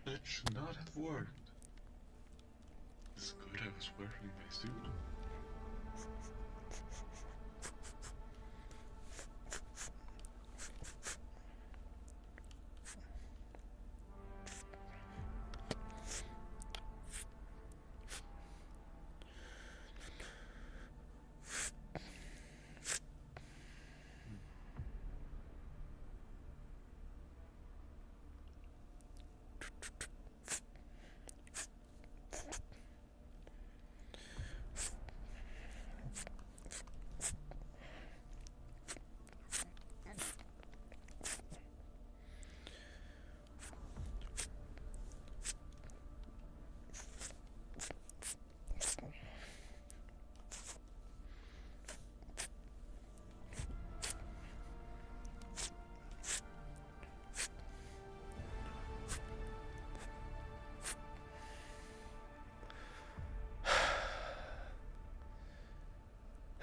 That should not have worked. It's good I was wearing my suit.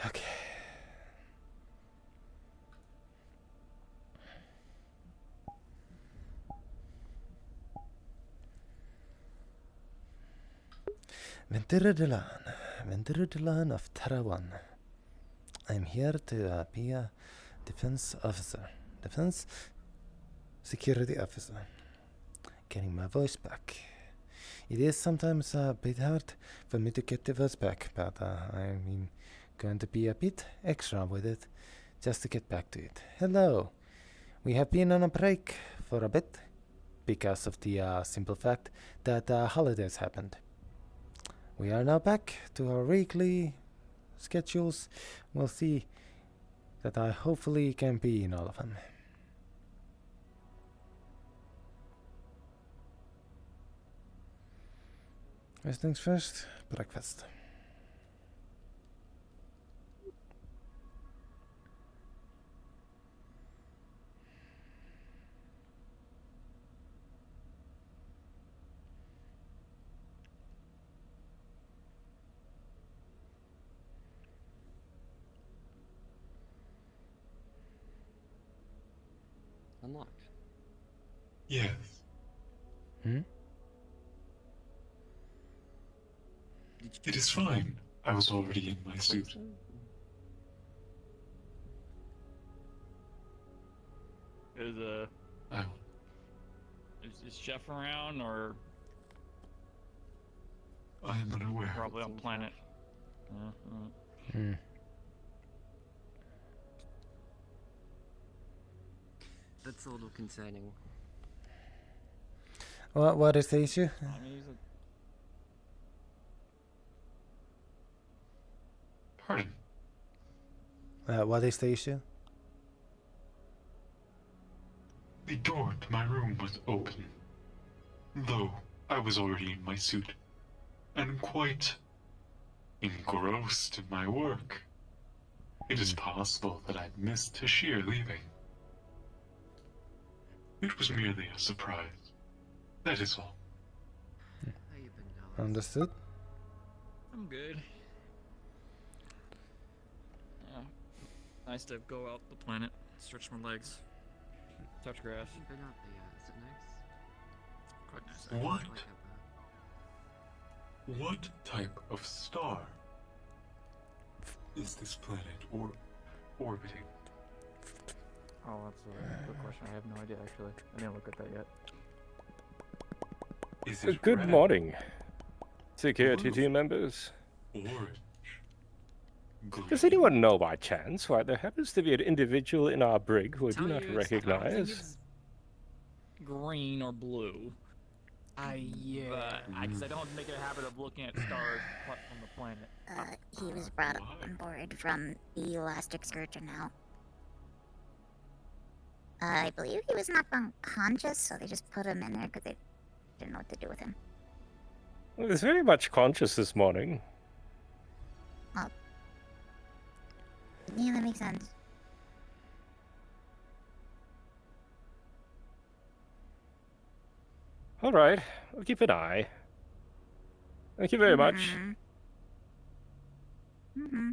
Okay. Venturo Delon of Terra 1. I'm here to be a defense security officer. Getting my voice back. It is sometimes a bit hard for me to get the voice back, but I'm going to be a bit extra with it just to get back to it. Hello. We have been on a break for a bit because of the simple fact that holidays happened. We are now back to our weekly schedules. We'll see that I hopefully can be in all of them. First things first, breakfast. Unlocked. Yes. It is fine. I was already in my suit. Is Chef around, or I am unaware. probably on planet? That's a little concerning. What is the issue? I mean, Pardon? What is the issue? The door to my room was open, though I was already in my suit, and quite engrossed in my work. It is possible that I missed Tashir leaving. It was merely a surprise. That is all. How you been, Dallas? Understood. I'm good. Yeah, nice to go out the planet, stretch my legs, touch grass. You've been out there yet. Is it nice? Quite nice. What? Like What type of star is this planet orbiting? Oh, that's a good question. I have no idea, actually. I didn't look at that yet. Is it Good red, morning, security Blue. team members. orange, green? Does anyone know by chance why there happens to be an individual in our brig who I do Tell not you, I don't think recognize? it's green or blue. Yeah. Because I don't make it a habit of looking at stars from the planet. He was brought up on board from the last excursion out. I believe he was knocked unconscious, so they just put him in there because they didn't know what to do with him. He was very much conscious this morning. Yeah, that makes sense. All right, I'll keep an eye. Thank you very much. Mm-hmm.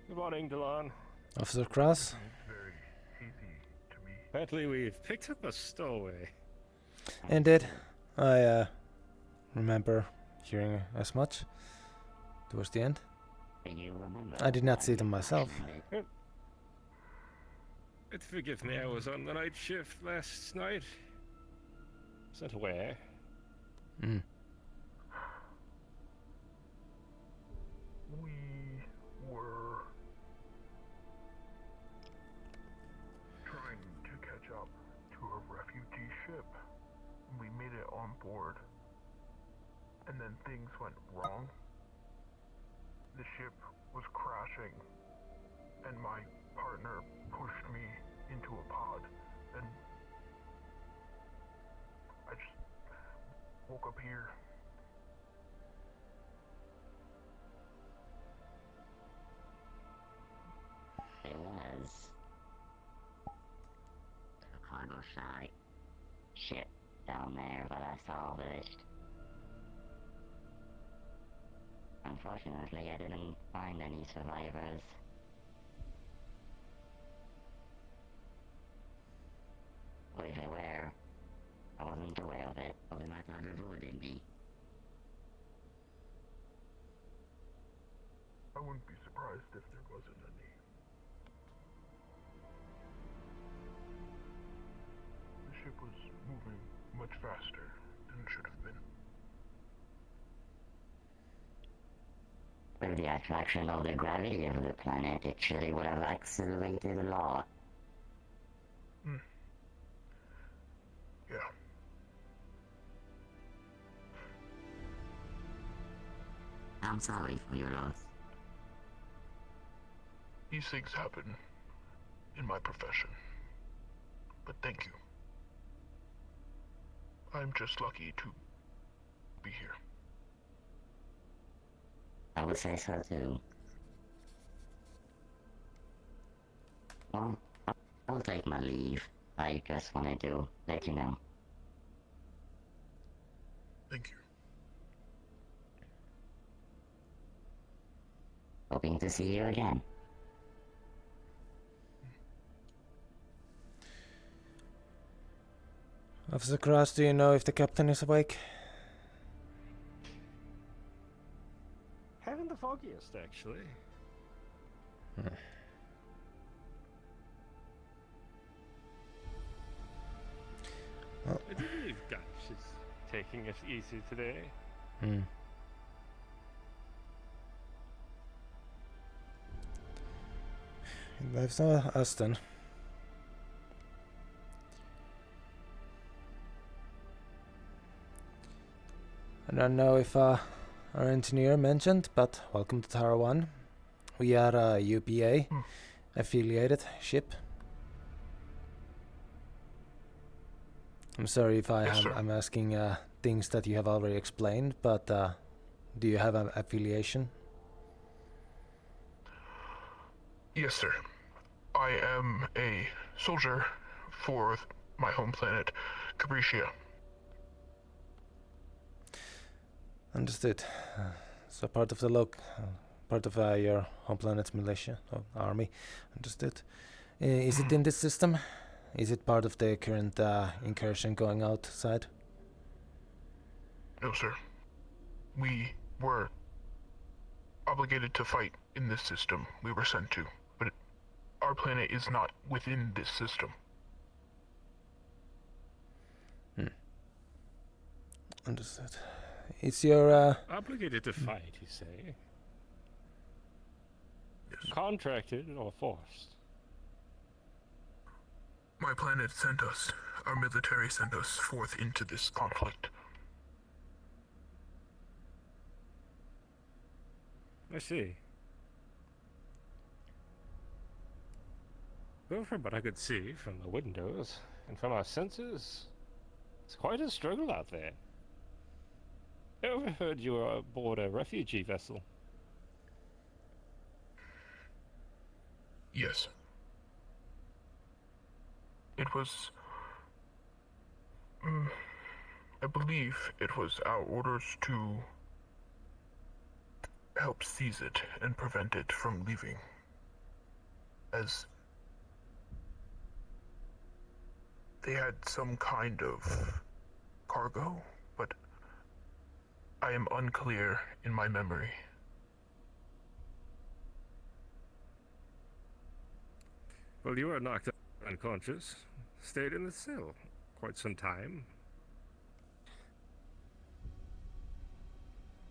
Good morning, Delon. Officer Cross? Very easy to me. Apparently we've picked up a stowaway. Indeed. I remember hearing as much towards the end. I did not see them myself. Forgive me, I was on the night shift last night. Was not aware. Mm. We were trying to catch up to a refugee ship. We made it on board, and then things went wrong. The ship was crashing, and my partner pushed me into a pod, and I just woke up here. It was a cargo ship down there, but I salvaged. Unfortunately, I didn't find any survivors. Or if I were, I wasn't aware of it, or they might not have avoided me. I wouldn't be surprised if there wasn't any. The ship was moving much faster than it should have been. With the attraction of the gravity of the planet, it surely would have accelerated a lot. Yeah. I'm sorry for your loss. These things happen in my profession. But thank you. I'm just lucky to be here. I would say so too. Well, I'll take my leave. I just wanted to let you know. Thank you. Hoping to see you again. Officer Cross, do you know if the captain is awake? Haven't the foggiest, actually. Well. I do believe Gash is taking it easy today. Hmm. That's not us then. I don't know if our engineer mentioned, but welcome to Tower 1. We are a UPA affiliated ship. I'm sorry if I'm asking things that you have already explained, but do you have an affiliation? Yes, sir. I am a soldier for my home planet, Capricia. Understood. So part of the part of your home planet's militia or army. Understood. Is it in this system? Is it part of the current incursion going outside? No, sir. We were obligated to fight in this system we were sent to, but our planet is not within this system. Understood. Is your Obligated to fight, you say? Yes. Contracted or forced? My planet sent us, our military sent us forth into this conflict. I see. Well, from what I could see from the windows and from our senses, it's quite a struggle out there. I overheard you were aboard a refugee vessel. Yes. It was... I believe it was our orders to help seize it and prevent it from leaving. As they had some kind of cargo, but I am unclear in my memory. Well, you were knocked unconscious, stayed in the cell quite some time.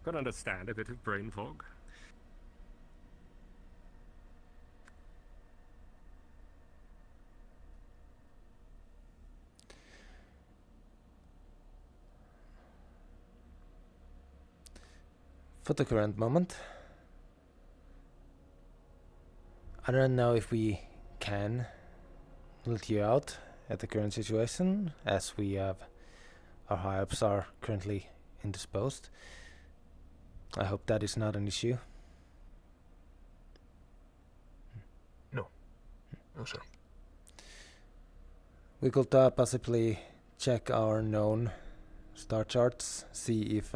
Could understand a bit of brain fog. for the current moment? I don't know if we can let you out at the current situation, as we have our high-ups are currently indisposed. I hope that is not an issue. No, sir. We could possibly check our known star charts, see if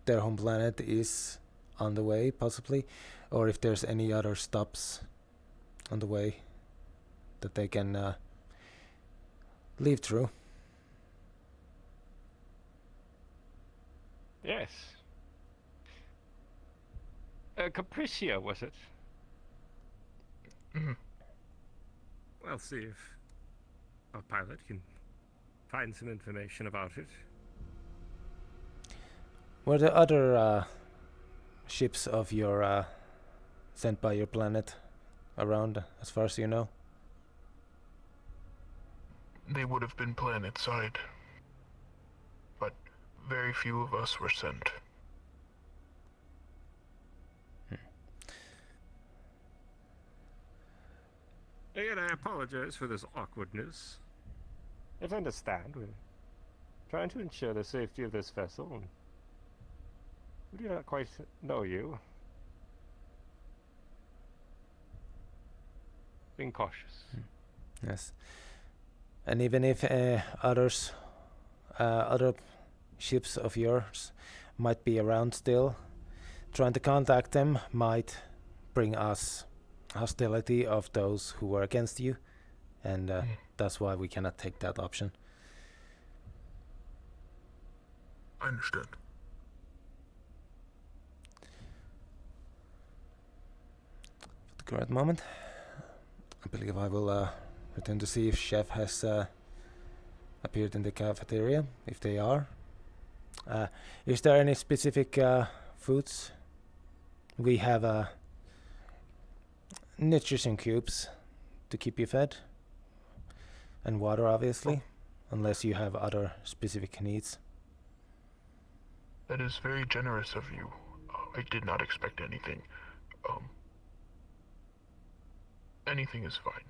their home planet is on the way, possibly, or if there's any other stops on the way that they can leave through. Yes. Capricia, was it? Mm-hmm. I'll see if our pilot can find some information about it. Were there other ships of your sent by your planet around, as far as you know? They would have been planet-side, but very few of us were sent. Again, I apologize for this awkwardness. If I understand, we're trying to ensure the safety of this vessel, and we do not quite know you. Being cautious. Yes. And even if others, other ships of yours might be around still, trying to contact them might bring us hostility of those who were against you, and that's why we cannot take that option. I understand. For the current moment, I believe I will return to see if Chef has appeared in the cafeteria, if they are. Is there any specific foods? We have nutrition cubes to keep you fed, and water, obviously, unless you have other specific needs. That is very generous of you. I did not expect anything. Anything is fine.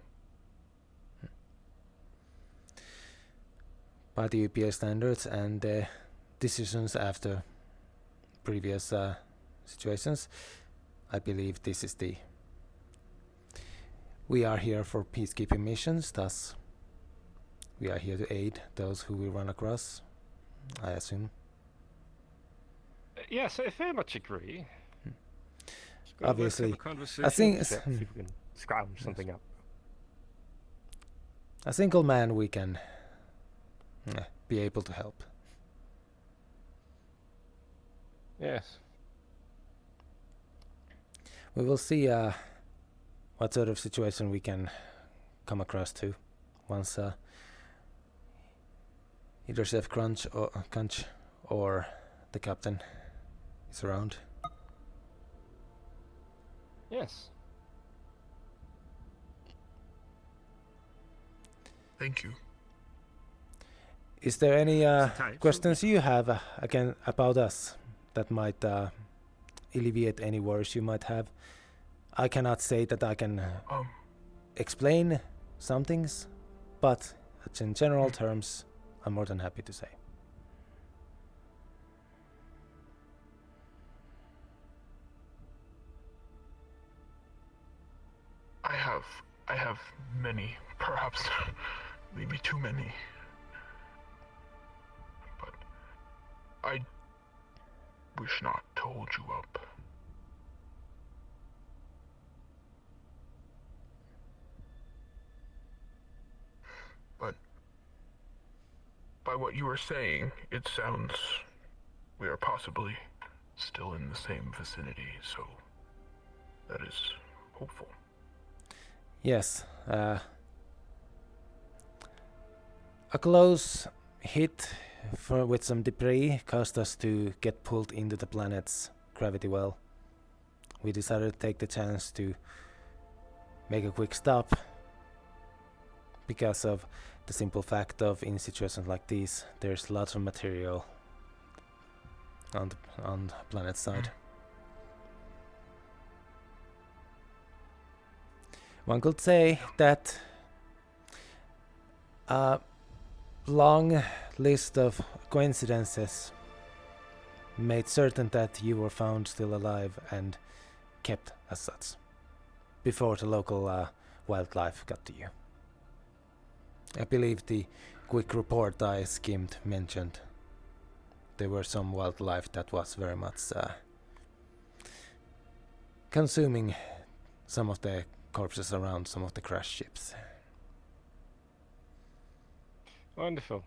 By the UPA standards and decisions after previous situations, I believe this is the... We are here for peacekeeping missions, thus we are here to aid those who we run across, I assume. Yes, I very much agree. Obviously, Let's have a conversation I think with Jet, see if we can scrounge something up. a single man we can be able to help. Yes. We will see what sort of situation we can come across to once either Chef Crunch or the captain is around. Yes. Thank you. Is there any Sometimes questions you have again about us that might alleviate any worries you might have? I cannot say that I can explain some things, but in general terms, I'm more than happy to say. I have many, perhaps maybe too many. But I wish not to hold you up. But by what you are saying, it sounds we are possibly still in the same vicinity, so that is hopeful. Yes, a close hit with some debris caused us to get pulled into the planet's gravity well. We decided to take the chance to make a quick stop because of the simple fact of in situations like these, there's lots of material on the planet side. One could say that a long list of coincidences made certain that you were found still alive and kept as such before the local wildlife got to you. I believe the quick report I skimmed mentioned there were some wildlife that was very much consuming some of the corpses around some of the crash ships. Wonderful.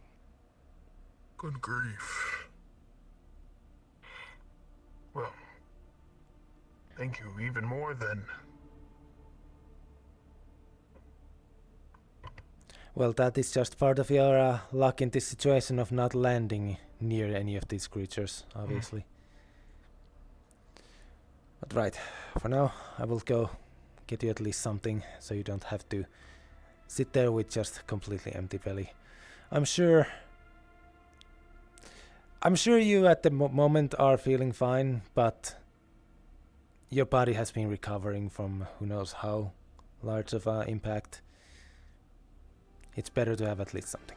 Good grief. Well, thank you even more then. Well, that is just part of your luck in this situation of not landing near any of these creatures, obviously. But right, for now, I will go get you at least something, so you don't have to sit there with just completely empty belly. I'm sure you at the moment are feeling fine, but your body has been recovering from who knows how large of an impact. It's better to have at least something.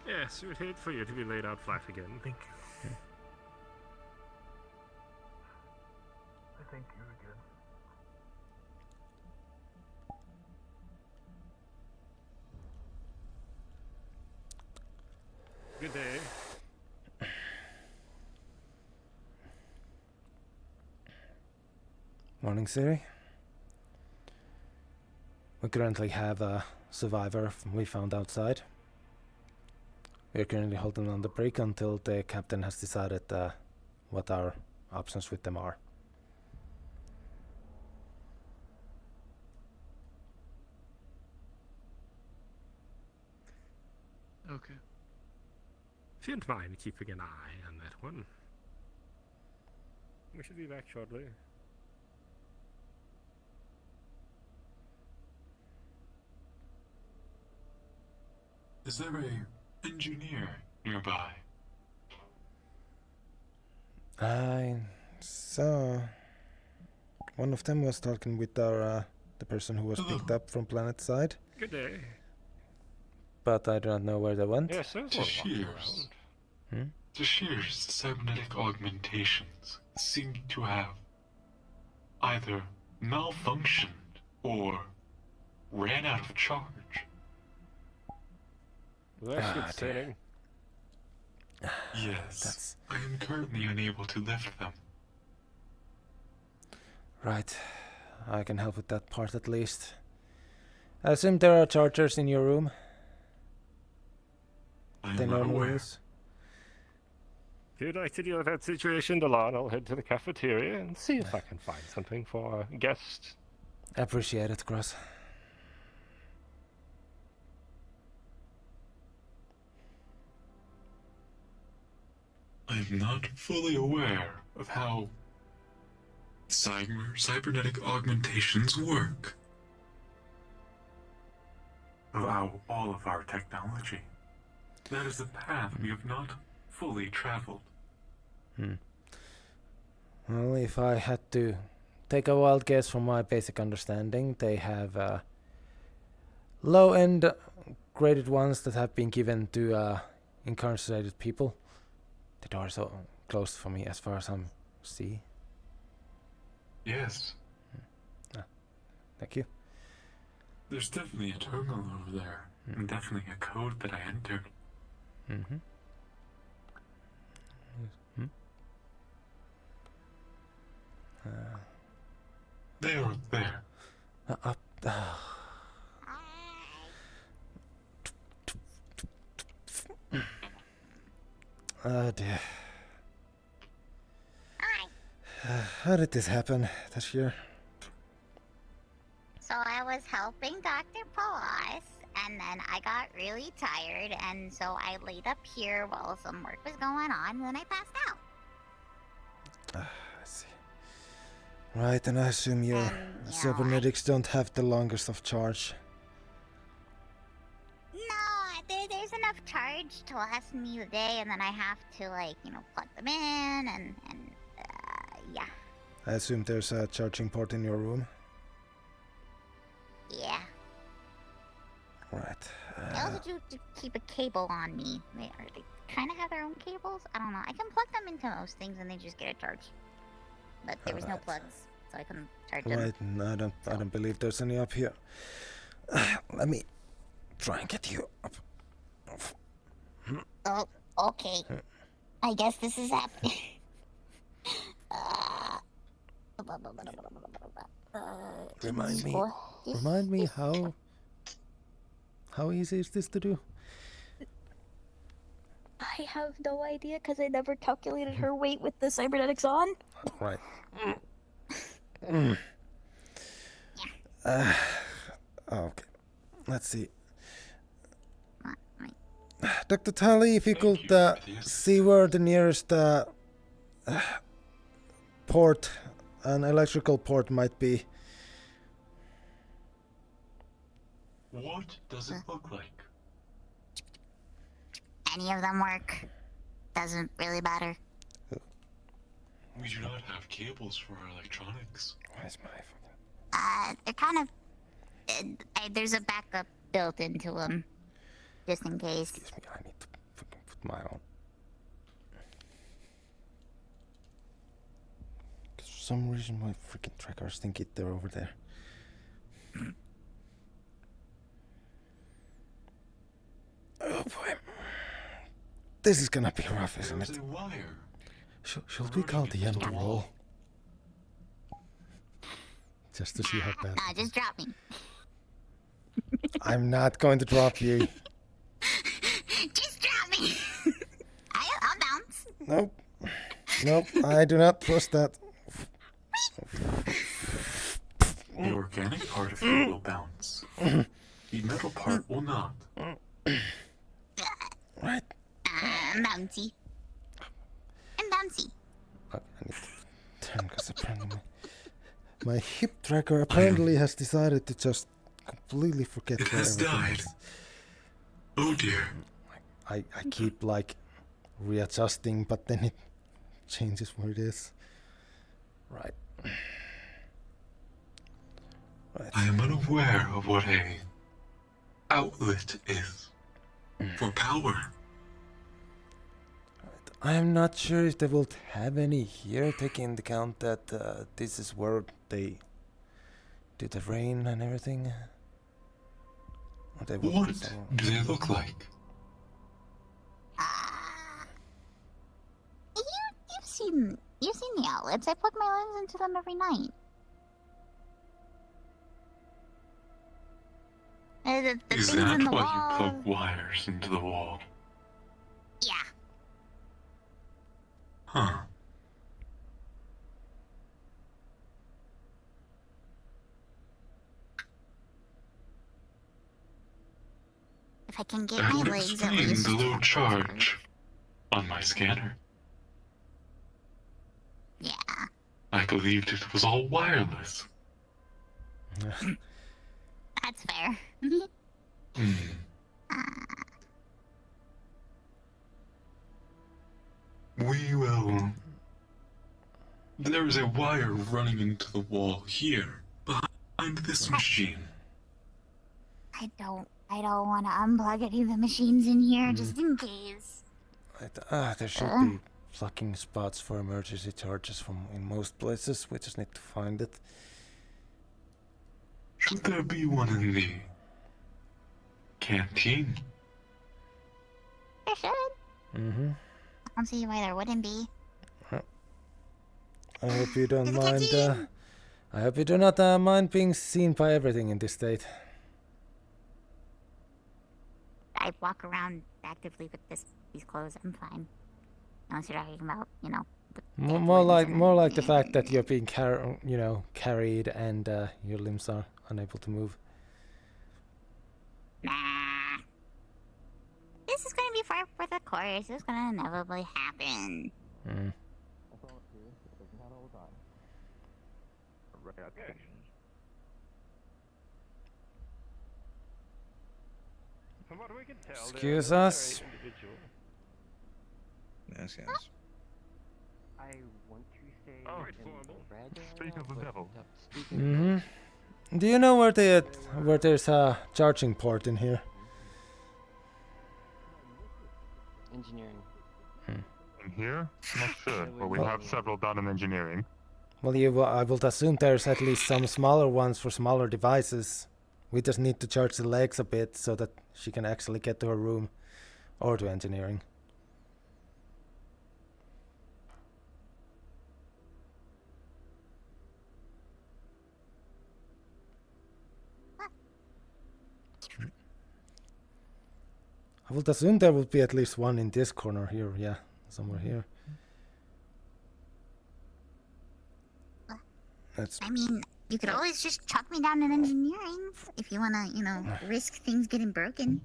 Yes, we would hate for you to be laid out flat again. Thank you. I thank you again. Good day. Morning, Siri. We currently have a survivor we found outside. We are currently holding on the break until the captain has decided what our options with them are. Okay. If you don't mind keeping an eye on that one. We should be back shortly. Is there a engineer nearby? I saw one of them was talking with our the person who was picked up from planet side, Good day. but I do not know where they went. Yes, there's To one walking Shears. around. Tashir's cybernetic augmentations seem to have either malfunctioned or ran out of charge. Well, that's Ah, good dear. sailing. Yes. I am currently unable to lift them. Right. I can help with that part at least. I assume there are chargers in your room. I There am not normally aware. is. If you'd like to deal with that situation, Delon, I'll head to the cafeteria and see if I can find something for our guest. Appreciate it, Cross. I am not fully aware of how cybernetic augmentations work. Of how all of our technology. That is a path we have not fully traveled. Well, if I had to take a wild guess from my basic understanding, they have low-end graded ones that have been given to incarcerated people. The doors are closed for me as far as I'm see. Yes. Thank you. There's definitely a terminal over there. And definitely a code that I entered. Mm-hmm. They are up there. Up. Oh dear. How did this happen this year? So I was helping Dr. Palas, and then I got really tired, and so I laid up here while some work was going on, and then I passed out. I see. Right, and I assume your And, you know, cybernetics don't have the longest of charge. No, there's enough charge to last me the day, and then I have to, like, you know, plug them in, and yeah. I assume there's a charging port in your room. Yeah. Right. I also do keep a cable on me. They kind of have their own cables? I don't know. I can plug them into most things and they just get a charge. But there was no Alright. plugs, so I couldn't charge them. Right, no, I don't believe there's any up here. Let me try and get you up. Oh, okay. I guess this is happening. Remind me how easy is this to do? I have no idea because I never calculated her weight with the cybernetics on. Right. Okay. Let's see. Dr. Tally, if you Thank could you for this. see where the nearest port, an electrical port might be. What does it look like? Any of them work. Doesn't really matter. We do not have cables for our electronics. Where's my They're kind of... there's a backup built into them. Just in case. Excuse me, I need to fucking put my own. 'Cause for some reason my freaking trackers think they're over there. Oh boy. This is gonna be rough, isn't There's it? a wire. Should we call the end roll? Just to see how bad. Nah, just drop me. I'm not going to drop you. Just drop me. I'll bounce. Nope, I do not trust that. The organic part of it will bounce. The metal part will not. Right. I'm bouncy. I'm bouncy. I need to turn because apparently my hip tracker apparently has decided to just completely forget It where has everything died. is. Oh dear. I keep like readjusting, but then it changes where it is. Right. I am unaware of what a outlet is for power. I am not sure if they will have any here, taking into account that this is where they do the rain and everything. Or they will What put some- do they look like? You've seen the outlets. I plug my lens into them every night. The Is things in that the why wall. you plug wires into the wall? Yeah. Huh. If I can get That my would legs at explain least. the low charge on my scanner. Yeah. I believed it was all wireless. That's fair. Hmm. We will. There is a wire running into the wall here, behind this machine. I don't want to unplug any of the machines in here, just in case. There should be plugging spots for emergency charges from in most places. We just need to find it. Should there be one in the canteen? There should. Mm-hmm. I don't see why there wouldn't be. I hope you don't mind. Canteen! I hope you do not mind being seen by everything in this state. I walk around actively with these clothes. I'm fine. Unless you're talking about, you know. More like the fact that you're being carried and your limbs are unable to move. Nah. This is gonna be par for the course. It's gonna inevitably happen. Mm. From what we can tell, Excuse us. Yes, yes. I want to say. Oh, it's formal. Speak of the devil. Mm-hmm. Do you know where there's a charging port in here? Engineering. In here? Not sure, but we have several done in engineering. Well, I would assume there's at least some smaller ones for smaller devices. We just need to charge the legs a bit so that she can actually get to her room or to engineering. I would assume there would be at least one in this corner here, yeah, somewhere here. I mean, you could always just chuck me down in engineering if you wanna, you know, risk things getting broken.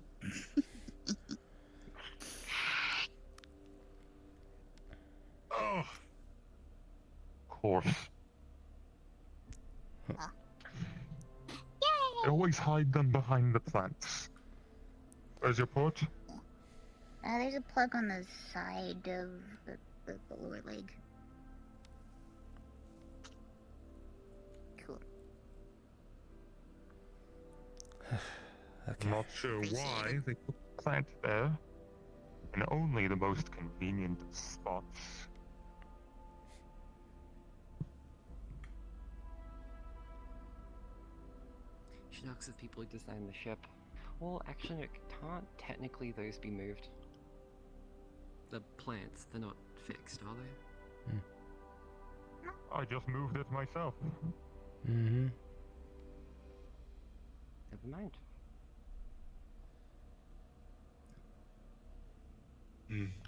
Oh. Of course. I always hide them behind the plants. Where's your port? There's a plug on the side of the lower leg. Cool. Okay. Not sure why they put the plant there. In only the most convenient spots. She knocks the people who designed the ship. Well, actually, can't technically those be moved? The plants, they're not fixed, are they? I just moved it myself. Mm-hmm. Never mind.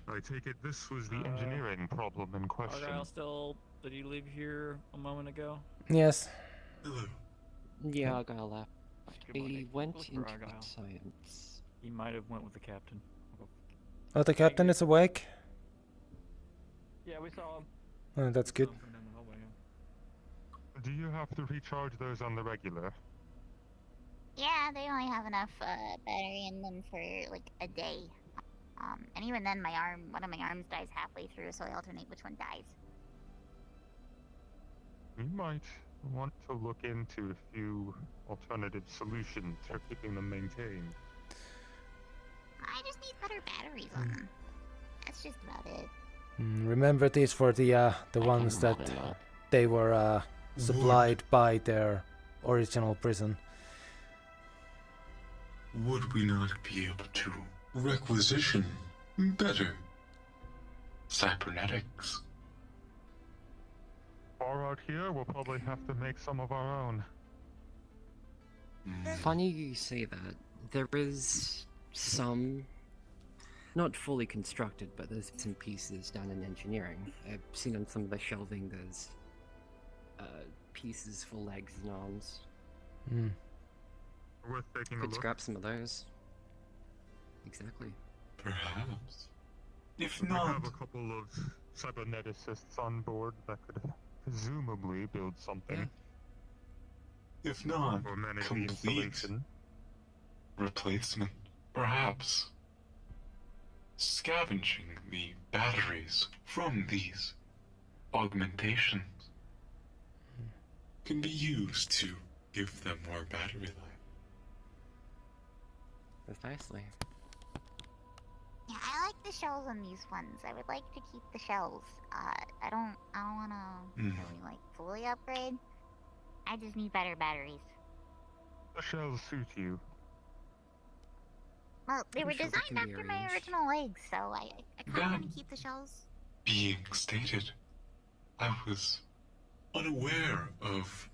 I take it this was the engineering problem in question. Argyle still... Did he leave here a moment ago? Yes. Hello. Yeah, Argyle left. He morning. went Look for into Argyle. science. He might have went with the captain. Oh, the captain is awake? Yeah, we saw him. Oh, that's good. Do you have to recharge those on the regular? Yeah, they only have enough battery in them for like a day. And even then, one of my arms dies halfway through, so I alternate which one dies. We might want to look into a few alternative solutions for keeping them maintained. I just need better batteries on them. That's just about it. Remember, these were the ones that they were supplied by their original prison. Would we not be able to requisition better cybernetics? out here, we'll probably have to make some of our own. Funny you say that. There is some, not fully constructed, but there's some pieces done in engineering. I've seen on some of the shelving there's pieces for legs and arms. Worth taking a Could look. scrap some of those. Exactly. Perhaps. If We not, have a couple of cyberneticists on board that could presumably build something. if not, Or manage the complete installation. replacement. Perhaps scavenging the batteries from these augmentations can be used to give them more battery life. Precisely. Yeah, I like the shells on these ones. I would like to keep the shells. I don't wanna really like fully upgrade. I just need better batteries. The shells suit you. Well, they were sure they designed can be after my arranged. original legs, so I kinda Then- wanna keep the shells. Being stated, I was unaware of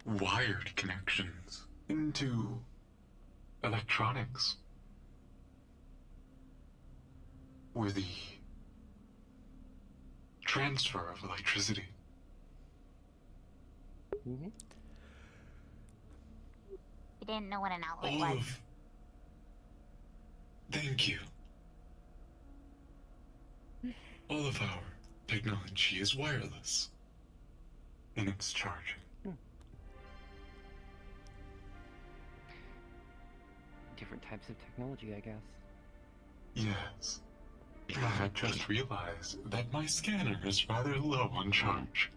wired connections into electronics where the transfer of electricity. Mm-hmm. You didn't know what an outlet All was. of. Thank you. All of our technology is wireless in its charging. Different types of technology, I guess. Yes. I just realized that my scanner is rather low on charge.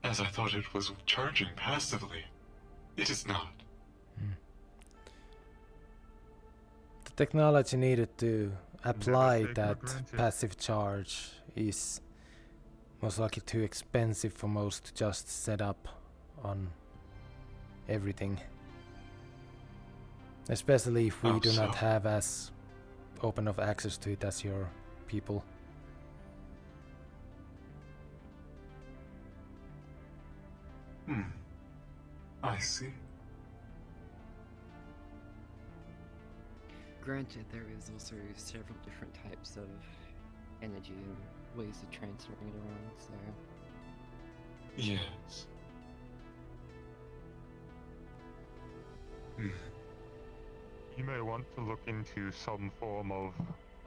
As I thought it was charging passively. It is not. The technology needed to apply take for that granted. passive charge is most likely too expensive for most to just set up on everything. Especially if we How do not so? have as open of access to it as your people. I see. Granted, there is also several different types of energy and ways of transferring it around, so... Yes. You may want to look into some form of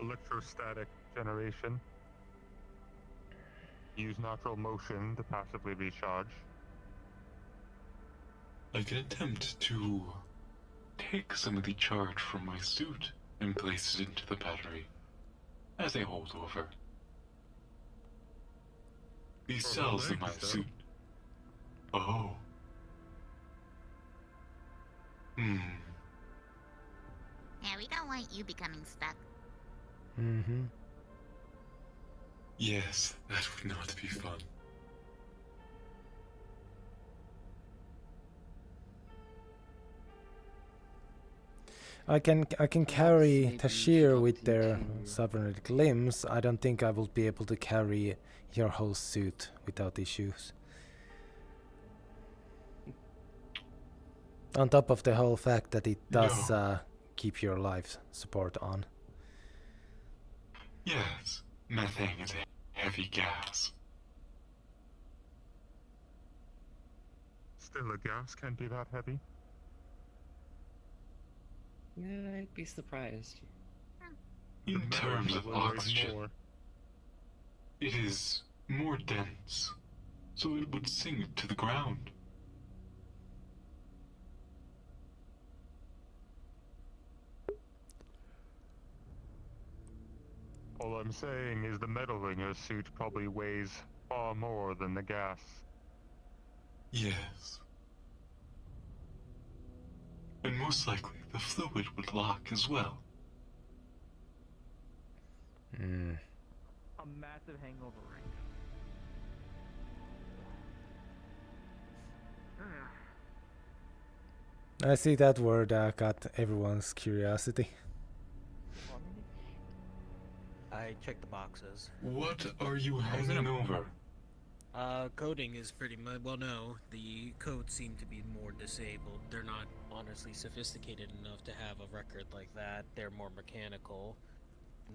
electrostatic generation. Use natural motion to passively recharge. I can attempt to take some of the charge from my suit and place it into the battery as a holdover. The For cells in my legs, though. suit. Oh. Yeah, we don't want you becoming stuck. Mm-hmm. Yes, that would not be fun. I can carry maybe Tashir looked with their into- cybernetic limbs. I don't think I will be able to carry your whole suit without issues. On top of the whole fact that it does keep your life support on. Yes, methane is a heavy gas. Still, a gas can't be that heavy. Yeah, I'd be surprised. In The metal terms of probably weighs oxygen, more. it is more dense, so it would sink to the ground. All I'm saying is the metal in your suit probably weighs far more than the gas. Yes. And most likely the fluid would lock as well. Mm. A massive hangover right I see that word got everyone's curiosity. I checked the boxes. What are you hanging over? Coding is pretty much, well, no, the codes seem to be more disabled. They're not honestly sophisticated enough to have a record like that. They're more mechanical.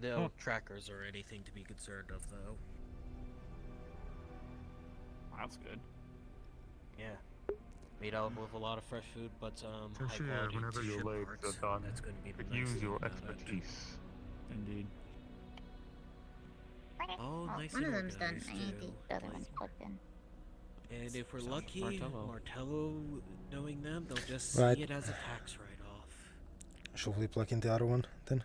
No trackers or anything to be concerned of, though. That's good. Yeah. Made out with a lot of fresh food, but high Cashier, quality whenever your ship legs parts. are done, That's going to be the nice use thing your about it. expertise. Indeed. Oh, Well, nice one of and them's done. organized, I need too. the other one's plugged in. And if we're Sounds lucky, Martello, knowing them, they'll just Right. see it as a tax write-off. Should we plug in the other one then?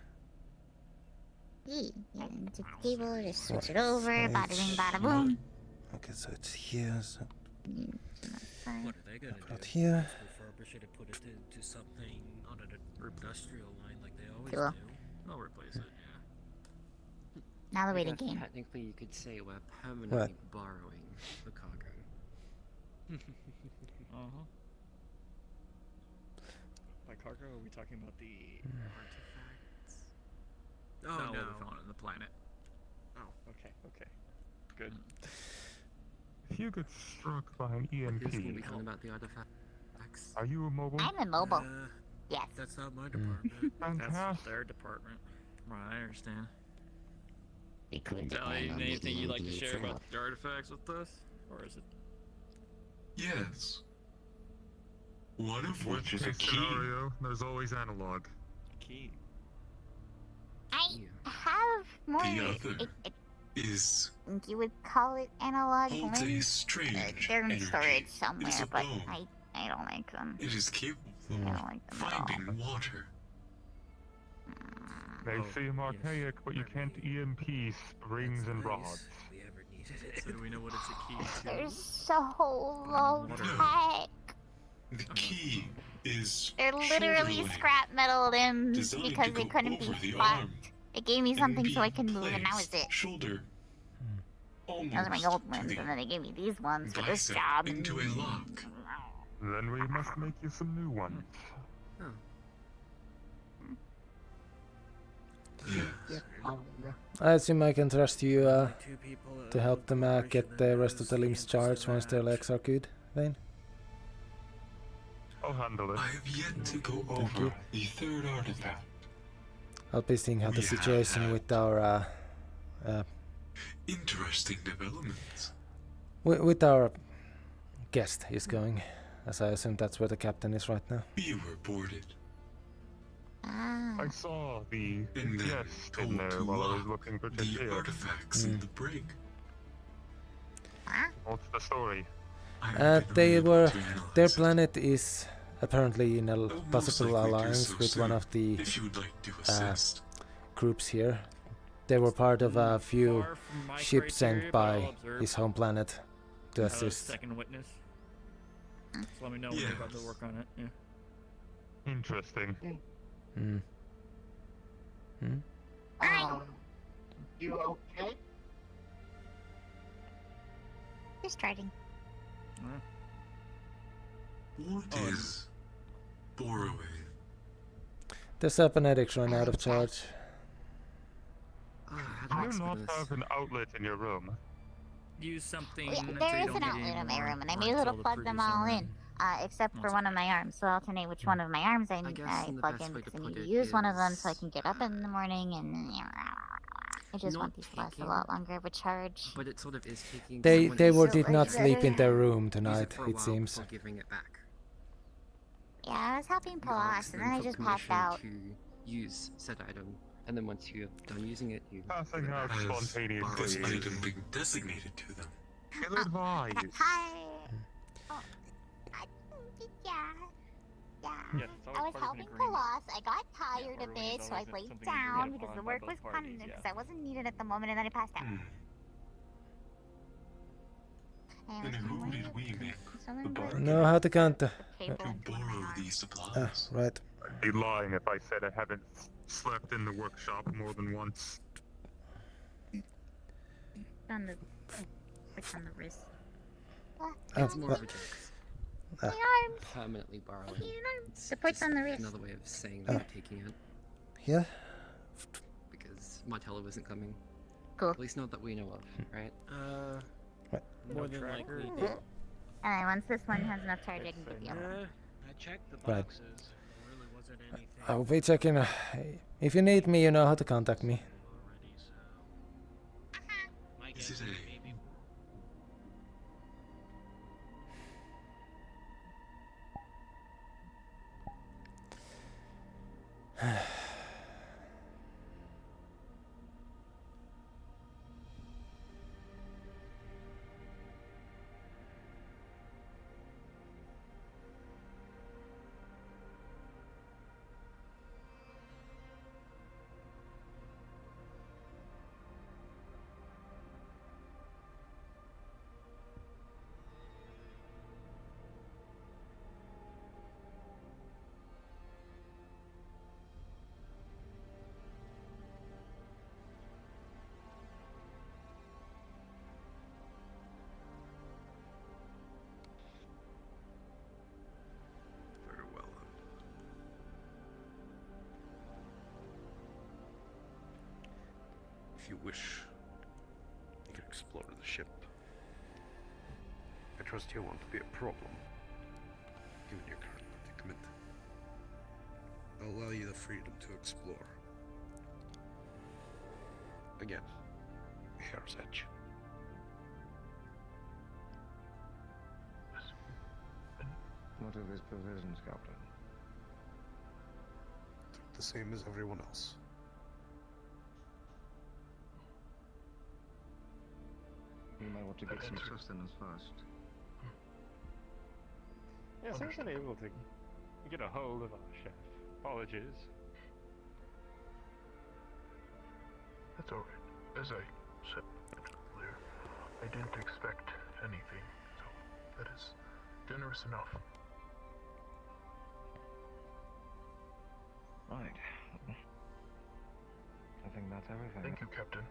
Yeah, into the cable, just switch it over, bada bing, bada boom. Okay, so it's here. So What are they gonna about do? here. Just refurbish it and put it into something on an industrial line like they always Cool. do. I'll replace it, yeah. Now the I waiting guess game. Technically, you could say we're permanently borrowing the cargo. Uh-huh. By cargo, are we talking about the artifacts? Oh, no, no. what we found on the planet. Oh. Okay, okay. Good. If you get struck by an Here's what we EMP, found about the artifacts. are you immobile? I'm immobile. Yes. That's not my department. That's Fantastic. their department. Right, I understand. It could Sally, depend on the anything you'd like to EMP share about itself. the artifacts with us? Or is it... Yes. One of Worst which is a case key. scenario, there's always analog. Key. I have more. The other is You would call it analog holds a links. strange They're in energy. storage It is somewhere, a but bone. I don't like them. It is capable I of don't like them at all. finding water. They Oh, seem yes. archaic, but you can't EMP springs That's and nice. rods. We ever needed it. So do we know what it's a key to? They're so low Water. tech. The key is They're literally shoulder scrap metal limbs designed because to they go couldn't over be the fucked. arm It gave me and something so be I can move, and that was placed it. Shoulder. Almost Those are my old to limbs, the and then they gave me these ones for this bicep job. into a lock. Then we must make you some new ones. Yes. I assume I can trust you Two people to help them get the rest of the limbs charged once their legs are good, Vane? I'll handle it. I have yet to go over the third artifact. I'll be seeing how the We have situation had with our interesting developments. with our guest is going, as I assume that's where the captain is right now. We were boarded. I saw the And then guest told in there to while I was lock looking for the Cashier. artifacts in the brig. What's the story? I have been They unable were. to analyze Their it. planet is apparently in a I'll most possible likely do alliance so with one soon, of the if you would like to assist. groups here. They were part of a few Far from my ships sent criteria, but I'll by observe. his home planet to As a assist. second witness. Just let me know when you're about to work on it. Yeah. Interesting. Hmm. Hmm? You okay? Just starting. What is borrowing? The cybernetics ran out of charge. Do you not have an outlet in your room? Use something. Yeah, so there you is don't an get outlet any in my more room, and I made until little the plug them previous all owner. in, except for one of my arms. So I'll alternate which one of my arms I guess the plug best in way to because I put need to it use one of them so I is, can get up in the morning and. I just not want these to last a taking- lot longer of a charge. But it sort of is taking. They someone's did not so sleep in their room use tonight, for a it while seems. before giving it back. Yeah, I was helping You Palas, ask and them then I for just passed permission out. to use said item, and then once you're done using it, you. Passing give it out back. Has this spontaneously. item been designated to them? Ill advised. Hi. Oh, yeah. Yeah. Yeah, it's always I was part of an helping agreement. Palas. I got tired a borrowing bit, is so I always laid something down agreed because the upon work by was both coming parties, because yeah. I wasn't needed at the moment, and then I passed out. And who did we make the bargain Know how to count. to borrow these supplies? Right. I'd be lying if I said I haven't slept in the workshop more than once. On the, it's on the wrist. It's more of a joke. My arms. Permanently borrowing. It's The part's just on the wrist. another way of saying that you're taking it. Here? Because Martello isn't coming. Cool. At least not that we know of, right? More than likely. Alright, once this one has enough charge, I can get the other one. I checked the Right. boxes. There really wasn't anything. I will be checking. If you need me, you know how to contact me. Already, so. My This guess is is a- maybe. Very well then. If you wish, you can explore the ship. I trust you won't be a problem, given your current predicament. I'll allow you the freedom to explore. Again, here's Edge. What are these provisions, Captain? The same as everyone else. You might want to get some sustenance first. Yes, I was unable to get a hold of our chef. Apologies. That's alright. As I said earlier, I didn't expect anything, so that is generous enough. Right. I think that's everything. Thank you, Captain.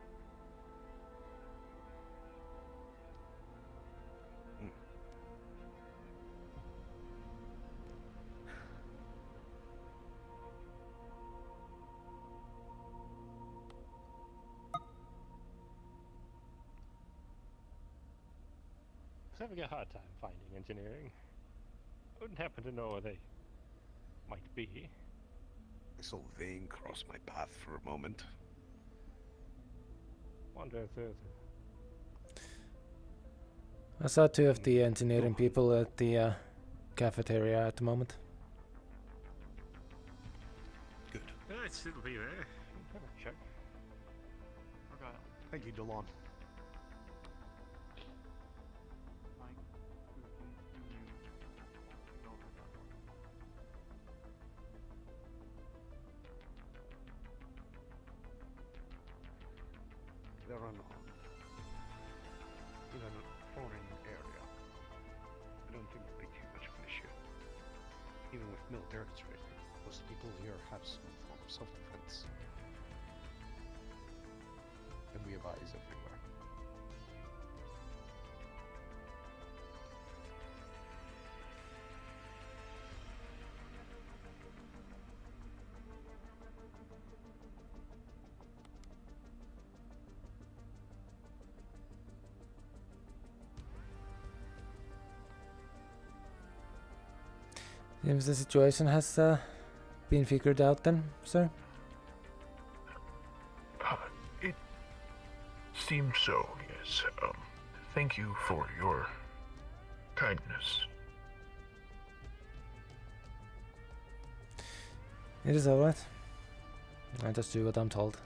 I was having a hard time finding engineering. I wouldn't happen to know where they might be. I saw Vane cross my path for a moment. Wonder if there's I saw two of the engineering people at the cafeteria at the moment. Good. I'd still be there. Have a check. Okay. Thank you, Delon. Mike, who can you go over that one? They're in a foreign area. I don't think it'll be too much of an issue. Even with military training, most people here have some form of self-defense. And we have eyes everywhere. Seems the situation has been figured out then, sir? It seemed so, yes. Thank you for your kindness. It is alright. I just do what I'm told.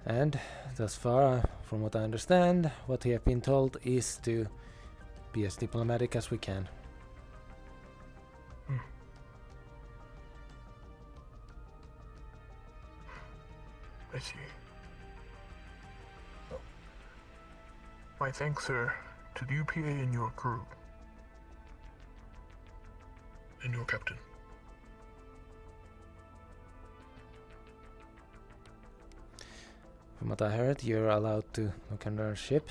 And thus far, from what I understand, what we have been told is to be as diplomatic as we can. I see. My thanks, sir, to the UPA and your crew. And your captain. From what I heard, you're allowed to look under our ship.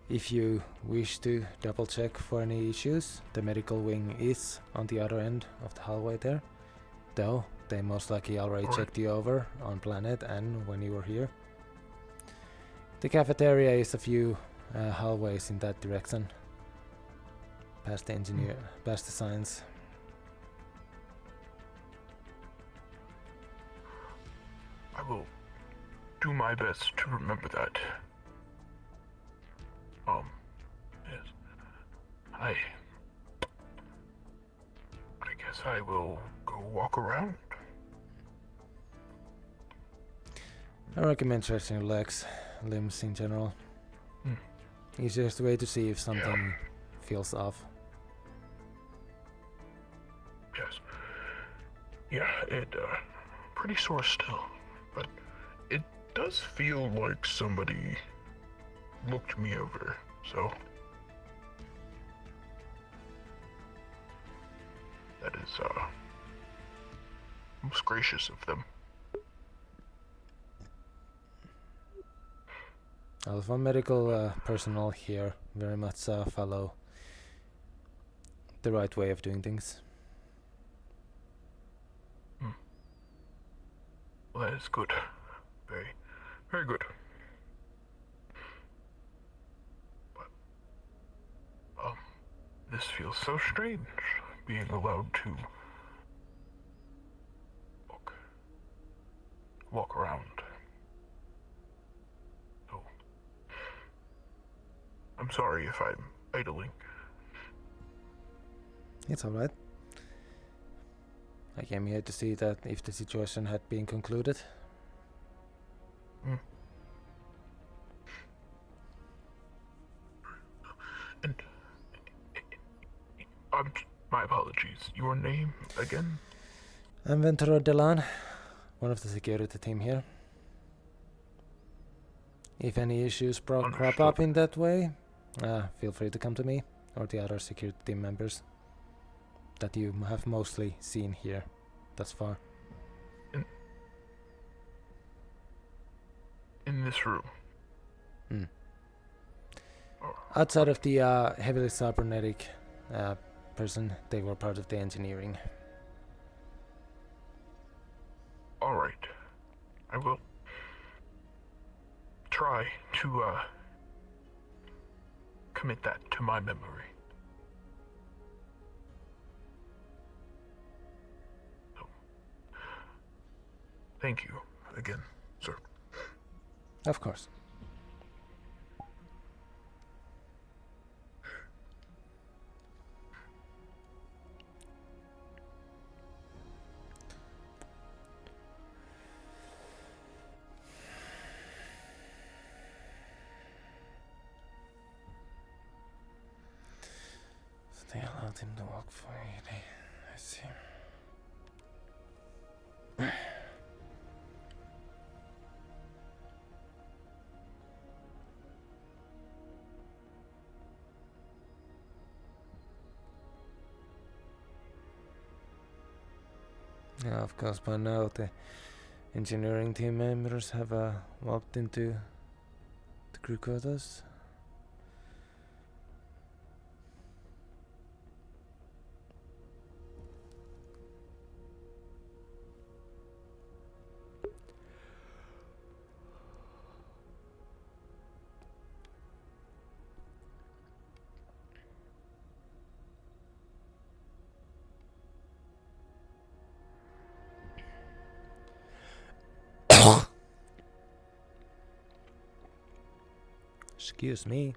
If you wish to double check for any issues, the medical wing is on the other end of the hallway there. Though, they most likely already checked you over on planet and when you were here. The cafeteria is a few hallways in that direction. Past the past the science. I will do my best to remember that. Yes. I guess I will go walk around. I recommend stretching your legs, limbs in general. Easiest way to see if something feels off. Yes. Yeah, it pretty sore still, but it does feel like somebody looked me over, so that is most gracious of them. Alpha medical personnel here very much follow the right way of doing things. Well, that is good. Very, very good. But, this feels so strange, being allowed to walk around. So, I'm sorry if I'm idling. It's alright. I came here to see that if the situation had been concluded. And my apologies. Your name again? I'm Venturo Delon, one of the security team here. If any issues crop up in that way, feel free to come to me or the other security team members that you have mostly seen here thus far. In this room? Outside of the heavily cybernetic person, they were part of the engineering. Alright. I will try to commit that to my memory. So, thank you again, sir. Of course. They allowed him to walk freely. I see. Yeah, of course, by now the engineering team members have walked into the crew quarters. Excuse me.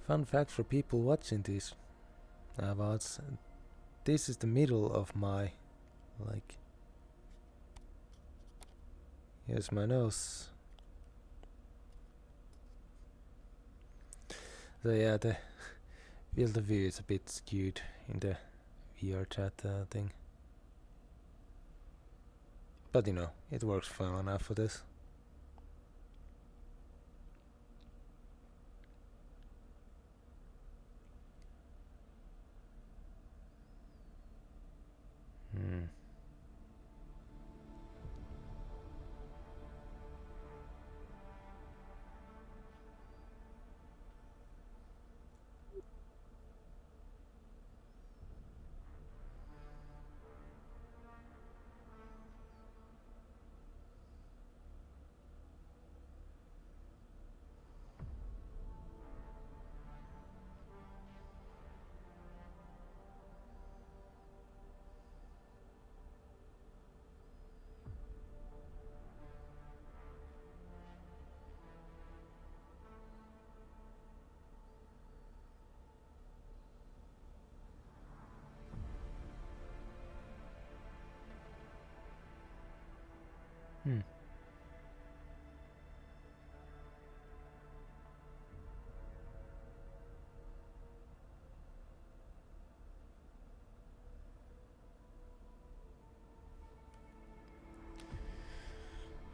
Fun fact for people watching this VODs, this is the middle of my, here's my nose. So yeah, the field of view is a bit skewed in the VRchat thing. But you know, it works well enough for this.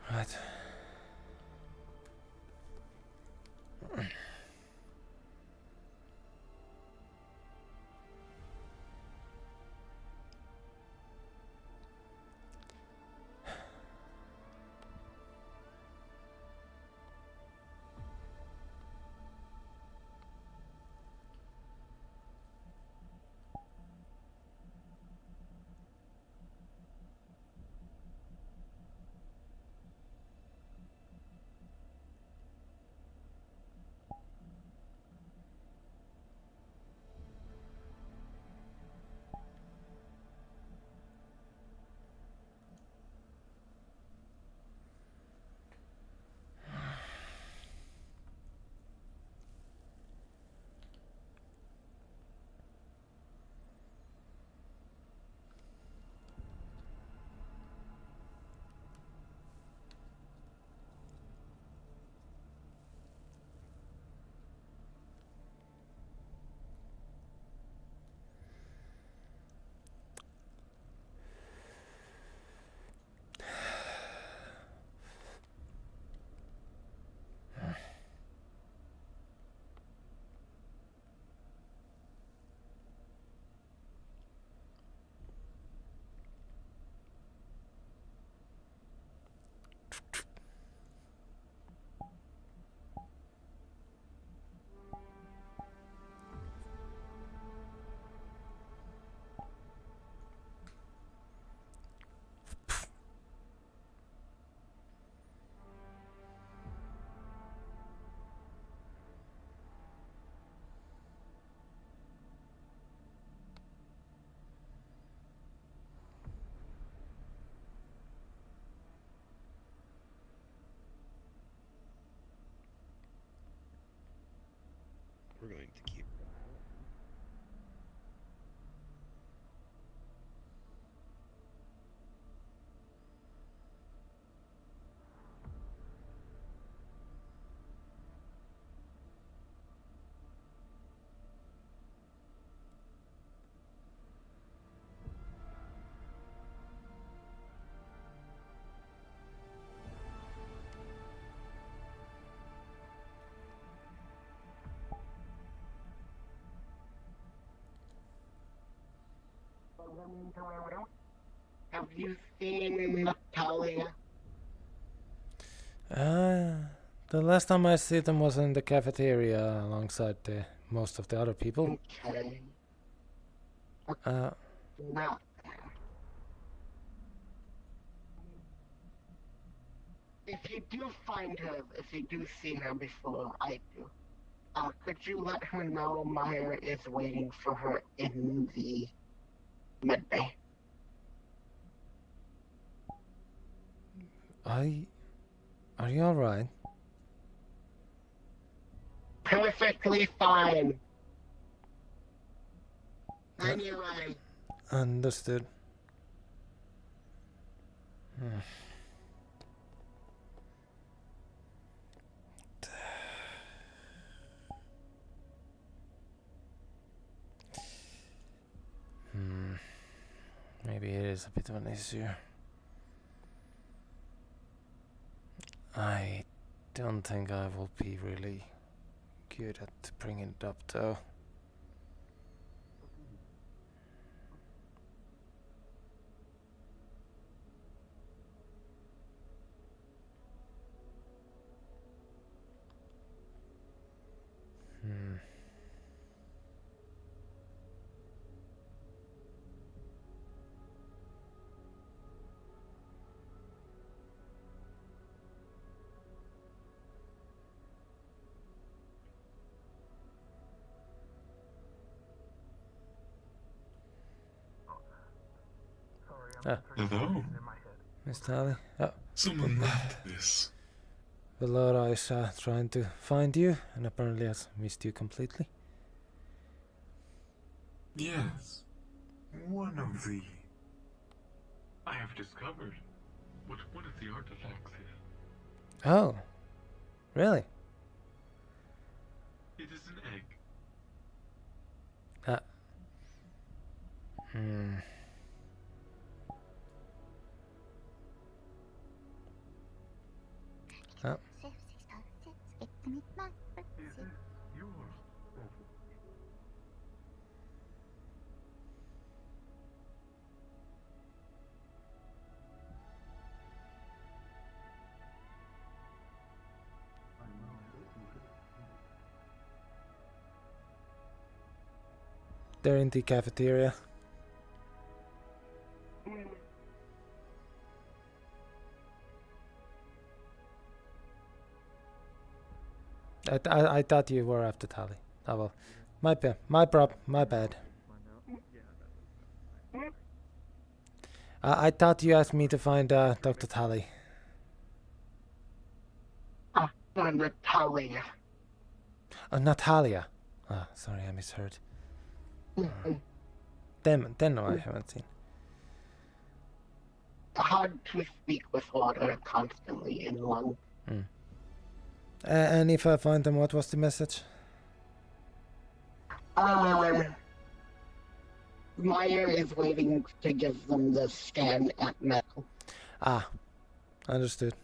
Right. We're going to keep. Have you seen Natalia? The last time I see them was in the cafeteria alongside most of the other people. Okay. Uh, Now, if you do find her, if you do see her before I do, could you let her know Meyer is waiting for her in the medbay? Are you alright? Perfectly fine. Anyway. Understood. Maybe it is a bit of an issue. I don't think I will be really good at bringing it up though. Hello? Miss Tally? Oh. Someone left this. Valora is trying to find you and apparently has missed you completely. Yes. One of the... I have discovered what one of the artifact is. Oh, really? It is an egg. Oh. Is it yours? They're in the cafeteria. I thought you were after Tali. Oh well. My bad. My bad. I thought you asked me to find Dr. Tali. Natalia. Natalia. Ah, sorry, I misheard. Then no, I haven't seen. Hard to speak with water constantly in one. And if I find them, what was the message? Meyer is waiting to give them the scan at medical. Ah, understood.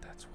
That's why.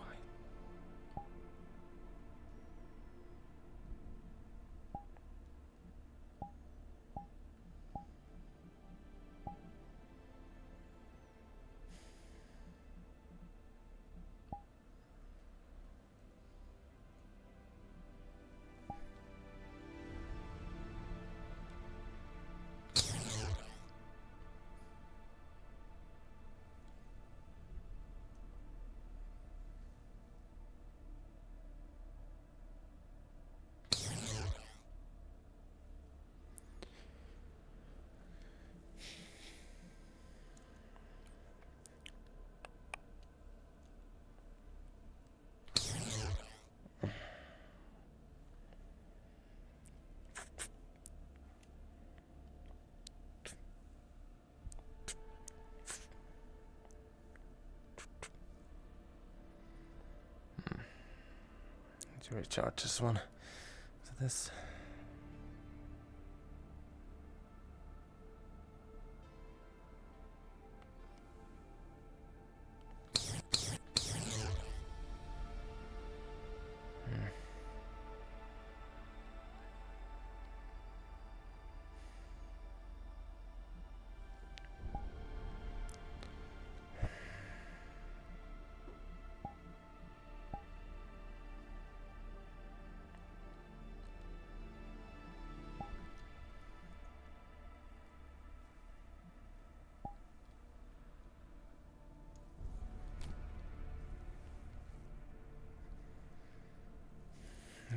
To recharge this one. So this.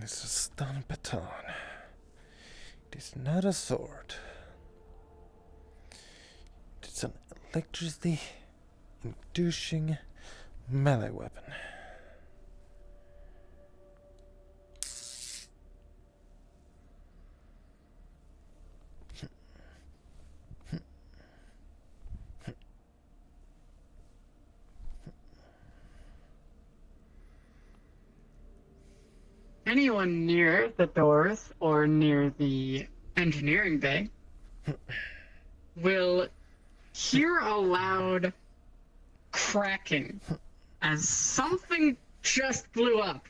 It's a stun baton. It is not a sword. It's an electricity-inducing melee weapon. Anyone near the doors or near the engineering bay will hear a loud cracking as something just blew up.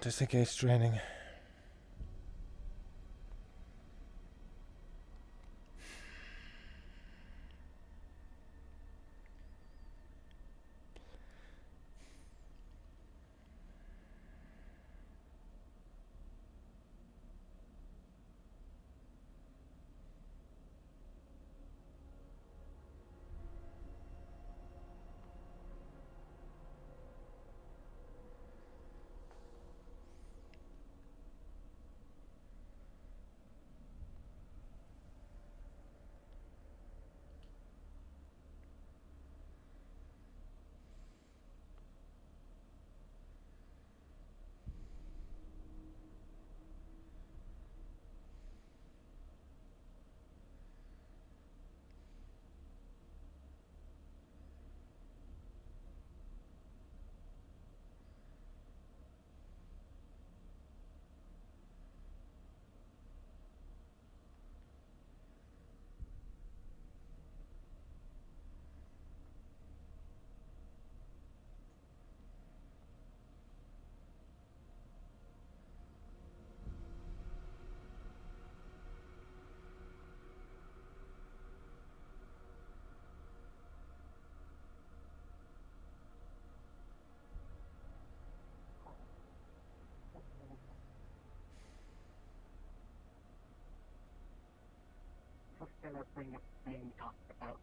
Disengage training. Just gonna bring up the thing we talked about.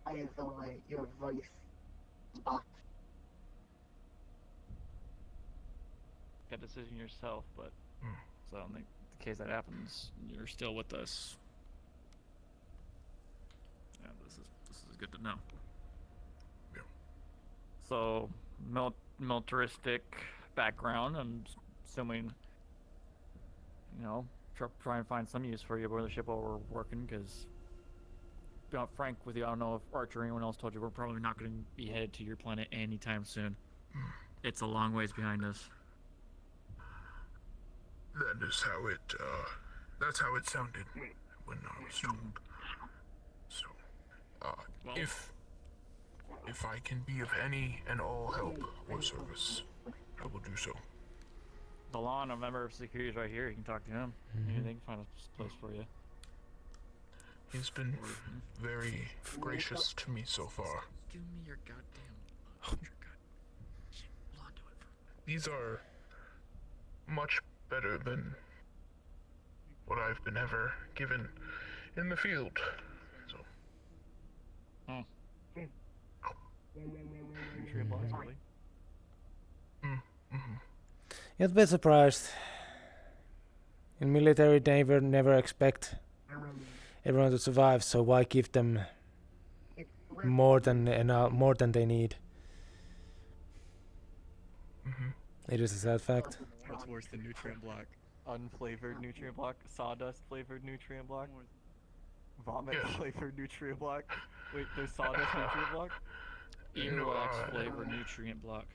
Isolate your voice box. That decision yourself, but so in the case that happens, you're still with us. Yeah, this is good to know. Yeah. So, militaristic background. I'm assuming, try and find some use for you aboard the ship while we're working. Because, to be frank with you, I don't know if Archer or anyone else told you, we're probably not going to be headed to your planet anytime soon. It's a long ways behind us. That is how it, that's how it sounded when I was told. So, Well, if I can be of any and all help or service, I will do so. Delon, a member of security, is right here. You can talk to him. Anything, find a place for you. He's been very gracious to me so far. Give me your goddamn. Hold on to it. These are much better than what I've been ever given in the field. So. You'd be surprised. In military, they never expect everyone to survive, so why give them more than they need? It is a sad fact. What's worse than nutrient block? Unflavored nutrient block, sawdust flavored nutrient block, vomit flavored nutrient block. Wait, there's sawdust nutrient block? Earwax flavored nutrient block.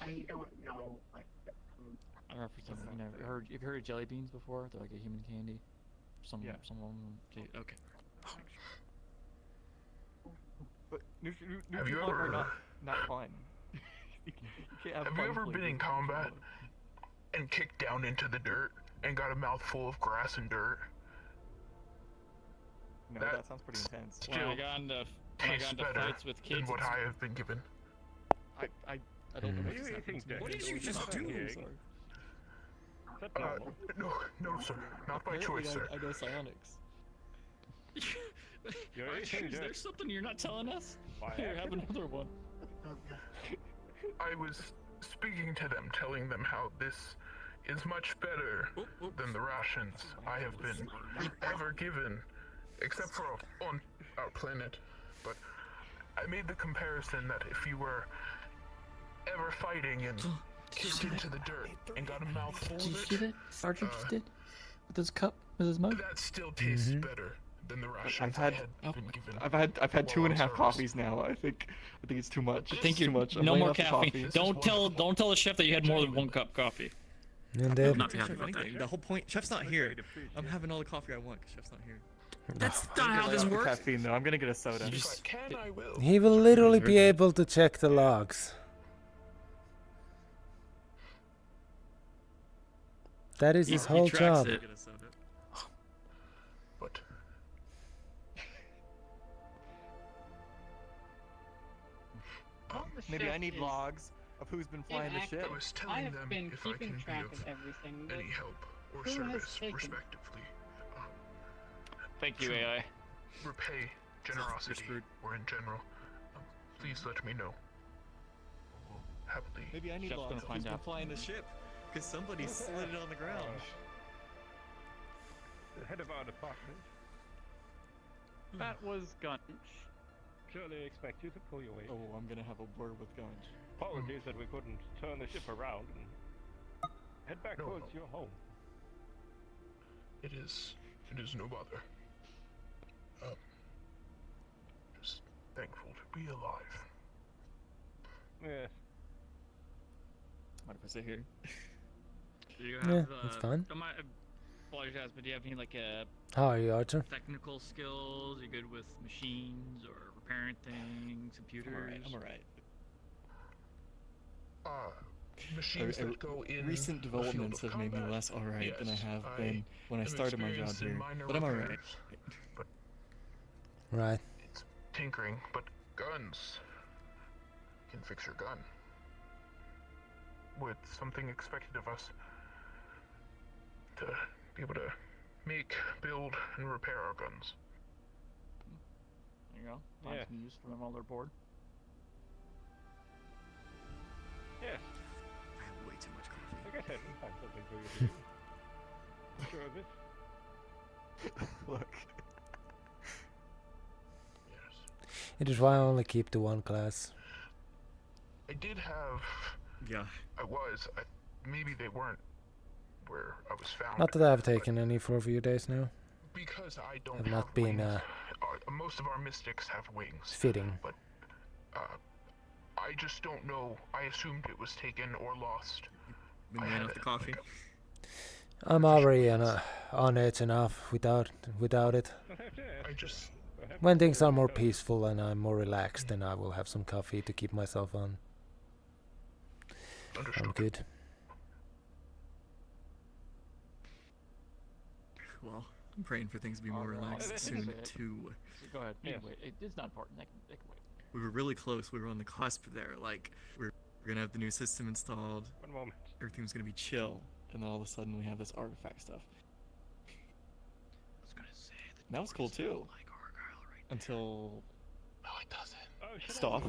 I don't know what. I represent. Have you heard of jelly beans before? They're like a human candy. Some of them. Okay. But nutrient block are not fun. Have you ever been in combat and kicked down into the dirt and got a mouthful of grass and dirt? No, that sounds pretty intense. When I got into fights with kids, than what I have been given. I don't know what you think. What did you just do? No, sir. Not by choice, sir. I know psionics. Is there something you're not telling us? Here, have another one. I was speaking to them, telling them how this is much better than the rations I have been ever given, except for on our planet. But I made the comparison that if you were ever fighting and kicked into the dirt and got a mouthful Did you of see it, that Sergeant just did? With his cup, with his mug? that still tastes better than the rations I've had been given. I've had 2.5 coffees now. I think it's too much. I think you're too much. no more caffeine. Don't tell the chef that you had more than 1 cup coffee. And I'm not happy about that. The whole point, Chef's not here. I'm having all the coffee I want because Chef's not here. That's not how this works. Caffeine though. I'm gonna get a soda. He will literally be able to check the logs. That is his whole job. But maybe I need logs of who's been flying the ship. I was telling them if I can be track of of everything. any help or who has service, taken? respectively. Thank you, to AI. Repay generosity or in general, please let me know. Happily. Maybe I need Chef's logs gonna of find who's been out. flying the ship because somebody slid it on the ground. The head of our department. That was Gunch. Surely expect you to pull your weight. Oh, I'm gonna have a word with Gunch. Apologies that we couldn't turn the ship around and head back towards your home. It is no bother. Just thankful to be alive. Yeah. What if I sit here? Do you Yeah, have, that's fine. Apologize, but do you have any How are you, Archer? technical skills? You good with machines or repairing things, computers? I'm alright. Machines that go in recent the field developments of have made me combat. less alright than I Yes, have I been when I am started my job experienced in here. minor But I'm alright. repairs, But Right. it's tinkering, but guns can fix your gun. With something expected of us to be able to make, build, and repair our guns. There you go. Find some use for them while they're bored. Yes. I have way too much coffee. I guess I can find something for you to do. Sure of it? Look. It is why I only keep to one class. I did have. Yeah. Maybe they weren't where I was found. Not that I've taken any for a few days now. Because I don't I've have not been wings. Most of our mystics have wings. fitting. But I just don't know. I assumed it was taken or lost. Been laying off the coffee. I'm already on edge enough without it. I just. When things are more peaceful and I'm more relaxed, then I will have some coffee to keep myself on. I'm good. Well, I'm praying for things to be more relaxed soon too. Go ahead. Anyway, it's not important. That can wait. We were really close. We were on the cusp there. Like we're gonna have the new system installed. One moment. Everything was gonna be chill, and then all of a sudden we have this artifact stuff. I was gonna say that was cool too. Like Argyle right until. No, it doesn't. Oh, Stop.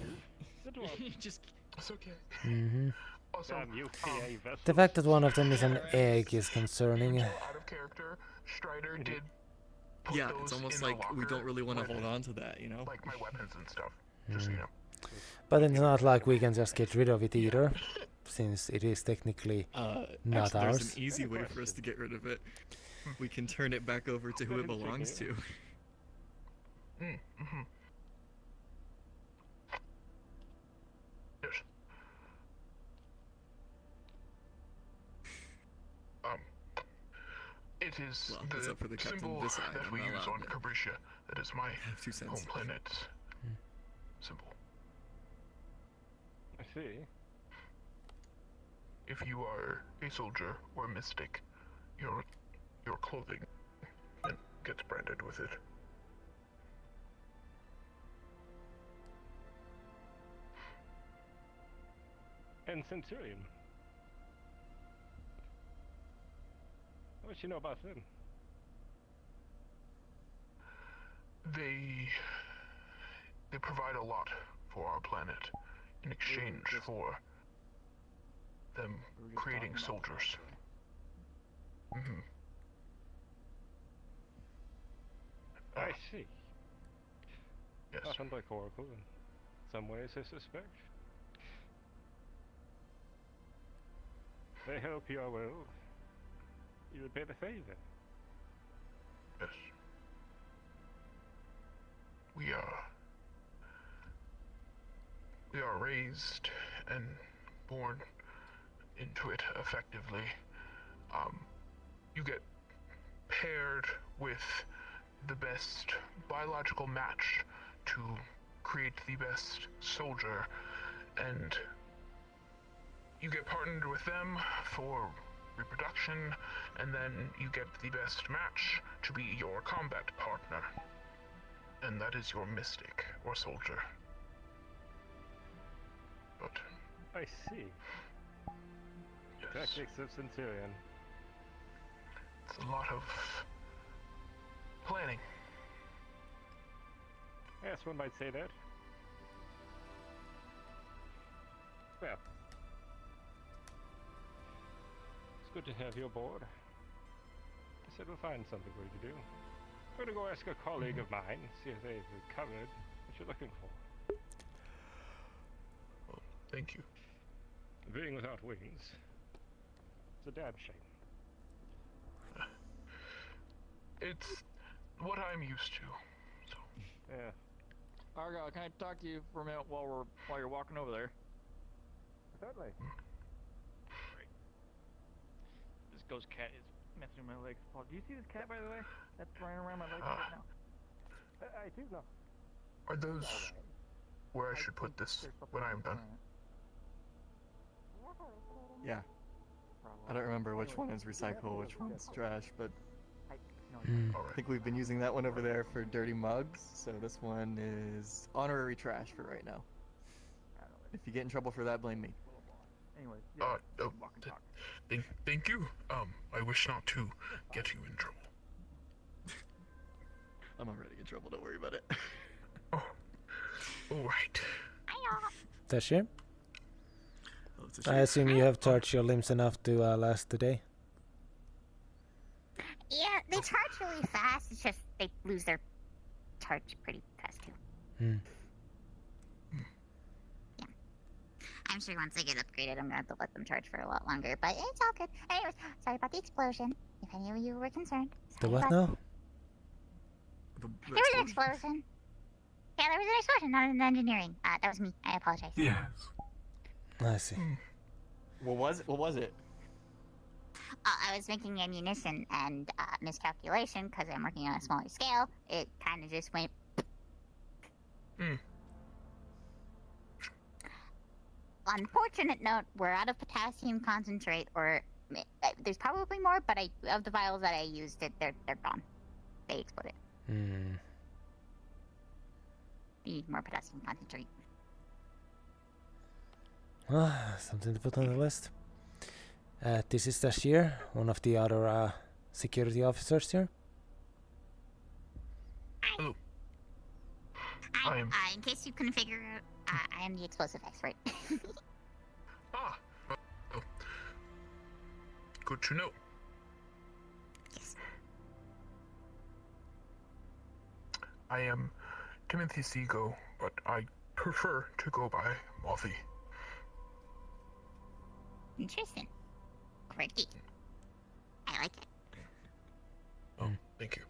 Just. It's okay. Mm-hmm. Also, Damn you, PA vessels. The fact that one of them is an egg is concerning. out of character, Strider did put Yeah, those it's almost in the like we locker don't really want to with, hold on to that, you know? like my weapons and stuff. Just so you know. But it's not like we can just get rid of it either, since it is technically not Actually, ours. there's an easy way for us to get rid of it. We can turn it back over to who it belongs to. Mm-hmm. Yes. It is Well, it's up for the captain symbol to decide. that I'm we not use allowed, on but Cabritia. That is my I have 2 cents. home planet's symbol. I see. If you are a soldier or a mystic, your clothing gets branded with it. And Centurion. What you know about them? They provide a lot for our planet in exchange for them creating soldiers. Mm-hmm. I see. Yes. Not unlike Oracle in some ways, I suspect. They help your will. You repay the favor. Yes. We are raised and born into it effectively. You get paired with the best biological match to create the best soldier, and you get partnered with them for reproduction, and then you get the best match to be your combat partner, and that is your mystic or soldier. But I see. yes, Tactics of Centurion. it's a lot of planning. Yes, one might say that. Well, it's good to have you aboard. I said we'll find something for you to do. I'm going to go ask a colleague of mine, see if they've recovered what you're looking for. Well, thank you. Being without wings, it's a damn shame. It's what I'm used to. So yeah. Argyle, can I talk to you for a minute while you're walking over there? Certainly. This ghost cat is messing with my legs. Paul, do you see this cat, by the way? That's running around my legs right now. I do know. are those where I should put this when I am done? Yeah. I don't remember which one is recycle, which one's trash, but I think we've been using that one over there for dirty mugs, so this one is honorary trash for right now. If you get in trouble for that, blame me. Anyway, Thank you. I wish not to get you in trouble. I'm already in trouble, don't worry about it. All right. Does she? Oh, it's a I shame. assume you have charged your limbs enough to last today? Yeah, they charge really fast. It's just they lose their charge pretty fast too. Yeah. I'm sure once they get upgraded, I'm gonna have to let them charge for a lot longer, but it's all good. Anyways, sorry about the explosion. If any of you were concerned. The what about- now? There was an explosion. Yeah, there was an explosion, not in engineering. That was me. I apologize. Yes. I see. What was it? What was it? I was making ammunition and miscalculation because I'm working on a smaller scale. It kind of just went. Unfortunate note: we're out of potassium concentrate, or there's probably more, but of the vials that I used, they're gone. They exploded. Need more potassium concentrate. Something to put on the list. This is Tashir, one of the other security officers here. Hello. In case you couldn't figure out, I am the explosive expert. Good to know. Yes. I am Timothy Seago, but I prefer to go by Moffy. Interesting. Quirky. I like it. Oh, thank you.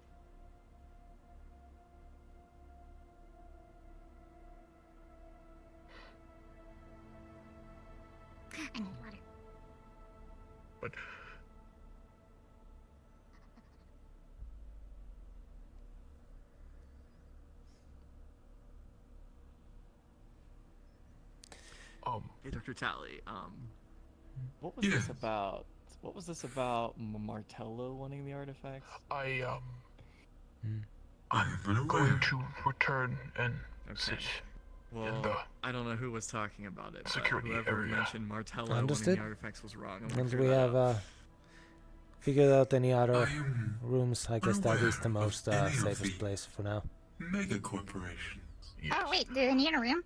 I need water. But Hey, Dr. Tally, what was this about? What was this about Martello wanting the artifacts? I'm going to return and sit Well, in the I don't know who was talking about it, but security whoever area. mentioned Martello wanting Understood. the artifacts was wrong. I'm gonna And figure we that out. have figured out any other rooms. I guess that is the most any of safest the place for now. Mega corporations. Oh wait, do they need a room?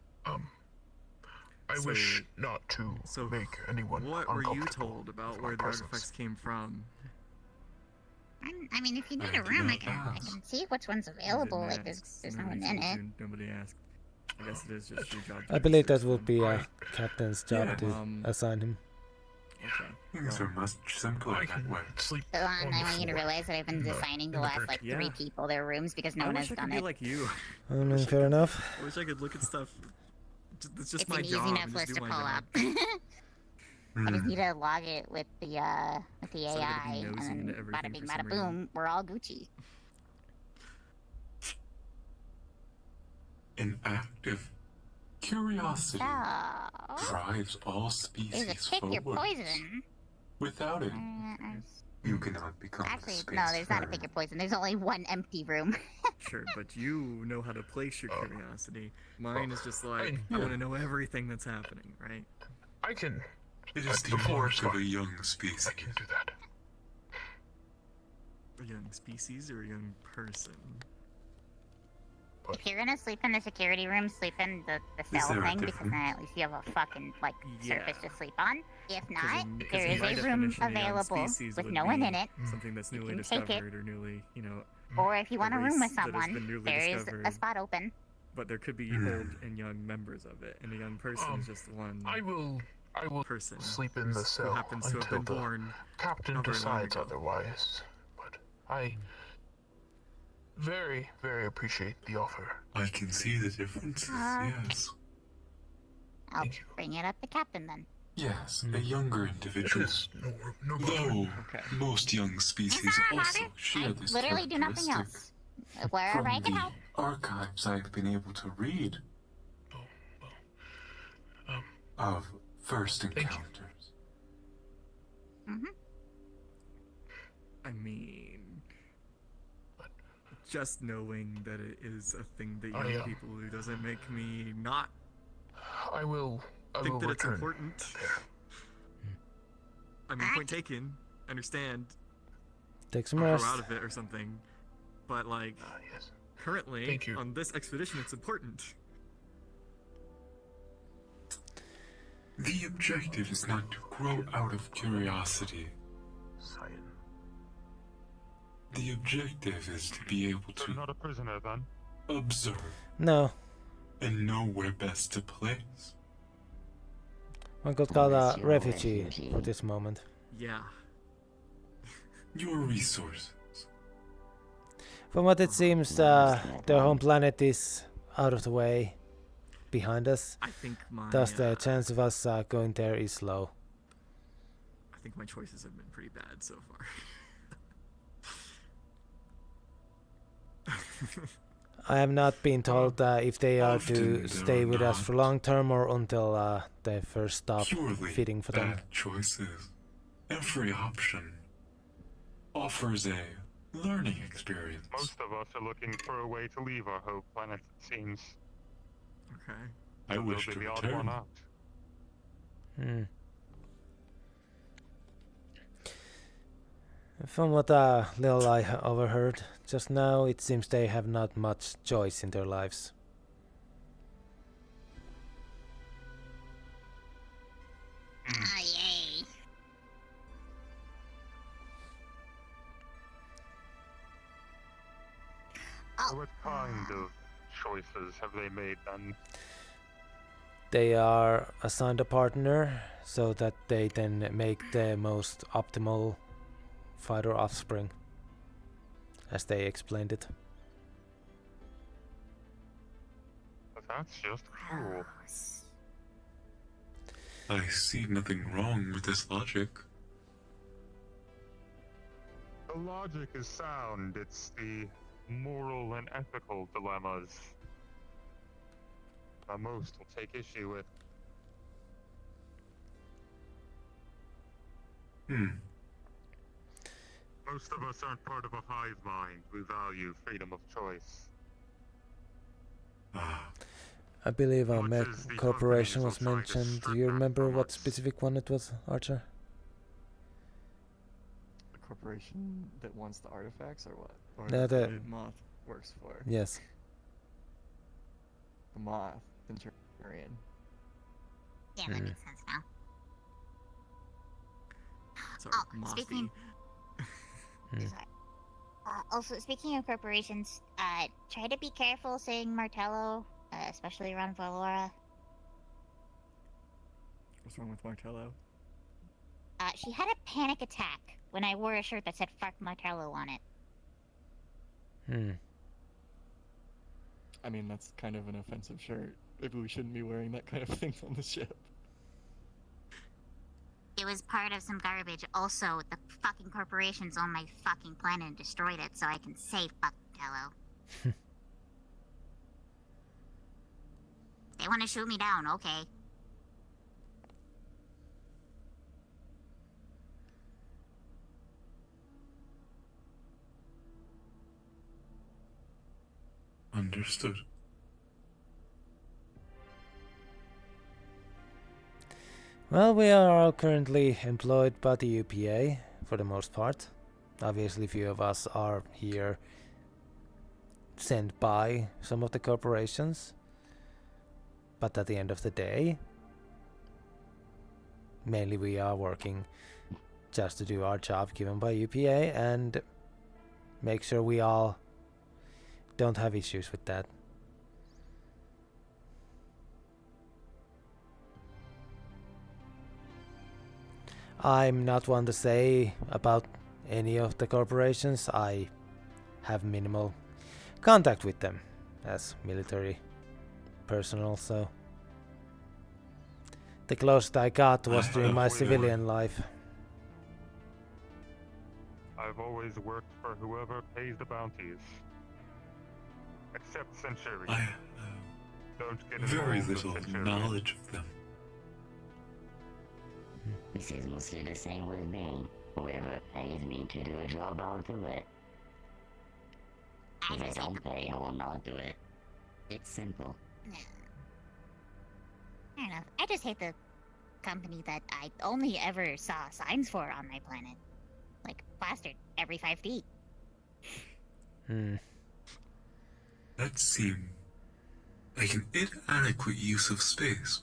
I wish not to make anyone What were you uncomfortable told about with where my the presence. artifacts came from? I mean, if you need a room, I can see which one's available. Like, there's no one in it. Nobody asked. I guess it is just your job. I believe that would be a captain's job to assign him. Okay. Things are much simpler that way. Dylan, I want you to realize that I've been assigning the last like 3 people their rooms because no one has done it. Like you. I mean, fair enough. I wish I could look at stuff. It's just It's my an easy job. enough and list just to do pull my up. job. I just need to log it with the AI, nosy and into then everything bada bing, for bada some reason. boom, we're all Gucci. An active curiosity drives all species There's a pick your forward. poison. Without it, you cannot become Actually, a space no, there's not a farer. pick your poison. There's only one empty room. Sure, but you know how to place your curiosity. Mine is just like, I want to know everything that's happening, right? I can. It is the mark of a young species. I can do that. A young species or a young person? If you're gonna sleep in the security room, sleep in the Is cell there a thing because then at least you have a fucking like surface to sleep on. If not, there is a room available with no one in it. Something that's You newly can take it. discovered or newly, Or if you want a room with race that has someone, been newly there is discovered. a spot open. But there could be old and young members of it, and a young person is just one. I will person sleep in the who cell happens to have until been the born captain not very long decides ago. otherwise. But I very, very appreciate the offer. I can see the differences, yes. I'll bring it up to captain then. Yes, a younger individual. Though most young species also share this Literally do nothing characteristic. else. Wherever I From can the help. archives I've been able to read of first encounters. I mean, just knowing that it is a thing that young people do doesn't make me not I will think that it's return important. I mean, point taken. Understand. Take some I'll rest. grow out of it or something. But like, currently Thank you. on this expedition, it's important. The objective is not to grow out of curiosity. The objective is to be able to not a prisoner then. observe No. and know where best to place. One could call a refugee for this moment. Yeah. Your resources. From what it seems, their home planet is out of the way, behind us. I think my Thus, the chance of us going there is low. I think my choices have been pretty bad so far. I have not been told if they are to Often stay they're with us not. for long term or until they first stop Purely feeding for them. bad choices. Every option offers a learning experience. Most of us are looking for a way to leave our home planet, it seems. Okay. I So wish we'll to be the odd return. one out. From what little I overheard just now, it seems they have not much choice in their lives. Ah, yay. What kind of choices have they made then? They are assigned a partner so that they then make the most optimal fighter offspring, as they explained it. But that's just cruel. I see nothing wrong with this logic. The logic is sound, it's the moral and ethical dilemmas that most will take issue with. Most of us aren't part of a hive mind. We value freedom of choice. I believe a Much as the corporation companies was will try to mentioned. Do strip you that remember from what us. specific one it was, Archer? The corporation that wants the artifacts, or what? Or No, that the- Moth works for? Yes. The Moth, Venturian. Yeah, that makes sense now. Sorry, Speaking. Sorry. Also, speaking of corporations, try to be careful saying Martello, especially around Valora. What's wrong with Martello? She had a panic attack when I wore a shirt that said "Fuck Martello" on it. I mean, that's kind of an offensive shirt. Maybe we shouldn't be wearing that kind of thing on the ship. It was part of some garbage. Also, the fucking corporations own my fucking planet and destroyed it, so I can say "Fuck Martello." They want to shoot me down, okay. Understood. Well, we are all currently employed by the UPA, for the most part. Obviously, few of us are here sent by some of the corporations. But at the end of the day, mainly we are working just to do our job given by UPA and make sure we all don't have issues with that. I'm not one to say about any of the corporations. I have minimal contact with them as military personnel, so the closest I got was during my civilian life. I've always worked for whoever pays the bounties. Except Centurion. I Don't get very involved with little Centurion. knowledge of them. This is mostly the same with me. Whoever pays me to do a job, I'll do it. If I don't pay, I will not do it. It's simple. Fair enough. I just hate the company that I only ever saw signs for on my planet. Like, plastered every 5 feet. That seemed like an inadequate use of space.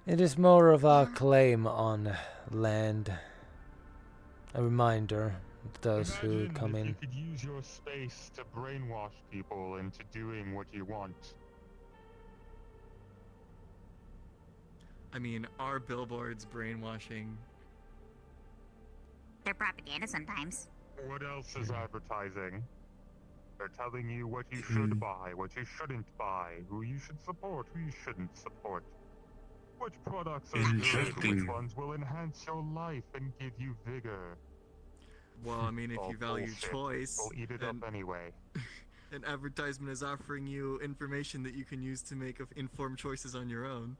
It is more of a claim on land. A reminder to those who Imagine come if in. you could use your space to brainwash people into doing what you want. I mean, are billboards brainwashing? They're propaganda sometimes. What else is advertising? They're telling you what you should buy, what you shouldn't buy, who you should support, who you shouldn't support. Which products are good, which ones will enhance your life and give you vigor. Well, I mean, if All you value bullshit. choice, We'll eat it then up anyway. an advertisement is offering you information that you can use to make informed choices on your own.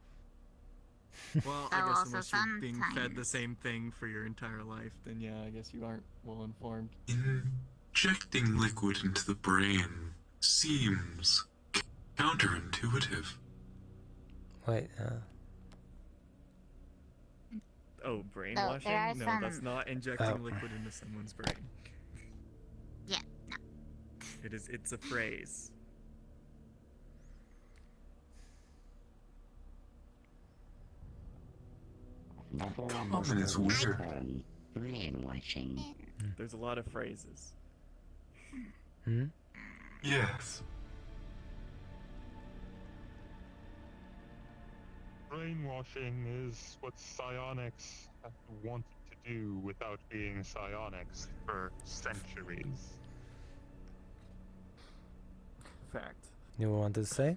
Well, I Oh, guess also unless you're being fed the sometimes- same thing for your entire life, then yeah, I guess you aren't well informed. Injecting liquid into the brain seems counterintuitive. Wait, Oh, brainwashing? are No, some- that's not injecting Oh. liquid into someone's brain. Yeah, no. It's a phrase. Common is weird. Brainwashing. There's a lot of phrases. Yes. Brainwashing is what psionics have wanted to do without being psionics for centuries. Fact. You want to say?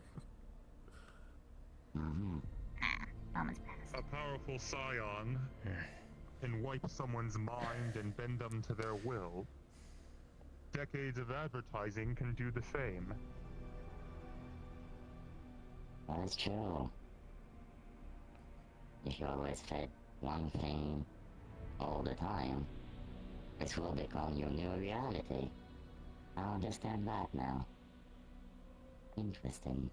A powerful scion can wipe someone's mind and bend them to their will. Decades of advertising can do the same. That's true. If you always fed one thing all the time, it will become your new reality. I understand that now. Interesting.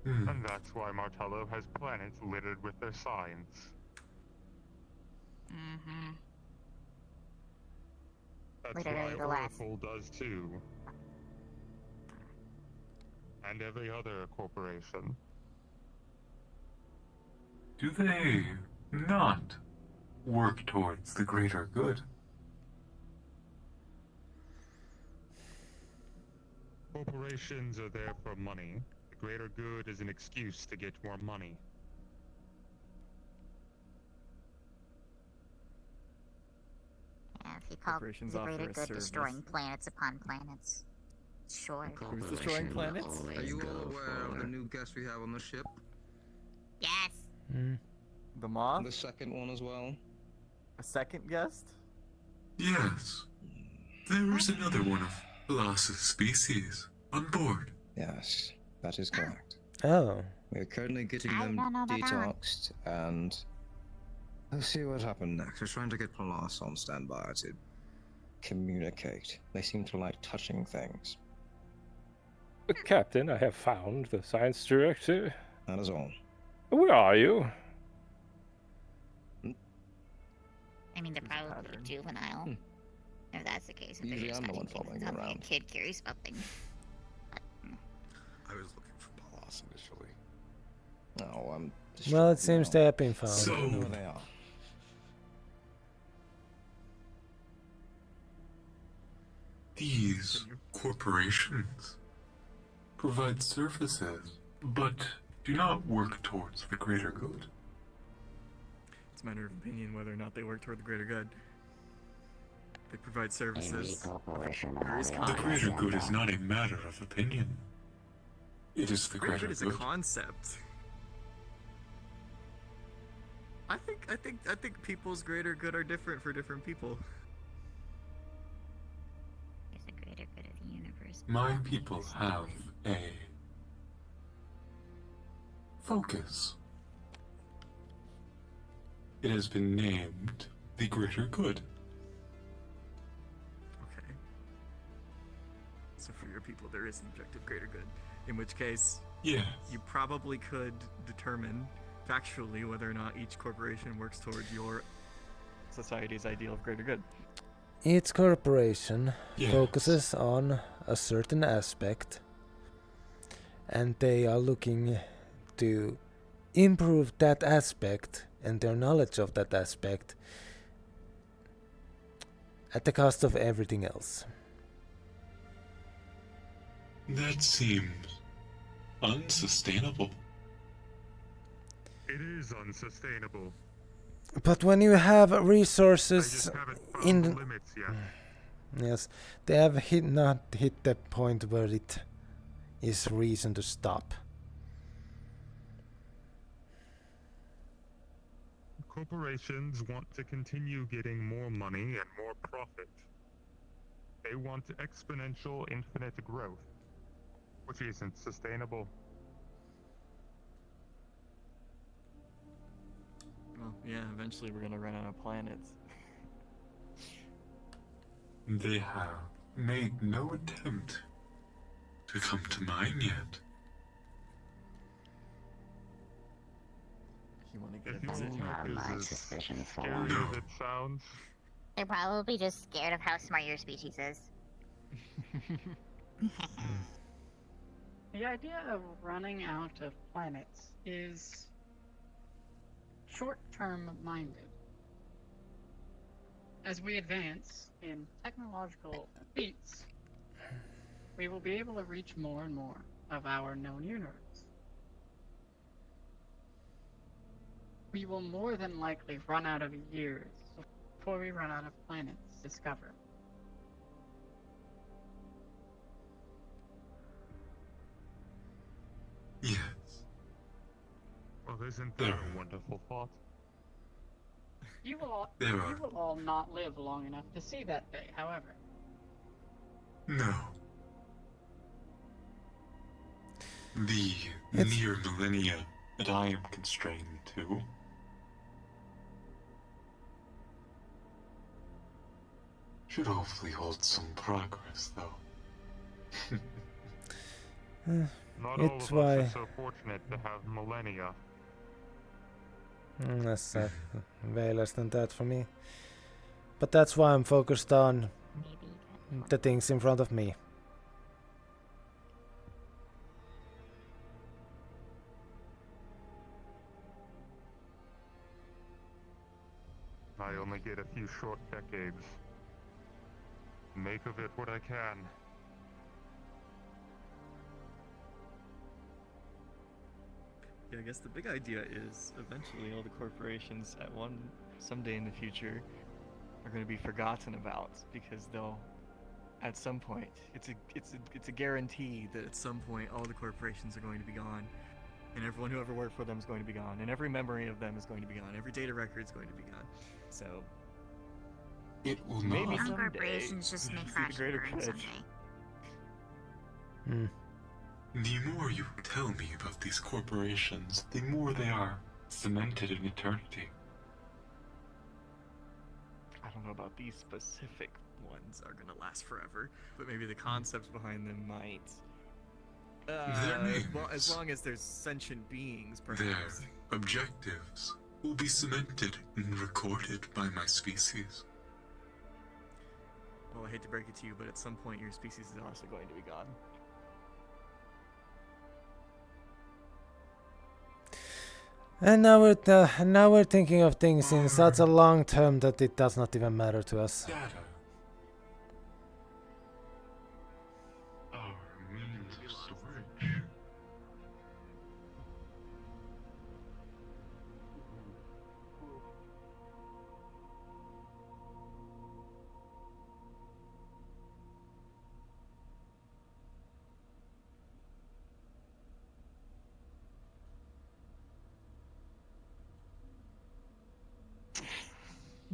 And that's why Martello has planets littered with their signs. That's Literally why the last. Oracle does too. And every other corporation. Do they not work towards the greater good? Corporations are there for money. The greater good is an excuse to get more money. Yeah, if you call Corporations the offer greater a good service. destroying planets upon planets. Sure. Who's destroying planets? Are you all aware of the new guest we have on the ship? Yes. The moth? The second one as well? A second guest? Yes. There is another one of Lass's species on board. Yes, that is correct. Oh. We are currently getting I them don't know about that. detoxed, and we'll see what happens next. We're trying to get Palas on standby to communicate. They seem to like touching things. Captain, I have found the science director. That is all. Where are you? I mean, they're probably juvenile. If that's the case, if they're Usually just I'm the one touching following things, you sounds like a around. kid curious about things. I was looking for Palas initially. No, I'm. Well, it seems they have been found. I don't know where they are. These corporations provide services, but do not work towards the greater good. It's a matter of opinion whether or not they work toward the greater good. They provide Every services. corporation There is has The their greater own good is agenda. not a matter of opinion. It is the Greater greater good is a good. concept. I think people's greater good are different for different people. There's a greater good of the universe. My people have a focus. It has been named the greater good. Okay. So for your people, there is an objective greater good. In which case, Yes. you probably could determine factually whether or not each corporation works towards your society's ideal of greater good. Each corporation Yes. focuses on a certain aspect, and they are looking to improve that aspect and their knowledge of that aspect at the cost of everything else. That seems unsustainable. It is unsustainable. But when you have I resources just haven't found in the limits yet. yes, they have not hit the point where it is reason to stop. Corporations want to continue getting more money and more profit. They want exponential infinite growth, which isn't sustainable. Well, yeah, eventually we're gonna run out of planets. They have made no attempt to come to mine yet. You want to get If a you visit? Have my as suspicions for scary one. as it sounds, They're probably just scared of how smart your species is. The idea of running out of planets is short-term minded. As we advance in technological feats, we will be able to reach more and more of our known universe. We will more than likely run out of years before we run out of planets to discover. Yes. Well, isn't that a wonderful thought? You will all not live long enough to see that day, however. No. The near millennia that I am constrained to should hopefully hold some progress, though. Not all It's of why. us are so fortunate to have millennia. That's way less than that for me. But that's why I'm focused on the things in front of me. I only get a few short decades. Make of it what I can. Yeah, I guess the big idea is eventually all the corporations someday in the future are going to be forgotten about because they'll, at some point, it's a guarantee that at some point all the corporations are going to be gone, and everyone who ever worked for them is going to be gone, and every memory of them is going to be gone, every data record is going to be gone. So it will maybe Some someday corporations just make see the greater fractions good. someday. The more you tell me about these corporations, the more they are cemented in eternity. I don't know about these specific ones are going to last forever, but maybe the concepts behind them might. Their names, well, as long as there's sentient beings, their perhaps. objectives will be cemented and recorded by my species. Well, I hate to break it to you, but at some point your species is also going to be gone. And now we're thinking of things in such a long term that it does not even matter to us. Data. Our means of storage.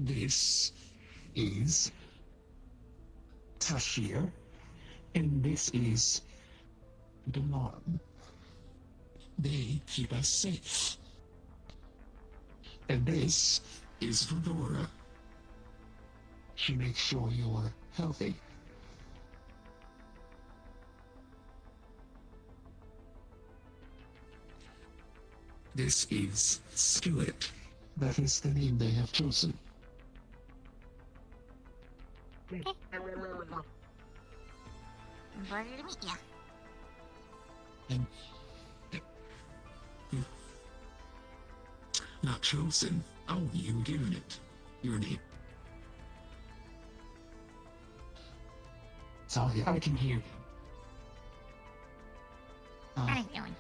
This is Tashir, and this is Delon. They keep us safe. And this is Fedora. She makes sure you're healthy. This is Skillet. That is the name they have chosen. Okay. Pleasure to meet ya. And not chosen. Oh, you were given it. Your name. Sorry, I can hear you. How you doing?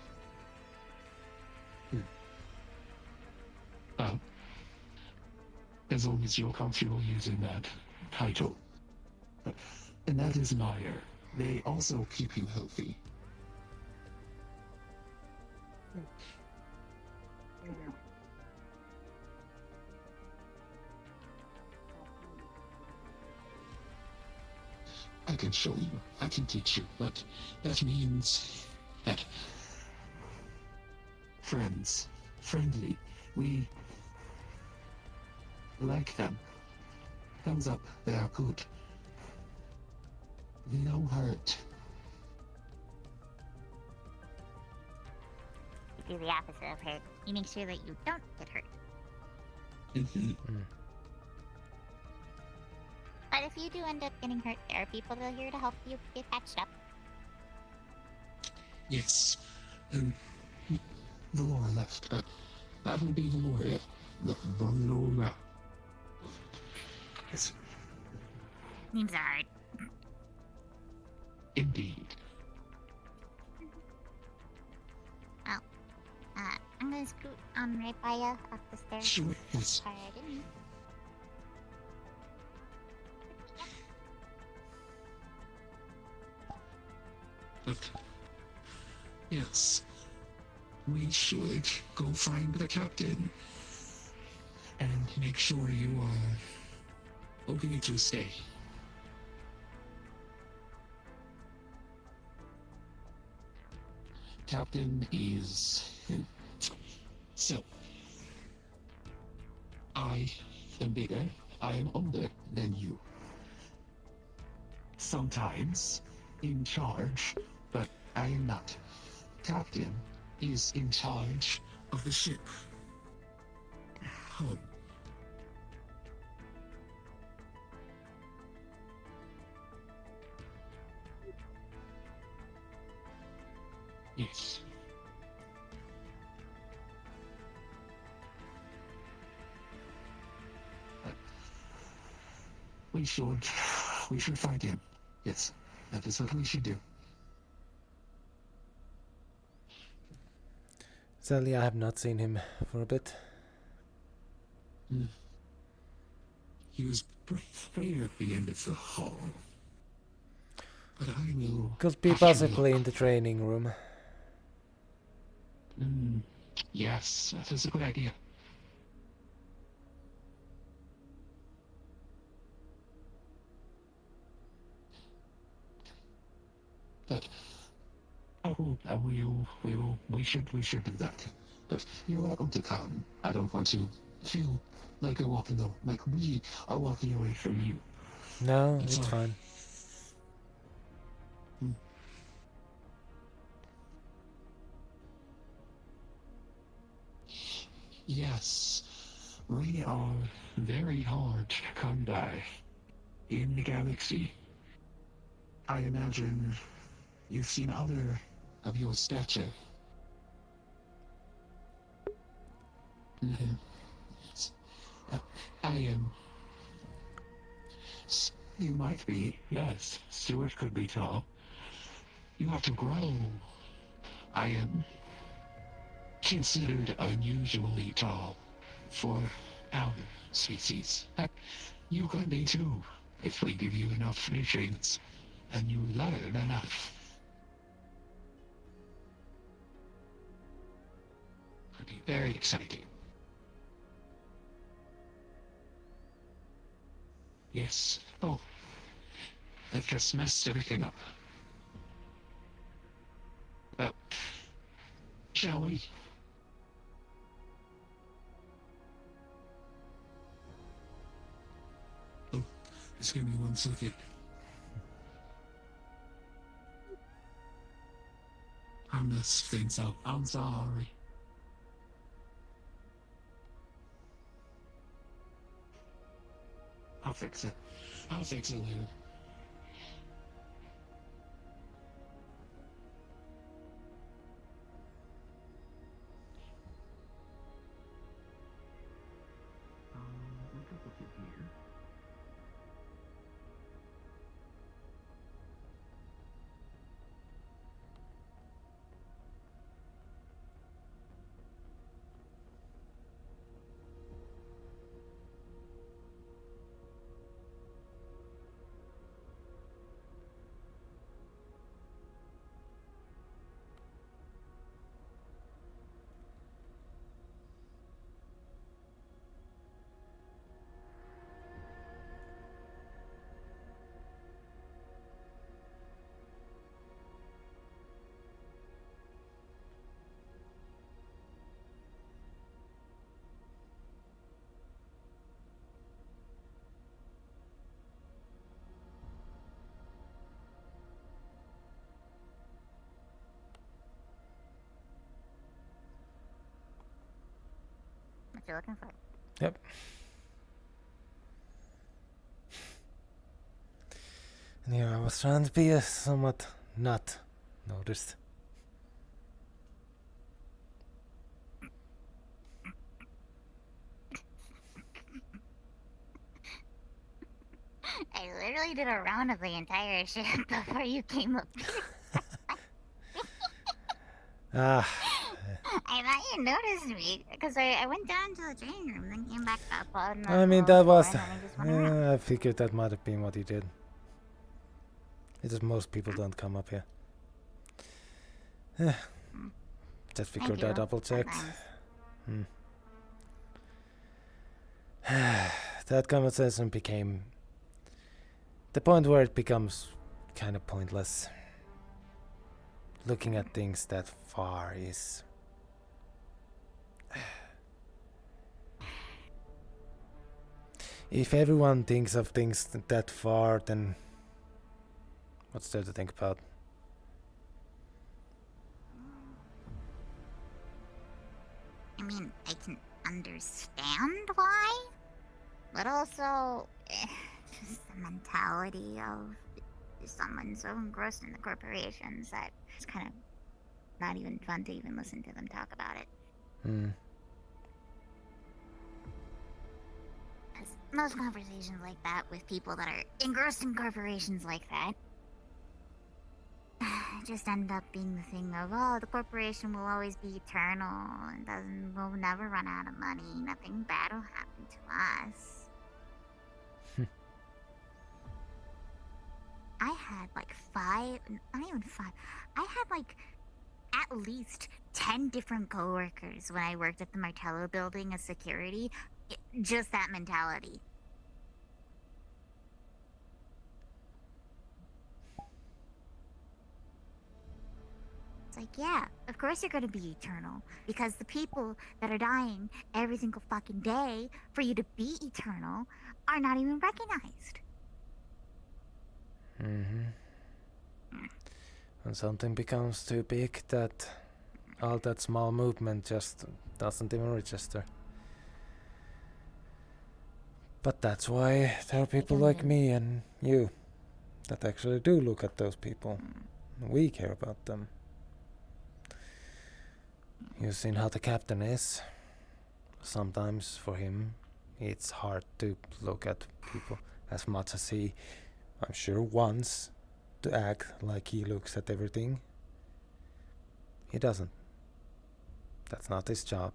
As long as you're comfortable using that title. And that is Meyer. They also keep you healthy. I can show you. I can teach you, but that means that friends, friendly, we like them. Thumbs up, they are good. No hurt. You do the opposite of hurt. You make sure that you don't get hurt. But if you do end up getting hurt, there are people that are here to help you get patched up. Yes. Valora left. That will be Valora. Valora. Yes. Names are hard. Indeed. scoot on right by you up the stairs? Sure, yes. Pardon me. But, yes, we should go find the captain and make sure you are okay to stay. Captain is... So, I am bigger, I am older than you. Sometimes in charge, but I am not. Captain is in charge of the ship. Home. Yes. We should find him. Yes, that is what we should do. Sadly, I have not seen him for a bit. He was right at the end of the hall. But I will... Could be possibly in the training room. Yes, that is a good idea. But we should do that. But you're welcome to come. I don't want to feel like I'm walking away, like we are walking away from you. No, it's fine. Yes, we are very hard to come by in the galaxy. I imagine you've seen other of your stature. I am. You might be, yes. Stuart could be tall. You have to grow. I am considered unusually tall for our species. You could be too, if we give you enough nutrients and you learn enough. It'd be very exciting. Yes. Oh, I've just messed everything up. Well, shall we? Oh, just give me 1 second. I messed things up. I'm sorry. I'll fix it. I'll fix it later. We could put it here. What you looking for? Yep. And here I was trying to be somewhat not noticed. I literally did a round of the entire ship before you came up. I thought you noticed me because I went down to the training room, then came back up on the I mean, floor, that was. and then I just went around. I figured that might have been what he did. It's just most people don't come up here. Just figured I double checked. That conversation became the point where it becomes kind of pointless. Looking at things that far is. If everyone thinks of things that far, then what's there to think about? I mean, I can understand why, but also just the mentality of someone so engrossed in the corporations that it's kind of not even fun to even listen to them talk about it. Because most conversations like that with people that are engrossed in corporations like that just end up being the thing of, oh, the corporation will always be eternal and we'll never run out of money, nothing bad will happen to us. I had like not even five, I had like at least 10 different coworkers when I worked at the Martello building as security. Just that mentality. It's like, yeah, of course you're gonna be eternal, because the people that are dying every single fucking day for you to be eternal are not even recognized. When something becomes too big, that all that small movement just doesn't even register. But that's why there are people like me and you that actually do look at those people. We care about them. You've seen how the captain is. Sometimes for him it's hard to look at people as much as he, I'm sure, wants to act like he looks at everything. He doesn't. That's not his job.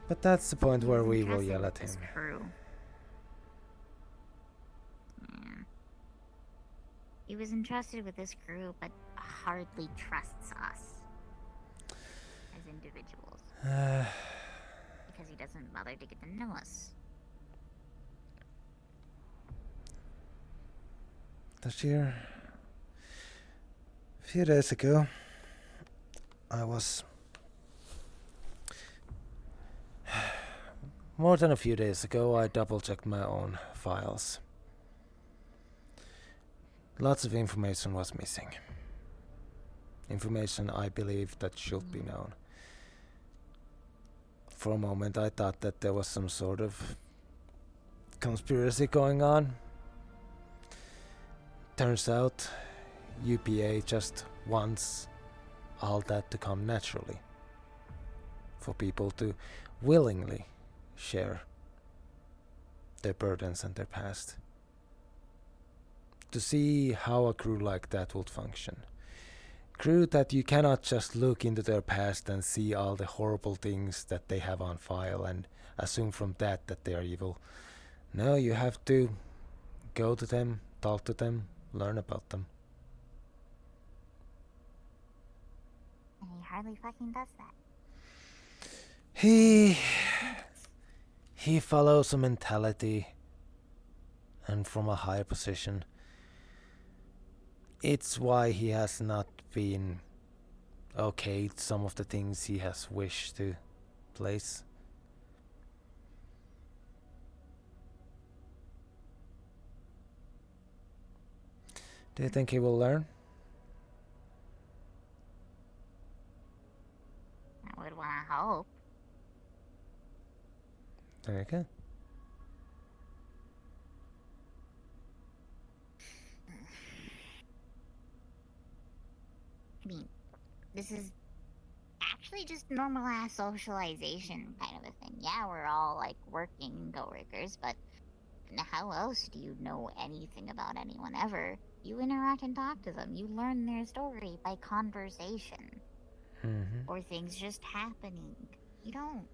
But that's the point where we will yell at him. He was entrusted with this crew, but hardly trusts us as individuals. Because he doesn't bother to get to know us. This year, a few days ago, more than a few days ago, I double-checked my own files. Lots of information was missing. Information I believe that should be known. For a moment I thought that there was some sort of conspiracy going on. Turns out UPA just wants all that to come naturally. For people to willingly share their burdens and their past. To see how a crew like that would function. Crew that you cannot just look into their past and see all the horrible things that they have on file and assume from that they are evil. No, you have to go to them, talk to them, learn about them. And he hardly fucking does that. He follows a mentality, and from a higher position. It's why he has not been okayed some of the things he has wished to place. Do you think he will learn? I would want to hope. There you go. I mean, this is actually just normal ass socialization kind of a thing. Yeah, we're all like working coworkers, but how else do you know anything about anyone ever? You interact and talk to them. You learn their story by conversation. Or things just happening. You don't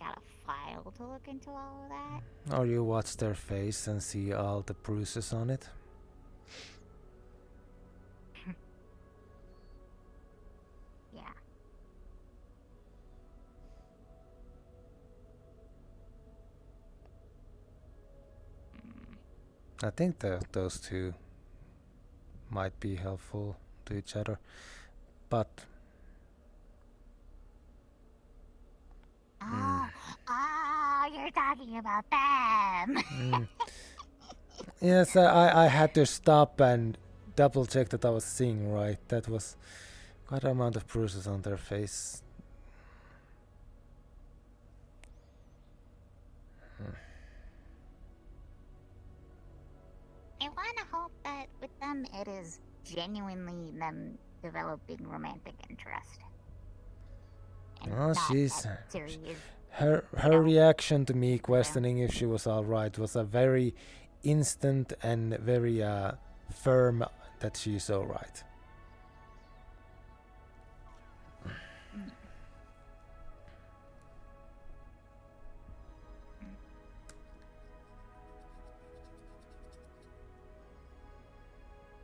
got a file to look into all of that. Or you watch their face and see all the bruises on it. Yeah. I think that those two might be helpful to each other, but You're talking about them. yes, I had to stop and double check that I was seeing right. That was quite an amount of bruises on their face. I want to hope that with them it is genuinely them developing romantic interest. And Oh, not she's that serious. her reaction to me questioning if she was all right was a very instant and very firm that she's all right.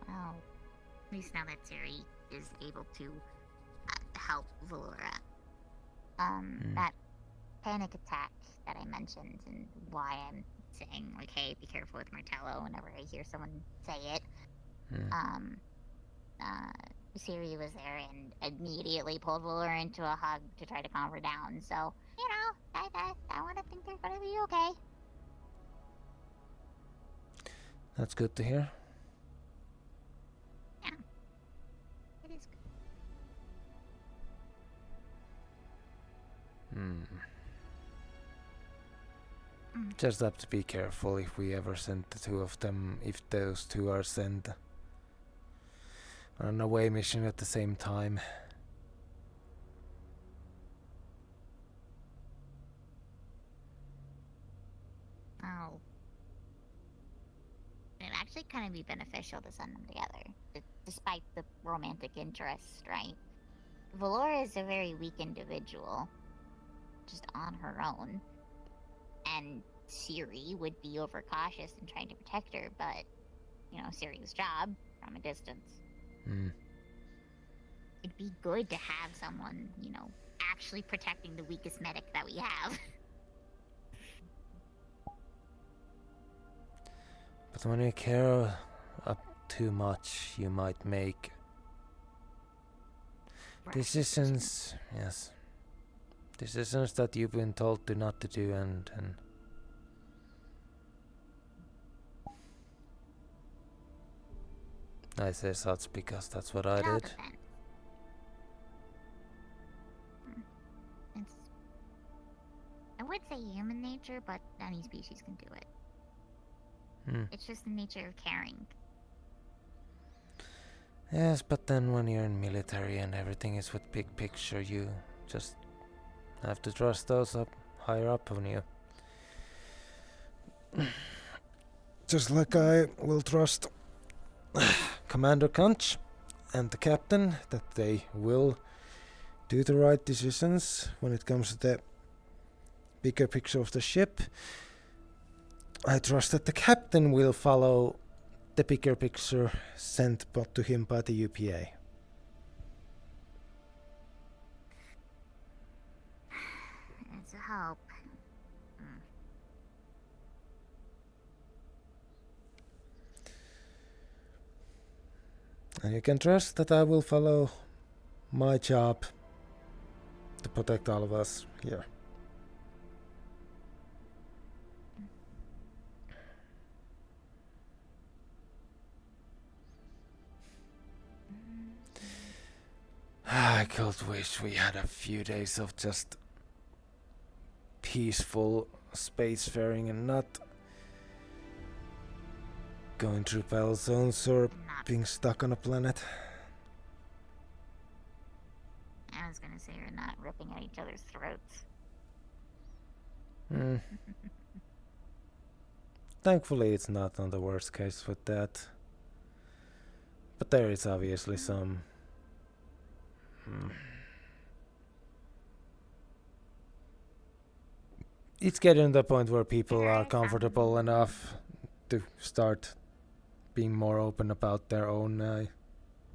Well, at least now that Siri is able to help Valora. That panic attack that I mentioned and why I'm saying, like, hey, be careful with Martello whenever I hear someone say it. Siri was there and immediately pulled Valora into a hug to try to calm her down. So, you know, I want to think they're going to be okay. That's good to hear. Yeah. It is good. Just have to be careful if we ever send the two of them, if those two are sent on an away mission at the same time. Oh. It'd actually kind of be beneficial to send them together, despite the romantic interest, right? Valora is a very weak individual, just on her own. And Siri would be overcautious in trying to protect her, but, you know, Siri's job from a distance. It'd be good to have someone, you know, actually protecting the weakest medic that we have. But when you care up too much, you might make decisions, yes. Decisions that you've been told to not to do and I say such because that's what I did. It's, I would say human nature, but any species can do it. It's just the nature of caring. Yes, but then when you're in military and everything is with big picture, you just have to trust those up higher up on you. Just like I will trust Commander Kunch and the captain that they will do the right decisions when it comes to the bigger picture of the ship. I trust that the captain will follow the bigger picture sent to him by the UPA. It's a hope. And you can trust that I will follow my job to protect all of us here. I could wish we had a few days of just peaceful spacefaring and not going through battle zones or being stuck on a planet. I was gonna say you're not ripping at each other's throats. thankfully it's not on the worst case with that. But there is obviously some... It's getting to the point where people are comfortable enough to start being more open about their own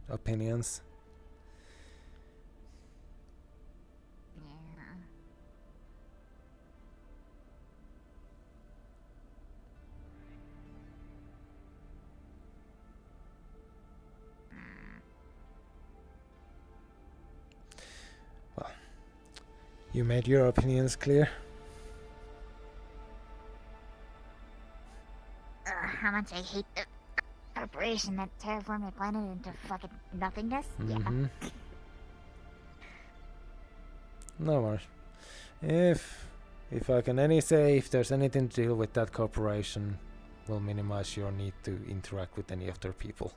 opinions. Well, you made your opinions clear. How much I hate the corporation that terraformed my planet into fucking nothingness. Mm-hmm. Yeah. No worries. If I can say, if there's anything to deal with that corporation, will minimize your need to interact with any of their people.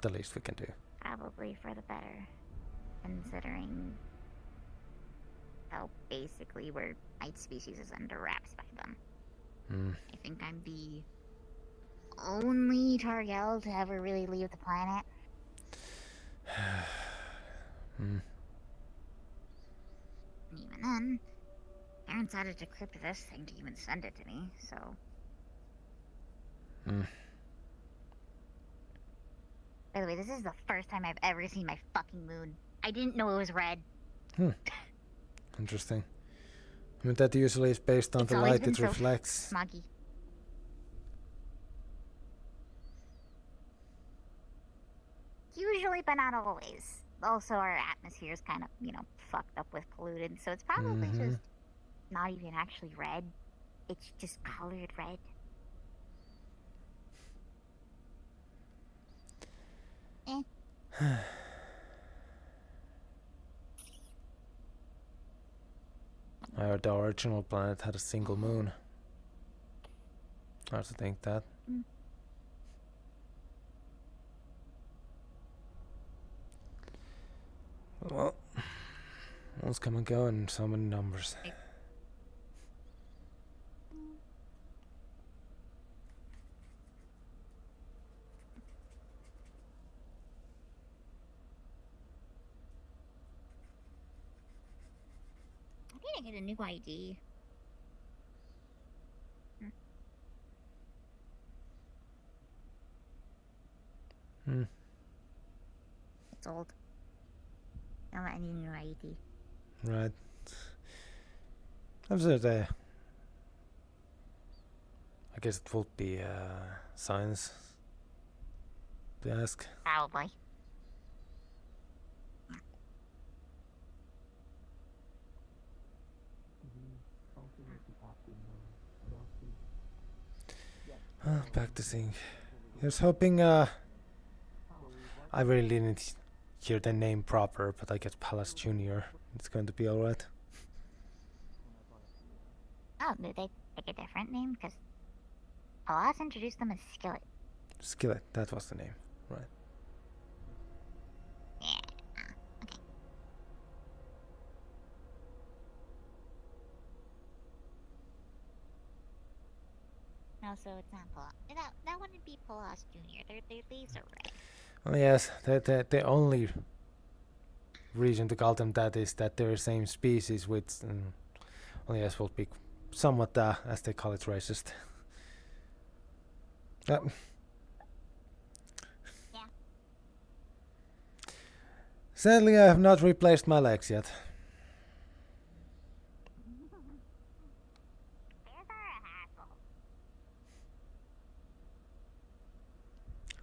The least we can do. Probably for the better, considering how basically my species is under wraps by them. I think I'm the only Targel to ever really leave the planet. Even then, parents had to decrypt this thing to even send it to me, so... By the way, this is the first time I've ever seen my fucking moon. I didn't know it was red. Interesting. I mean, that usually is based on It's the always light been it so reflects. smoggy. Usually, but not always. Also, our atmosphere is kind of, fucked up with polluted, so it's probably just not even actually red. It's just colored red. I heard the original planet had a single moon. I also think that. Well, ones come and go in so many numbers. I think I get a new ID. It's old. I need a new ID. Right. Absolutely. I guess it would be science to ask. Probably. Practicing. I was hoping I really didn't hear the name proper, but I get Palace Junior. It's going to be alright. Oh, did they pick a different name? Because Palas introduced them as Skillet. Skillet, that was the name, right? Yeah. Okay. No, so it's not Palas. That wouldn't be Palas Junior. Their leaves are red. Oh yes, the only reason to call them that is that they're the same species, which, well, yes, will be somewhat, as they call it, racist. Yeah. Sadly, I have not replaced my legs yet.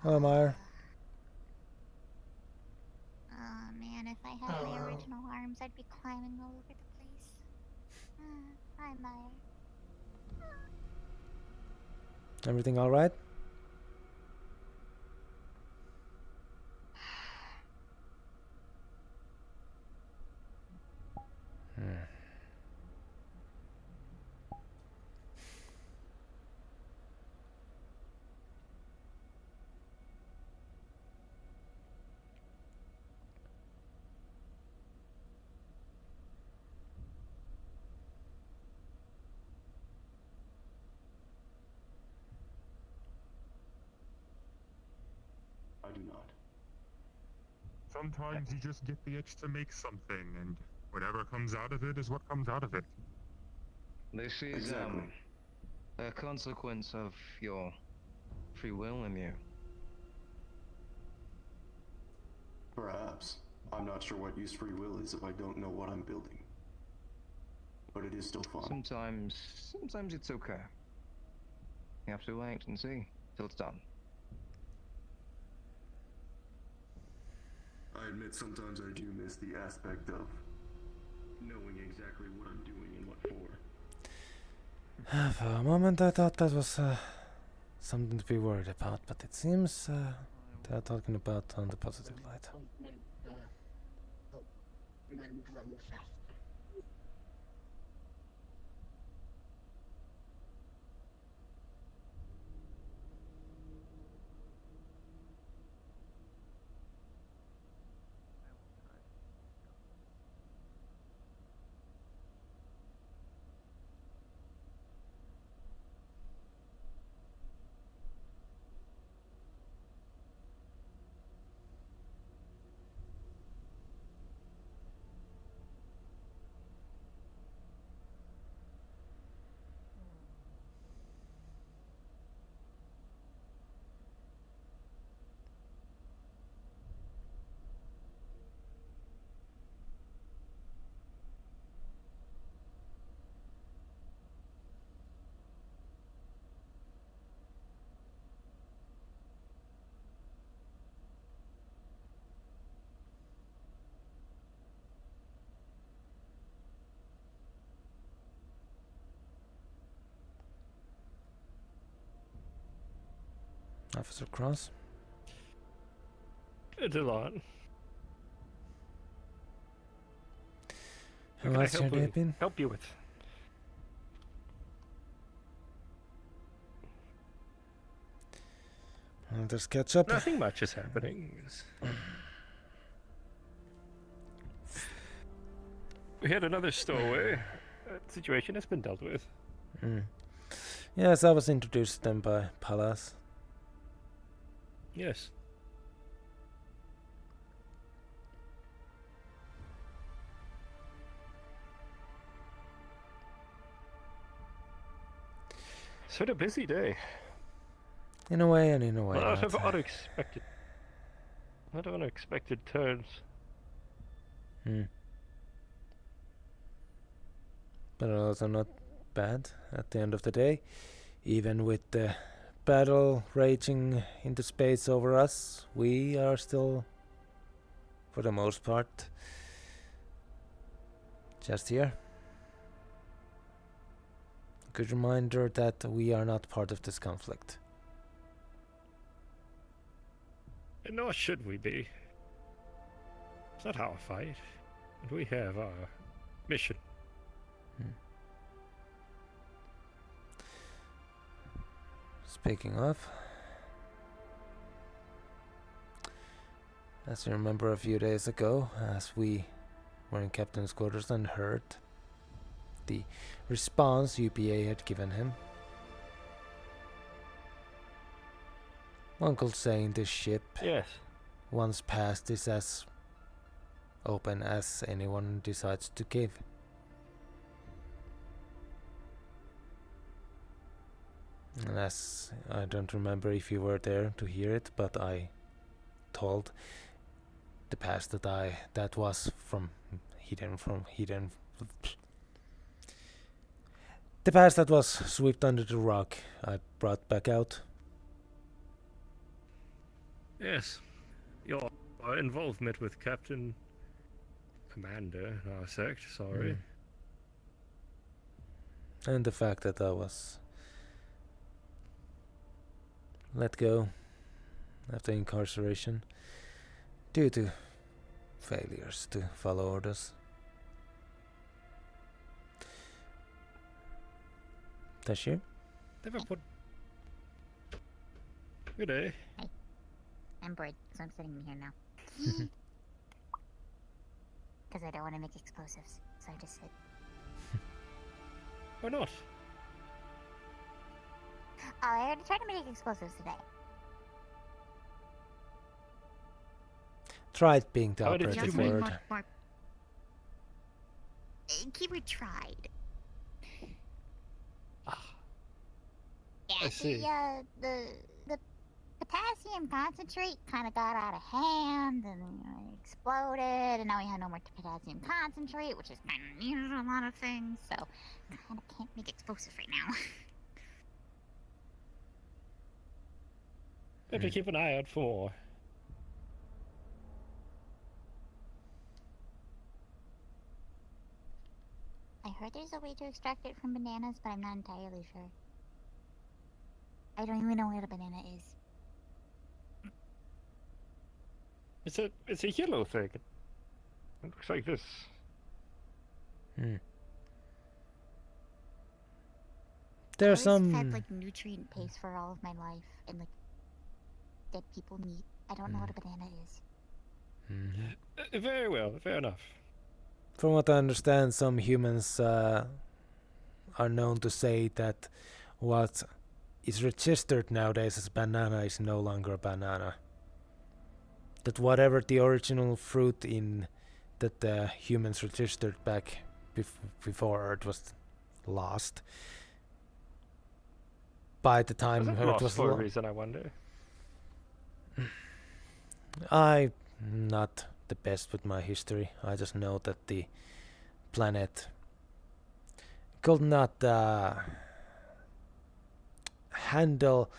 Hello, Meyer. Oh man, if I had my original arms, I'd be climbing all over the place. Hi, Meyer. Everything all right? do not. Sometimes you just get the itch to make something, and whatever comes out of it is what comes out of it. This is Exactly. a consequence of your free will, Emu. Perhaps. I'm not sure what use free will is if I don't know what I'm building. But it is still fun. Sometimes it's okay. You have to wait and see till it's done. I admit sometimes I do miss the aspect of knowing exactly what I'm doing and what for. For a moment I thought that was something to be worried about, but it seems they are talking about on the positive light. Officer Cross? Delon. How has your day been? Help you with? Let's catch up. Nothing much is happening. We had another stowaway. Situation has been dealt with. Yes, I was introduced to them by Palas. Yes. Sort of busy day. In a way and in a way A lot not. of unexpected turns. But also not bad at the end of the day. Even with the battle raging into space over us, we are still, for the most part, just here. A good reminder that we are not part of this conflict. And nor should we be. It's not our fight. And we have our mission. Speaking of, as you remember a few days ago, as we were in Captain's quarters and heard the response UPA had given him, Uncle saying this ship, yes, once past, is as open as anyone decides to give. And as I don't remember if you were there to hear it, but I told the past that was hidden. The past that was swept under the rug, I brought back out. Yes. Your involvement with Captain Commander in our sect, sorry. And the fact that I was let go after incarceration due to failures to follow orders. Tashir? Never put. Good day. Hey. I'm bored, so I'm sitting here now. Because I don't want to make explosives, so I just sit. Why not? Oh, I already tried to make explosives today. Tried being the How did you operative make- word. Keyword tried. Yeah, I see. The potassium concentrate kind of got out of hand and exploded, and now we have no more potassium concentrate, which is kind of needed a lot of things, so kind of can't make explosives right now. Have to keep an eye out for more. I heard there's a way to extract it from bananas, but I'm not entirely sure. I don't even know what a banana is. It's a yellow thing. It looks like this. There's I've some. had like nutrient paste for all of my life, and like that people need. I don't know what a banana is. Very well, fair enough. From what I understand, some humans are known to say that what is registered nowadays as banana is no longer a banana. That whatever the original fruit in that the humans registered back before Earth was lost, by the time Was it Earth lost was for a reason, I wonder? I'm not the best with my history. I just know that the planet could not handle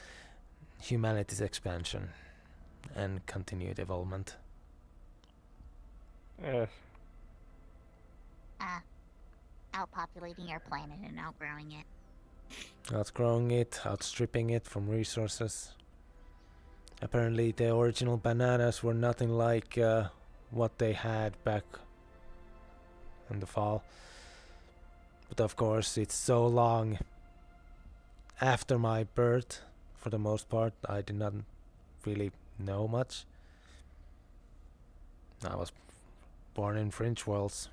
humanity's expansion and continued development. Yes. Outpopulating our planet and outgrowing it. Outgrowing it, outstripping it from resources. Apparently the original bananas were nothing like what they had back in the fall. But of course it's so long after my birth, for the most part, I did not really know much. I was born in fringe worlds.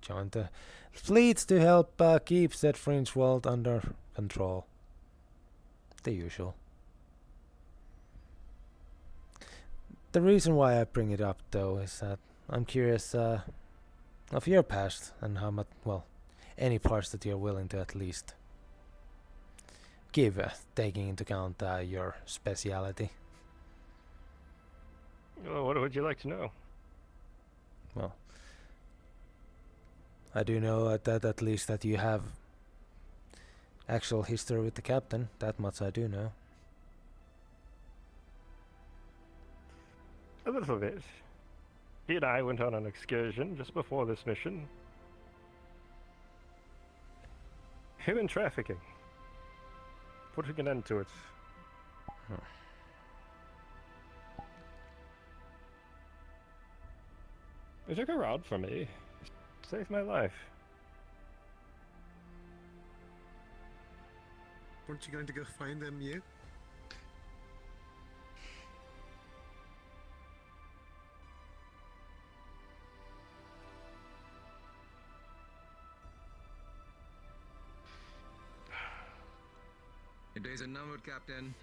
Joined the fleets to help keep that fringe world under control. The usual. The reason why I bring it up, though, is that I'm curious of your past and how much, well, any parts that you're willing to at least give, taking into account your speciality. Well, what would you like to know? Well, I do know that at least that you have actual history with the captain. That much I do know. A little bit. He and I went on an excursion just before this mission. Human trafficking. Putting an end to it. It took a rod for me. Saved my life. Weren't you going to go find them, you? Your days are numbered, Captain.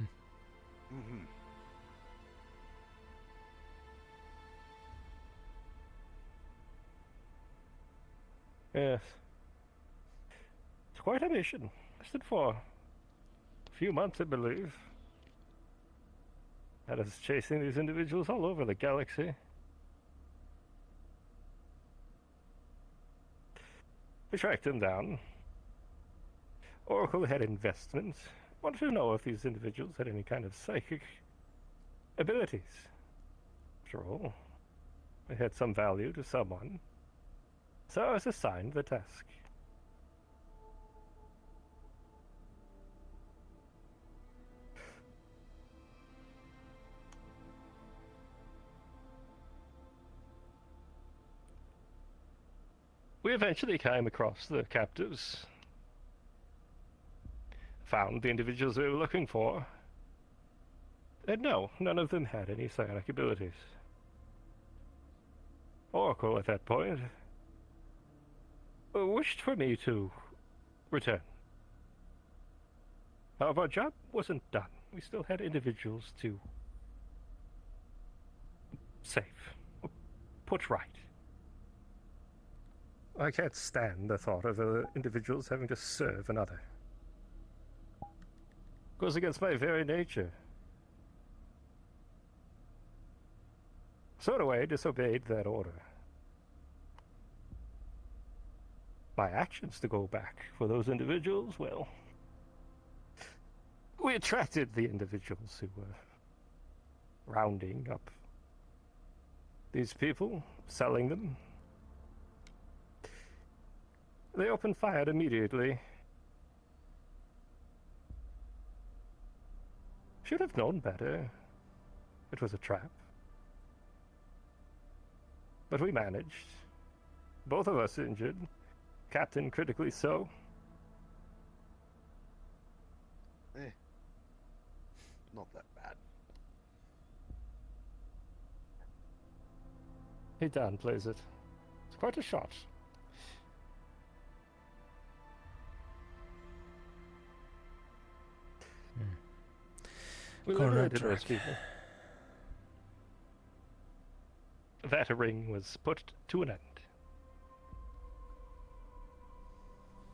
Mm-hmm. Yes. It's quite a mission. Lasted for a few months, I believe. Had us chasing these individuals all over the galaxy. We tracked them down. Oracle had investments. Wanted to know if these individuals had any kind of psychic abilities. After all, they had some value to someone. So I was assigned the task. We eventually came across the captives. Found the individuals we were looking for. And no, none of them had any psionic abilities. Oracle, at that point, wished for me to return. However, our job wasn't done. We still had individuals to safe, put right. I can't stand the thought of individuals having to serve another. Goes against my very nature. So I disobeyed that order. My actions to go back for those individuals, well, we attracted the individuals who were rounding up these people, selling them. They opened fire immediately. Should have known better. It was a trap. But we managed. Both of us injured. Captain critically so. Not that bad. He downplays it. It's quite a shot. We Corner liberated track. those people. That ring was put to an end.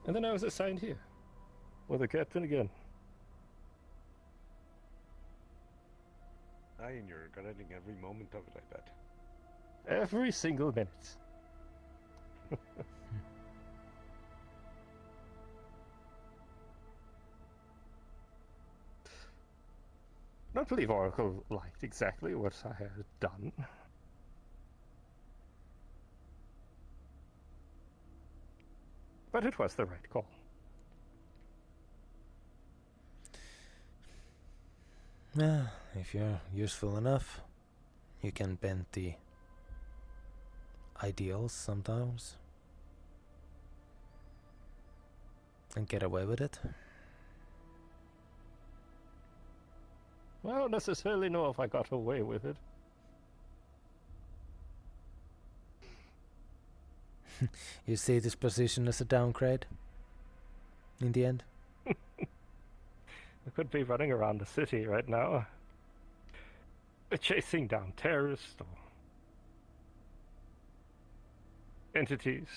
And then I was assigned here, with the captain again. Aye, and you're regretting every moment of it, I bet. Every single minute. Don't believe Oracle liked exactly what I had done. But it was the right call. Yeah, if you're useful enough, you can bend the ideals sometimes and get away with it. I don't necessarily know if I got away with it. You see this position as a downgrade in the end? I could be running around the city right now, chasing down terrorists or entities.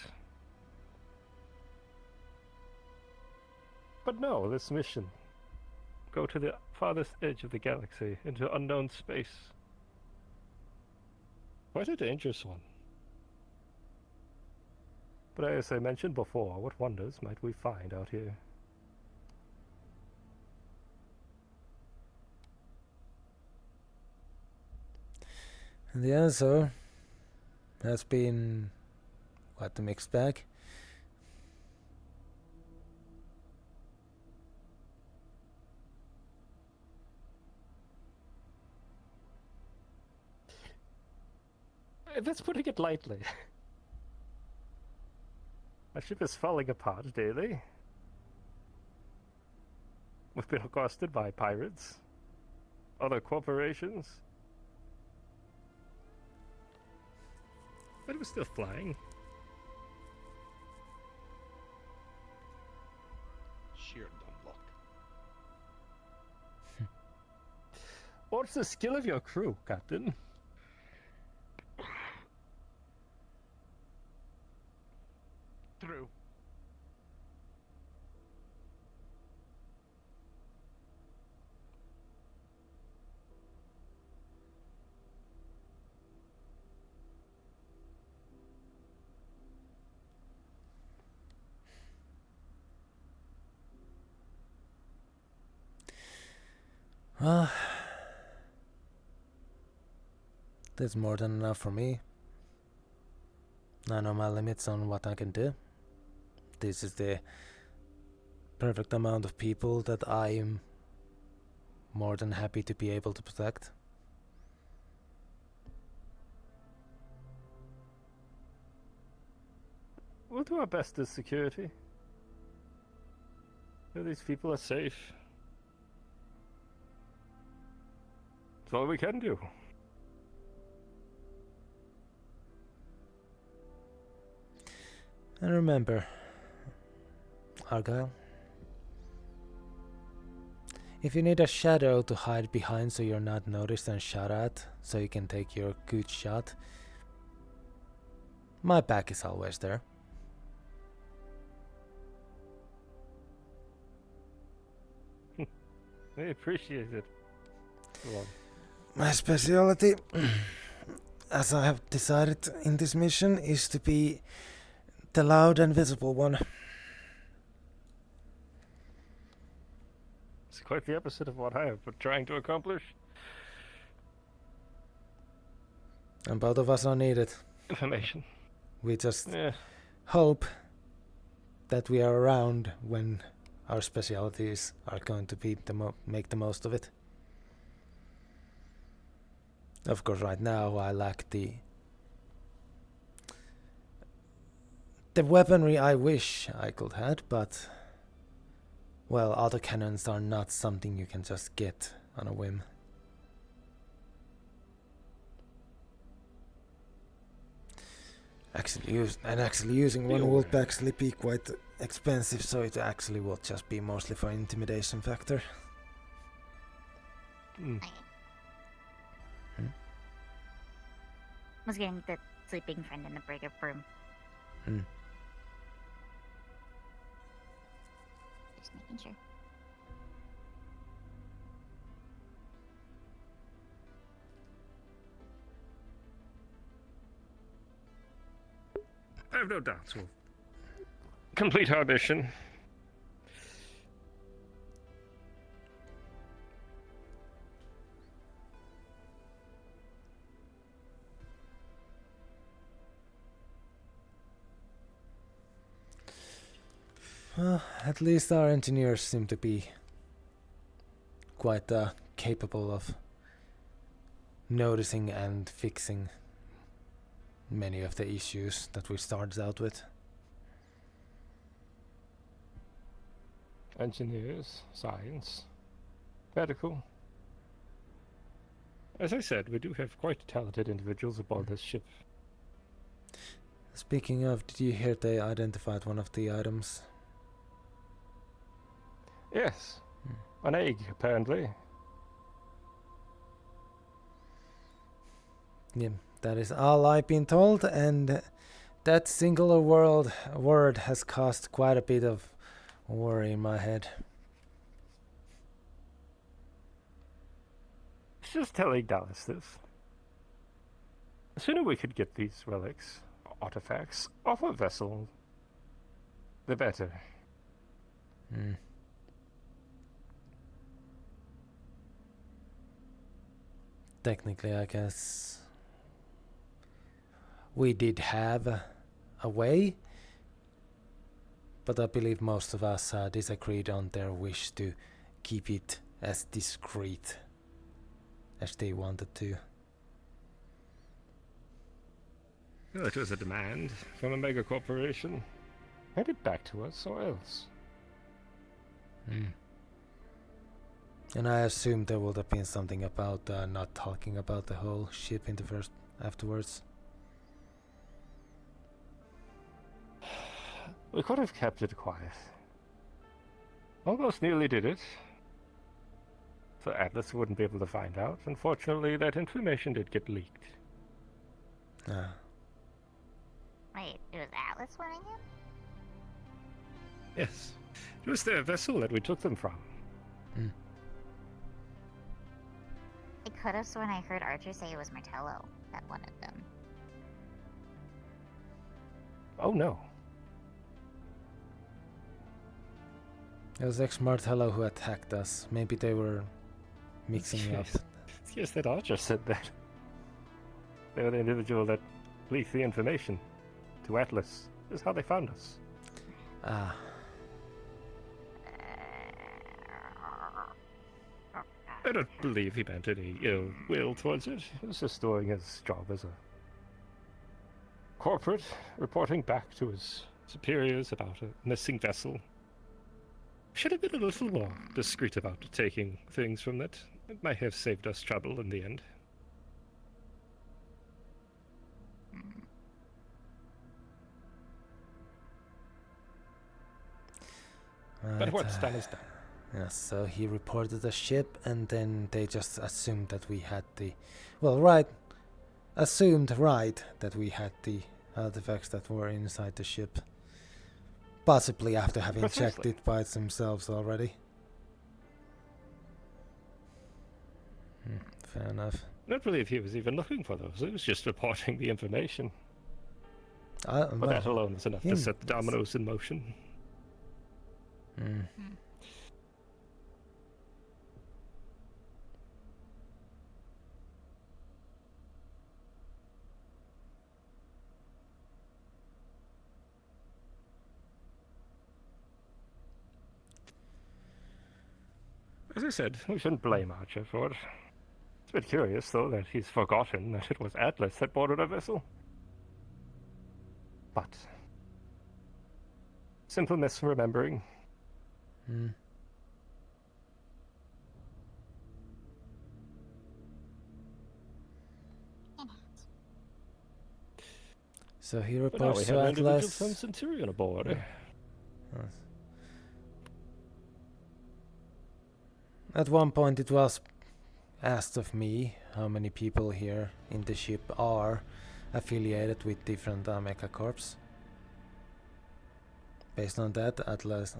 But no, this mission, go to the farthest edge of the galaxy, into unknown space. Quite a dangerous one. But as I mentioned before, what wonders might we find out here? And the answer has been quite a mixed bag. That's putting it lightly. My ship is falling apart daily. We've been accosted by pirates, other corporations. But we're still flying. Sheer dumb luck. What's the skill of your crew, Captain? True. Well, that's more than enough for me. I know my limits on what I can do. This is the perfect amount of people that I am more than happy to be able to protect. We'll do our best as security. These people are safe. That's all we can do. And remember, Argyle, If you need a shadow to hide behind so you're not noticed and shot at, so you can take your good shot, my back is always there. I appreciate it. Well, My specialty, as I have decided in this mission, is to be the loud and visible one. it's quite the opposite of what I have been trying to accomplish. And both of us are needed. Information. We just hope that we are around when our specialties are going to be make the most of it. Of course, right now I lack the weaponry I wish I could have, but well, autocannons are not something you can just get on a whim. Actually using one will actually be quite expensive, so it actually will just be mostly for intimidation factor. Was getting the sleeping friend in the break-up room. Just making sure. I have no doubts we'll complete our mission. Well, at least our engineers seem to be quite capable of noticing and fixing many of the issues that we started out with. Engineers, science, medical. As I said, we do have quite talented individuals aboard this ship. Speaking of, did you hear they identified one of the items? Yes, an egg, apparently. Yeah, that is all I've been told, and that singular word has caused quite a bit of worry in my head. Just telling Dallas this. The sooner we could get these relics, artifacts, off a vessel, the better. Technically, I guess we did have a way, but I believe most of us disagreed on their wish to keep it as discreet as they wanted to. Well, it was a demand from a mega corporation. Hand it back to us, or else. And I assumed there would have been something about not talking about the whole ship in the first afterwards. We could have kept it quiet. Almost nearly did it. So Atlas wouldn't be able to find out. Unfortunately, that information did get leaked. Wait, it was Atlas wearing him? Yes. It was their vessel that we took them from. I could have sworn I heard Archer say it was Martello that wanted them. Oh no. It was ex-Martello who attacked us. Maybe they were mixing up. Yes, that Archer said that. They were the individual that leaked the information to Atlas. This is how they found us. I don't believe he meant any ill will towards it. He was just doing his job as a corporate, reporting back to his superiors about a missing vessel. Should have been a little more discreet about taking things from that. It might have saved us trouble in the end. But what's done is done. Yes, so he reported the ship, and then they just assumed that we had the... Well, right. Assumed right that we had the artifacts that were inside the ship. Possibly after having checked it by themselves already. Fair enough. I don't believe he was even looking for those. He was just reporting the information. But well, that alone is enough to set the dominoes in motion. As I said, we shouldn't blame Archer for it. It's a bit curious, though, that he's forgotten that it was Atlas that boarded a vessel. But... simple misremembering. So he But now reports we to have an individual Atlas. from Centurion aboard. At one point it was asked of me how many people here in the ship are affiliated with different mecha corps. Based on that, Atlas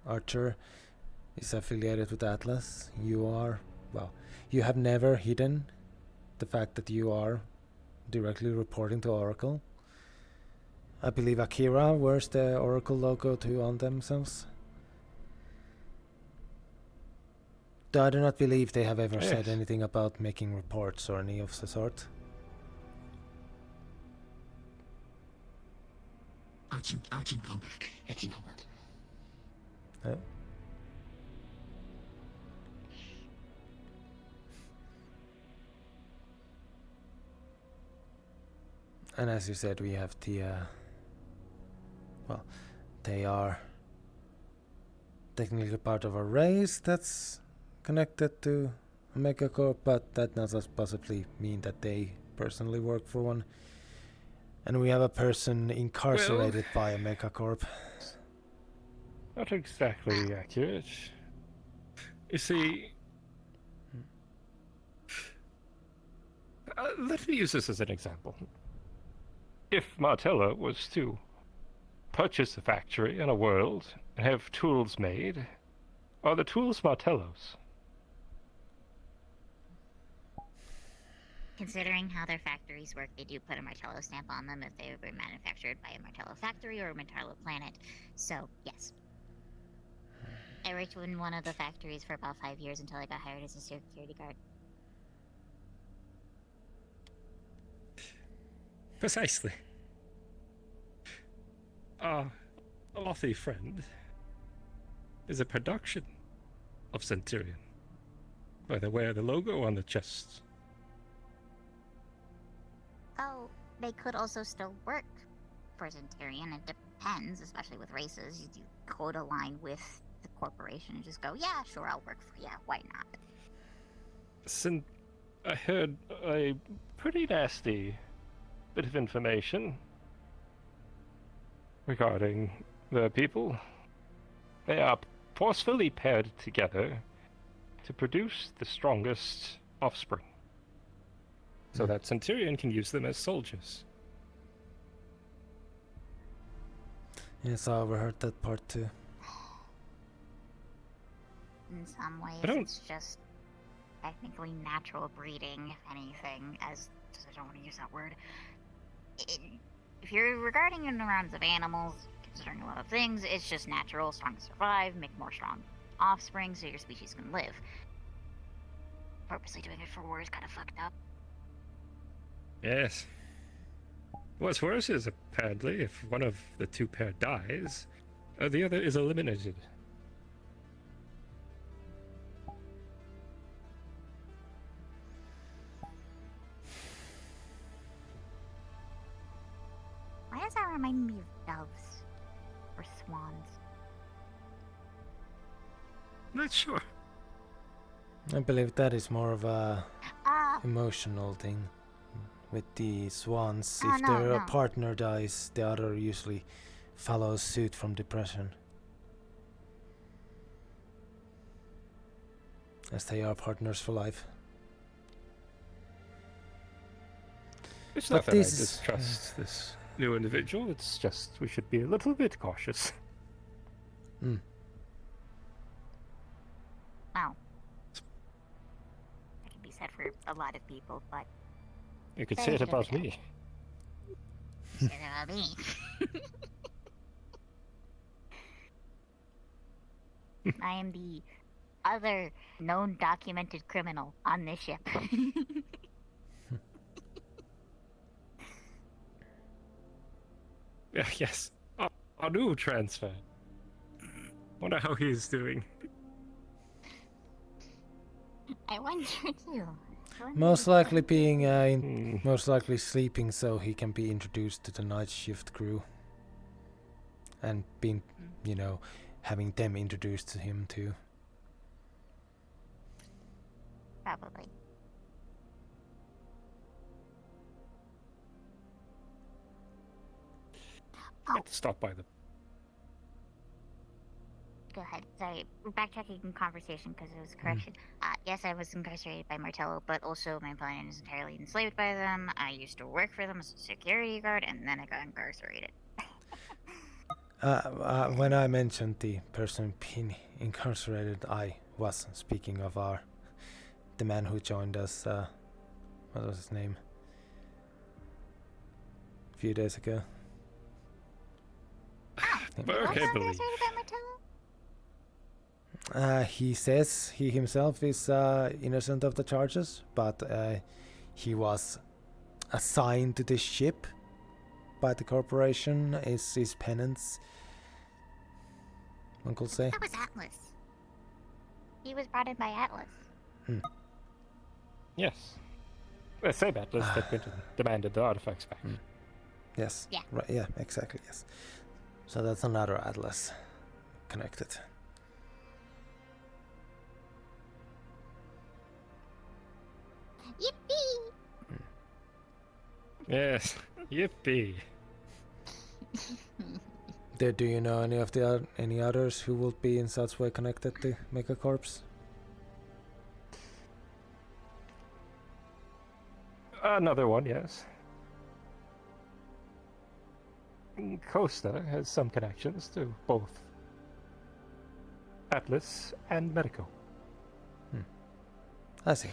Archer is affiliated with Atlas. You are, well, you have never hidden the fact that you are directly reporting to Oracle. I believe Akira wears the Oracle logo too on themselves. Though I do not believe they have ever said anything about making reports or any of the sort. I can come back. I can come back. Oh. And as you said, we have the well, they are technically part of a race that's connected to a megacorp, but that does possibly mean that they personally work for one. And we have a person incarcerated by a megacorp. Not exactly accurate. You see... let me use this as an example. If Martella was to purchase a factory in a world and have tools made, are the tools Martello's? Considering how their factories work, they do put a Martello stamp on them if they were manufactured by a Martello factory or a Martello planet. So, yes. I worked in one of the factories for about 5 years until I got hired as a security guard. Precisely. Our Alothi friend is a production of Centurion. By the way, the logo on the chest. Oh, they could also still work for Centurion. It depends, especially with races. You code align with the corporation and just go, yeah, sure, I'll work for you. Why not? I heard a pretty nasty bit of information regarding the people. They are forcefully paired together to produce the strongest offspring, so that Centurion can use them as soldiers. Yes, I overheard that part too. In some ways, it's just technically natural breeding, if anything, as I don't want to use that word. If you're regarding in the realms of animals, considering a lot of things, it's just natural, strong to survive, make more strong offspring so your species can live. Purposely doing it for war is kind of fucked up. Yes. What's worse is, apparently, if one of the two pair dies, the other is eliminated. Why does that remind me of doves or swans? Not sure. I believe that is more of a emotional thing. With the swans, if their partner dies, the other usually follows suit from depression. as they are partners for life. It's But not that I this- distrust this new individual, it's just we should be a little bit cautious. Mm. Wow. That can be said for a lot of people, but You could Very say it good about of it. me. say it about me. I am the other known documented criminal on this ship. Yeah, yes. Our new transfer. Wonder how he's doing. I wonder too. Most likely being, most likely sleeping so he can be introduced to the night shift crew. And being, you know, having them introduced to him too. Probably. Got to stop by them. Go ahead. Sorry, we're backtracking in conversation because it was a correction. Yes, I was incarcerated by Martello, but also my planet is entirely enslaved by them. I used to work for them as a security guard, and then I got incarcerated. When I mentioned the person being incarcerated, I was speaking of the man who joined us, what was his name? A few days ago. Okay, believe. He says he himself is innocent of the charges, but he was assigned to this ship by the corporation. Is his penance, one could say. That was Atlas. He was brought in by Atlas. Yes. The same Atlas that went and demanded the artifacts back. Yes. Yeah. Right. Yeah. Exactly. Yes. So that's another Atlas connected. Yippee! Yes. Yippee. Do you know any others who will be in such way connected to Megacorps? Another one, yes. Costa has some connections to both Atlas and Medico. I see.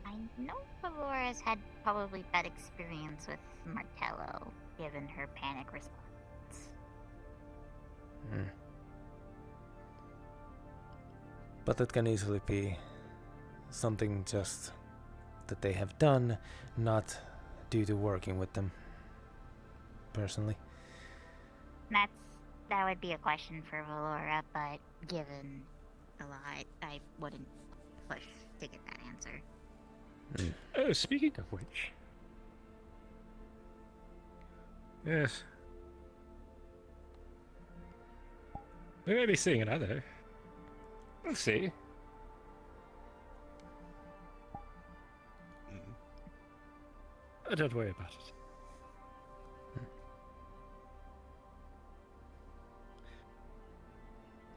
I know Valores had probably bad experience with Martello, given her panic response. But that can easily be something just that they have done, not due to working with them personally. That would be a question for Valora, but given a lot, I wouldn't push to get that answer. Oh, speaking of which. Yes. We may be seeing another. We'll see. Don't worry about it.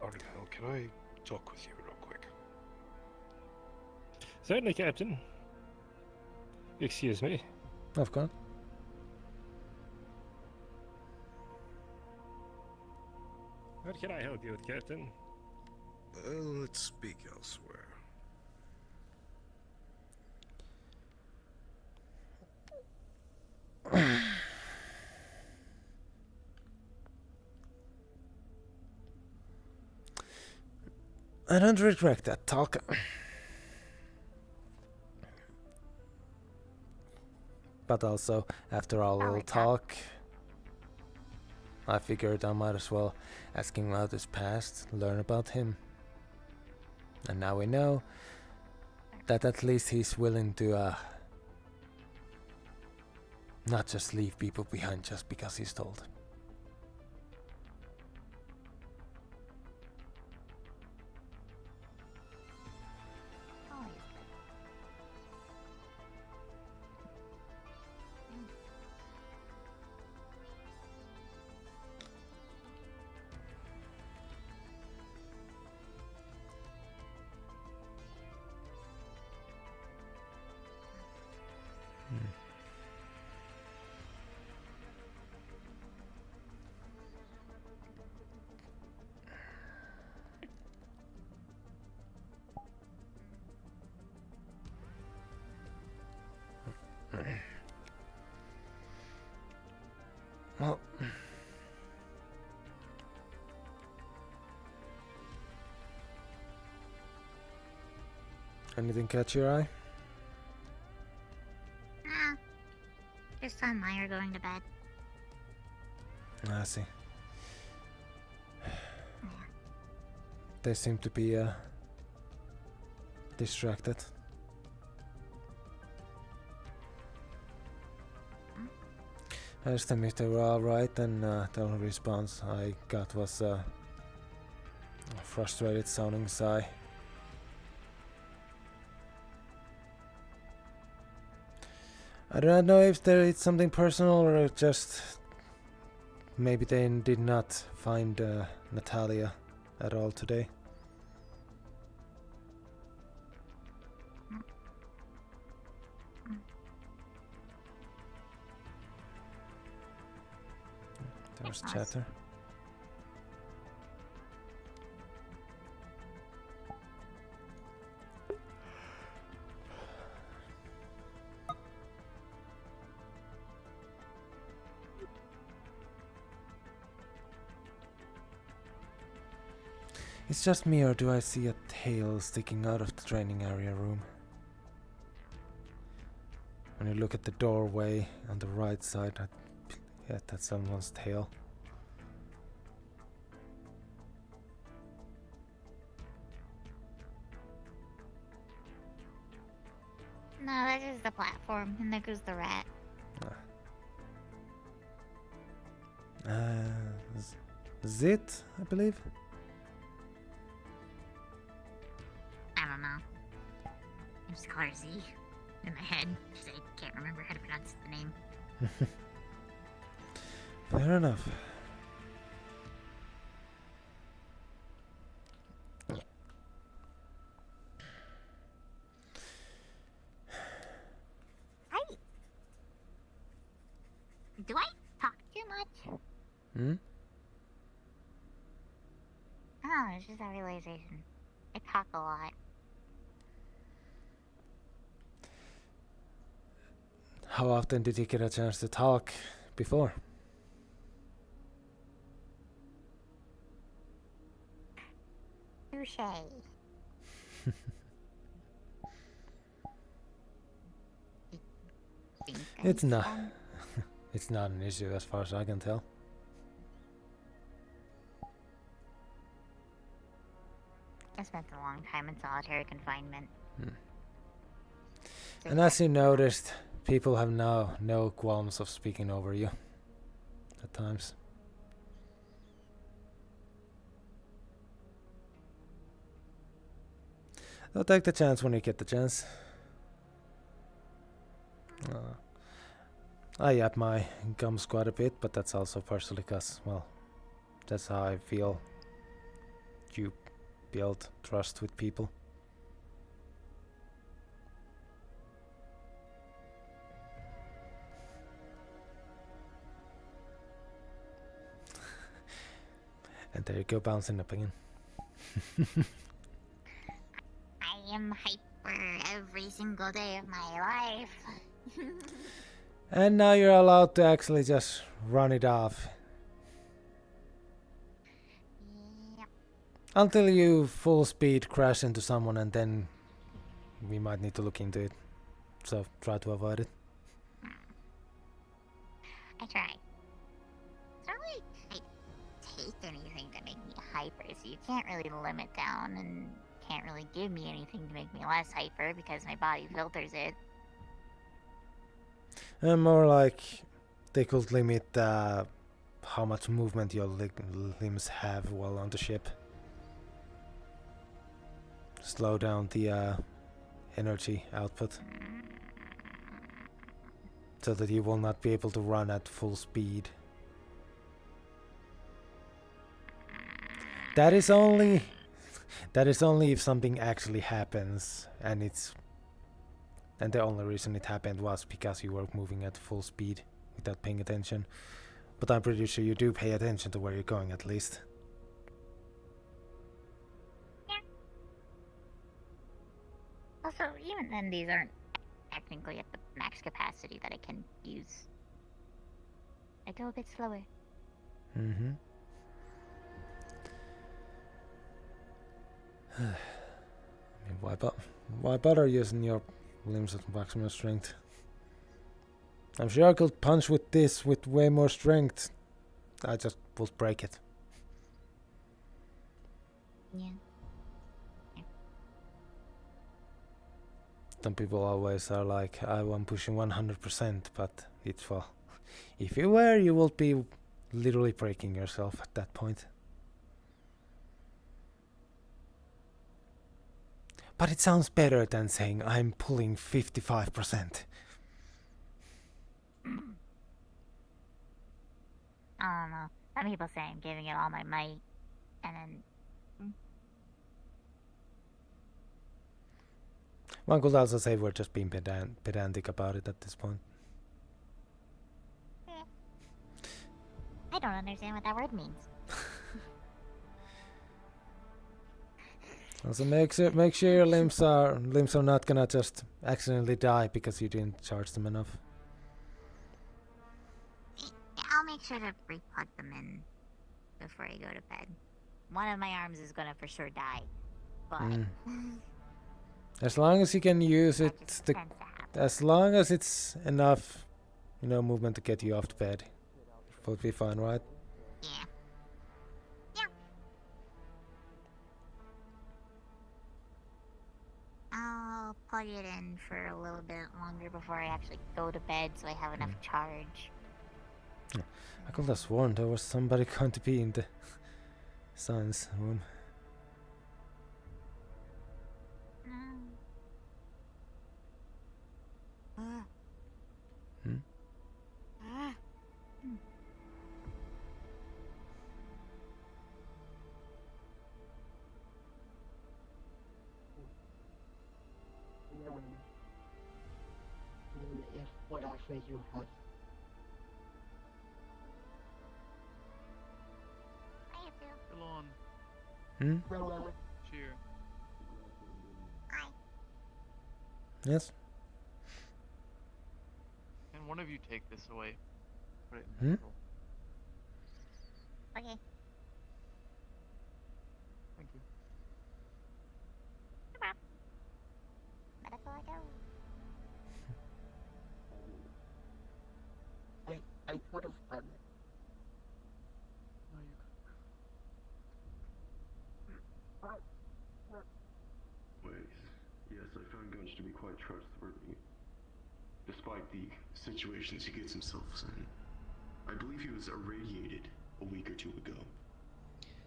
Argyle, can I talk with you real quick? Certainly, Captain. Excuse me. Of course. What can I help you with, Captain? Let's speak elsewhere. I don't regret that talk. But also, after our little talk, I figured I might as well ask him about his past, learn about him. And now we know that at least he's willing to not just leave people behind just because he's told. Well, anything catch your eye? Nah. Just saw Meyer going to bed. I see. They seem to be distracted. I asked them if they were alright, and the only response I got was a frustrated sounding sigh. I do not know if it's something personal or just maybe they did not find Natalia at all today. There's chatter. It's just me, or do I see a tail sticking out of the training area room? When you look at the doorway on the right side, yeah, that's someone's tail. No, that is the platform, and there goes the rat. Zit, I believe. I don't know. I just call her Z in my head, because I can't remember how to pronounce the name. Fair enough. Hi. Do I talk too much? Hmm? Oh, it's just a realization. I talk a lot. How often did you get a chance to talk before? Touche. It's not. It's not an issue as far as I can tell. I spent a long time in solitary confinement. And as you noticed, people have now no qualms of speaking over you. At times. They'll take the chance when you get the chance. I yap my gums quite a bit, but that's also partially because, well, that's how I feel you build trust with people. And there you go, bouncing up again. I am hyper every single day of my life. And now you're allowed to actually just run it off. Yep. Until you full speed crash into someone, and then we might need to look into it. So try to avoid it. I try. It's not like I take anything to make me hyper, so you can't really limit down and can't really give me anything to make me less hyper because my body filters it. And more like they could limit how much movement your limbs have while on the ship. Slow down the energy output. So that you will not be able to run at full speed. That is only if something actually happens, and the only reason it happened was because you were moving at full speed without paying attention. But I'm pretty sure you do pay attention to where you're going at least. Yeah. Also, even then, these aren't technically at the max capacity that I can use. I go a bit slower. Mm-hmm. I mean, why bother using your limbs at maximum strength? I'm sure I could punch with this with way more strength. I just would break it. Yeah. Some people always are like, I'm pushing 100%, but it's well, if you were, you will be literally breaking yourself at that point. But it sounds better than saying I'm pulling 55%. I don't know. Some people say I'm giving it all my might, and then... One could also say we're just being pedantic about it at this point. I don't understand what that word means. Also, make sure your limbs are not gonna just accidentally die because you didn't charge them enough. I'll make sure to re-plug them in before I go to bed. One of my arms is gonna for sure die, but... As long as you can use it, as long as it's enough, movement to get you off to bed, it'll be fine, right? Yeah. I'll plug it in for a little bit longer before I actually go to bed so I have enough charge. I could have sworn there was somebody going to be in the science room. If whatever you have. Delon. Hello. Cheer. Yes? Can one of you take this away? Put it in Hmm? the control. Okay. Thank you. Before I go. I would have done it. No, you Wait, yes, I found Gunch to be quite trustworthy. Despite the situations he gets himself in. I believe he was irradiated a week or two ago.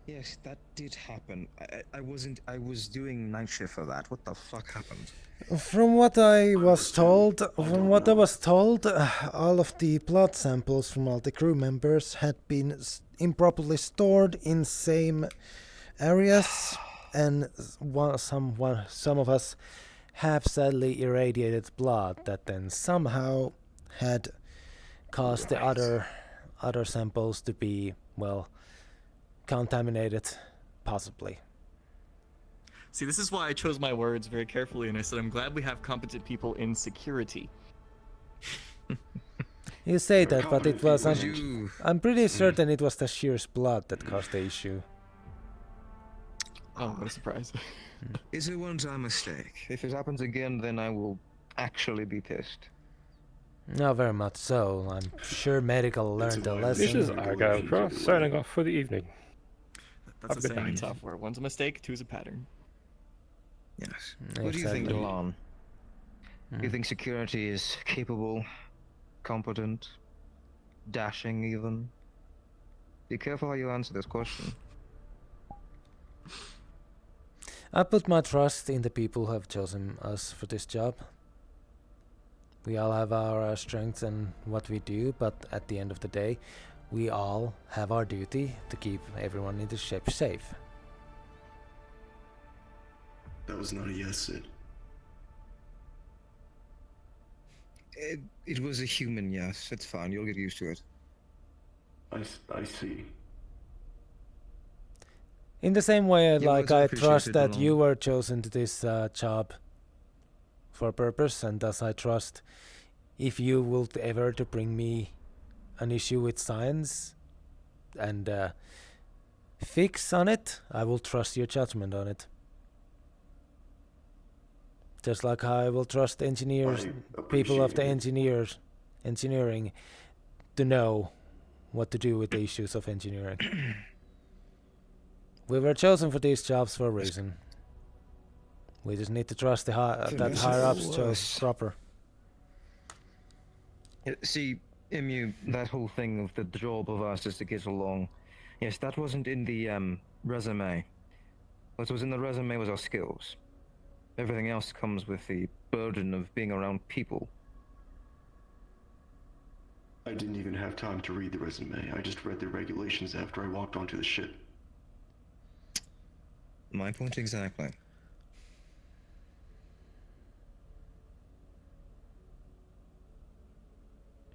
Yes, that did happen. I was doing night shift for that. What the fuck happened? From what I was told, all of the blood samples from all the crew members had been improperly stored in same areas, and some of us have sadly irradiated blood that then somehow had caused the other samples to be, well, contaminated, possibly. See, this is why I chose my words very carefully, and I said I'm glad we have competent people in security. You say that, but it was... I'm pretty certain it was the shear's blood that caused the issue. Oh, what a surprise. It's a one-time mistake. If it happens again, then I will actually be pissed. No, very much so. I'm sure medical learned a lesson. This is Argyle Cross, signing off for the evening. That's a saying in software. One's a mistake, two's a pattern. Yes. What do you think, Delon? You think security is capable, competent, dashing even? Be careful how you answer this question. I put my trust in the people who have chosen us for this job. We all have our strengths and what we do, but at the end of the day, we all have our duty to keep everyone in the ship safe. That was not a yes, Sid. It was a human yes. It's fine. You'll get used to it. I see. In the same way, like I trust that Delon. you were chosen to this job for a purpose, and thus I trust if you will ever to bring me an issue with science and fix on it, I will trust your judgment on it. Just like how I will trust engineers, people of the engineering, to know what to do with the issues of engineering. We were chosen for these jobs for a reason. We just need to trust that higher ups chose proper. See, Emu, that whole thing of the job of us is to get along. Yes, that wasn't in the resume. What was in the resume was our skills. Everything else comes with the burden of being around people. I didn't even have time to read the resume. I just read the regulations after I walked onto the ship. My point exactly.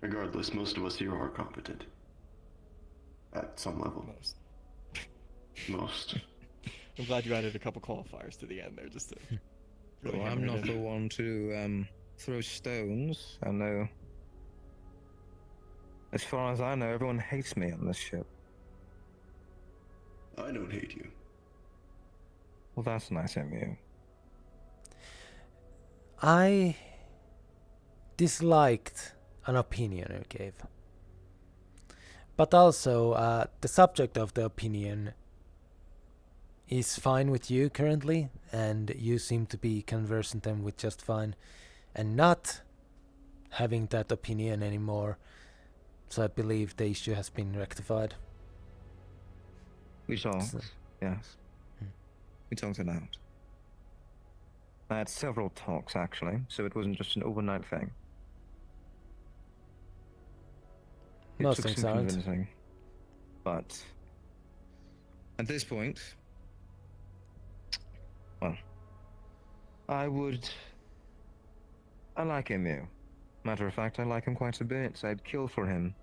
Regardless, most of us here are competent. At some level. Most. I'm glad you added a couple qualifiers to the end there, just to... Really well, I'm not the one to throw stones. I know. As far as I know, everyone hates me on this ship. I don't hate you. Well, that's nice of you. I disliked an opinion you gave. But also, the subject of the opinion is fine with you currently, and you seem to be conversing them with just fine, and not having that opinion anymore. So I believe the issue has been rectified. We talked, yes. We talked it out. I had several talks, actually, so it wasn't just an overnight thing. Most things aren't. But at this point, well, I like Emu. Matter of fact, I like him quite a bit. I'd kill for him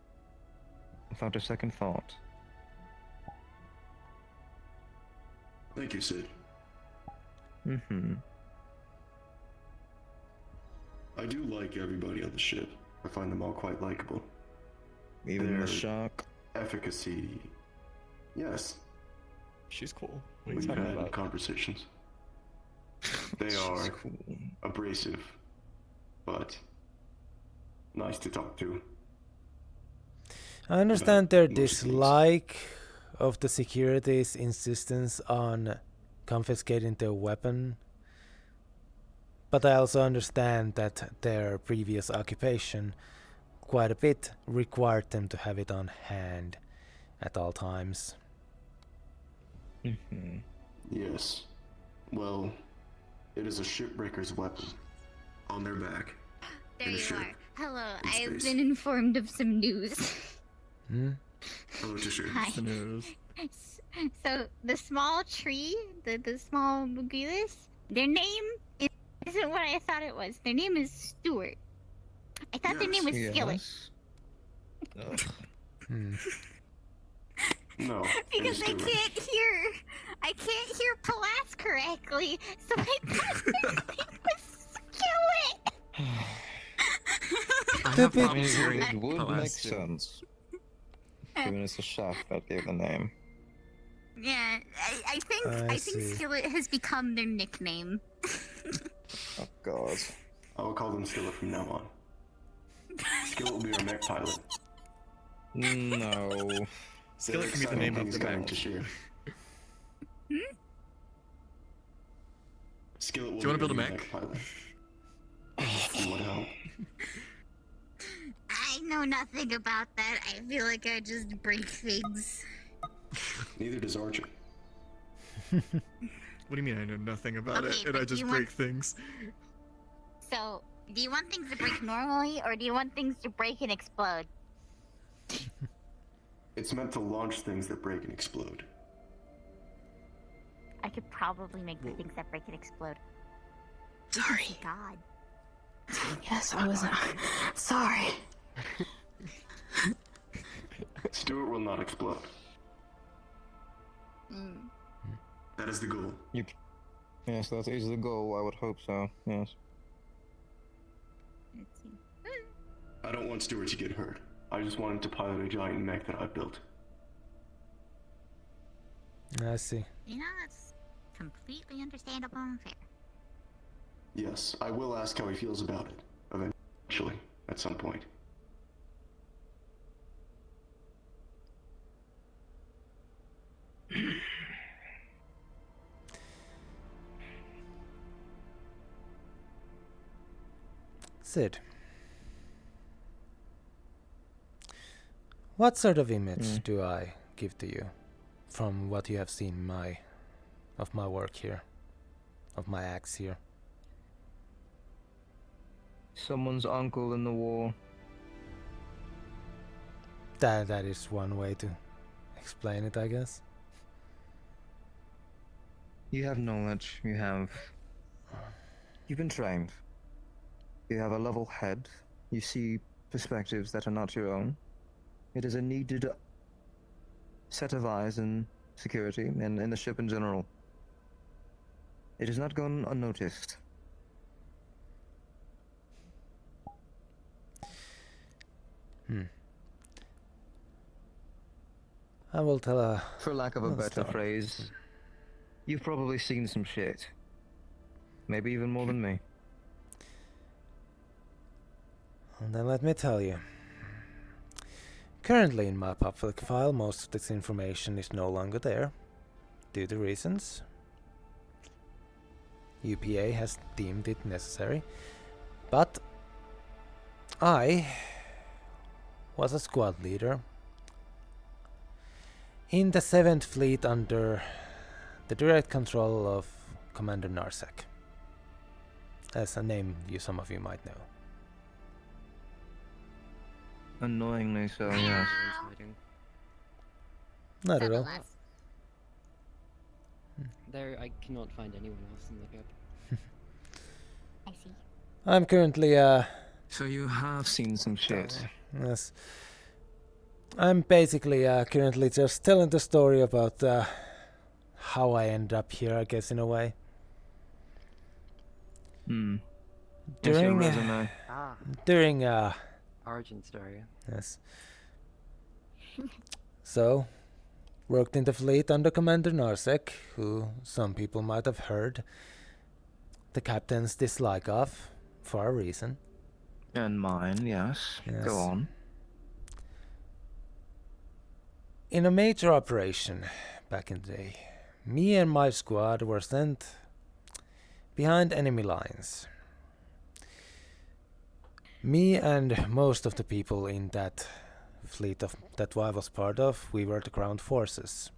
without a second thought. Thank you, Sid. Mm-hmm. I do like everybody on the ship. I find them all quite likable. Even the shark? Efficacy. Yes. She's cool. What are you We've talking had about? conversations. They are abrasive, but nice to talk to. I understand their dislike of the security's insistence on confiscating their weapon, but I also understand that their previous occupation quite a bit required them to have it on hand at all times. Mm-hmm. Yes. Well, it is a shipbreaker's weapon. On their back. There you are. Hello, in I have space. been informed of some news. Hello, Tisha. Hi. The news. So, the small tree, the small Mugilis, their name isn't what I thought it was. Their name is Stuart. I thought their name was Skillet. No. Because I can't hear Palas correctly, so I thought their name was Skillet. It would make sense. Given it's a chef that gave the name. Yeah, I think Skillet has become their nickname. Oh God. I will call them Skillet from now on. Skillet will be our mech pilot. No. Skillet can be the name of the going mech. to share. Skillet will Do you want to build a be our mech? pilot. You want help? I know nothing about that. I feel like I just break things. Neither does Archer. What do you mean I know nothing about Okay, it and but I do just you break want- things? So, do you want things to break normally, or do you want things to break and explode? It's meant to launch things that break and explode. I could probably make the things that break and explode. Sorry. God. Yes, I was. Sorry. Stuart will not explode. That is the goal. Yes, that is the goal. I would hope so. Yes. I don't want Stuart to get hurt. I just wanted to pilot a giant mech that I built. I see. You know, that's completely understandable and fair. Yes, I will ask how he feels about it, eventually, at some point. Sid, what sort of image do I give to you from what you have seen of my work here, of my acts here? Someone's uncle in the war. That is one way to explain it, I guess. You have knowledge, you've been trained. You have a level head, you see perspectives that are not your own. It is a needed set of eyes in security and in the ship in general. It has not gone unnoticed. I will tell for lack of a better phrase, you've probably seen some shit. Maybe even more than me. And then let me tell you. Currently in my public file, most of this information is no longer there, due to reasons. UPA has deemed it necessary, but I was a squad leader in the 7th Fleet under the direct control of Commander Narsek. That's a name some of you might know. Annoyingly so, yes. Not at all. There, I cannot find anyone else in the group. I see. I'm currently So you have seen some shit. Yes. I'm basically currently just telling the story about how I end up here, I guess, in a way. During origin story. Yes. So, worked in the fleet under Commander Narsek, who some people might have heard the captain's dislike of, for a reason. And mine, yes. Go on. In a major operation back in the day, me and my squad were sent behind enemy lines. Me and most of the people in that fleet that I was part of, we were the ground forces.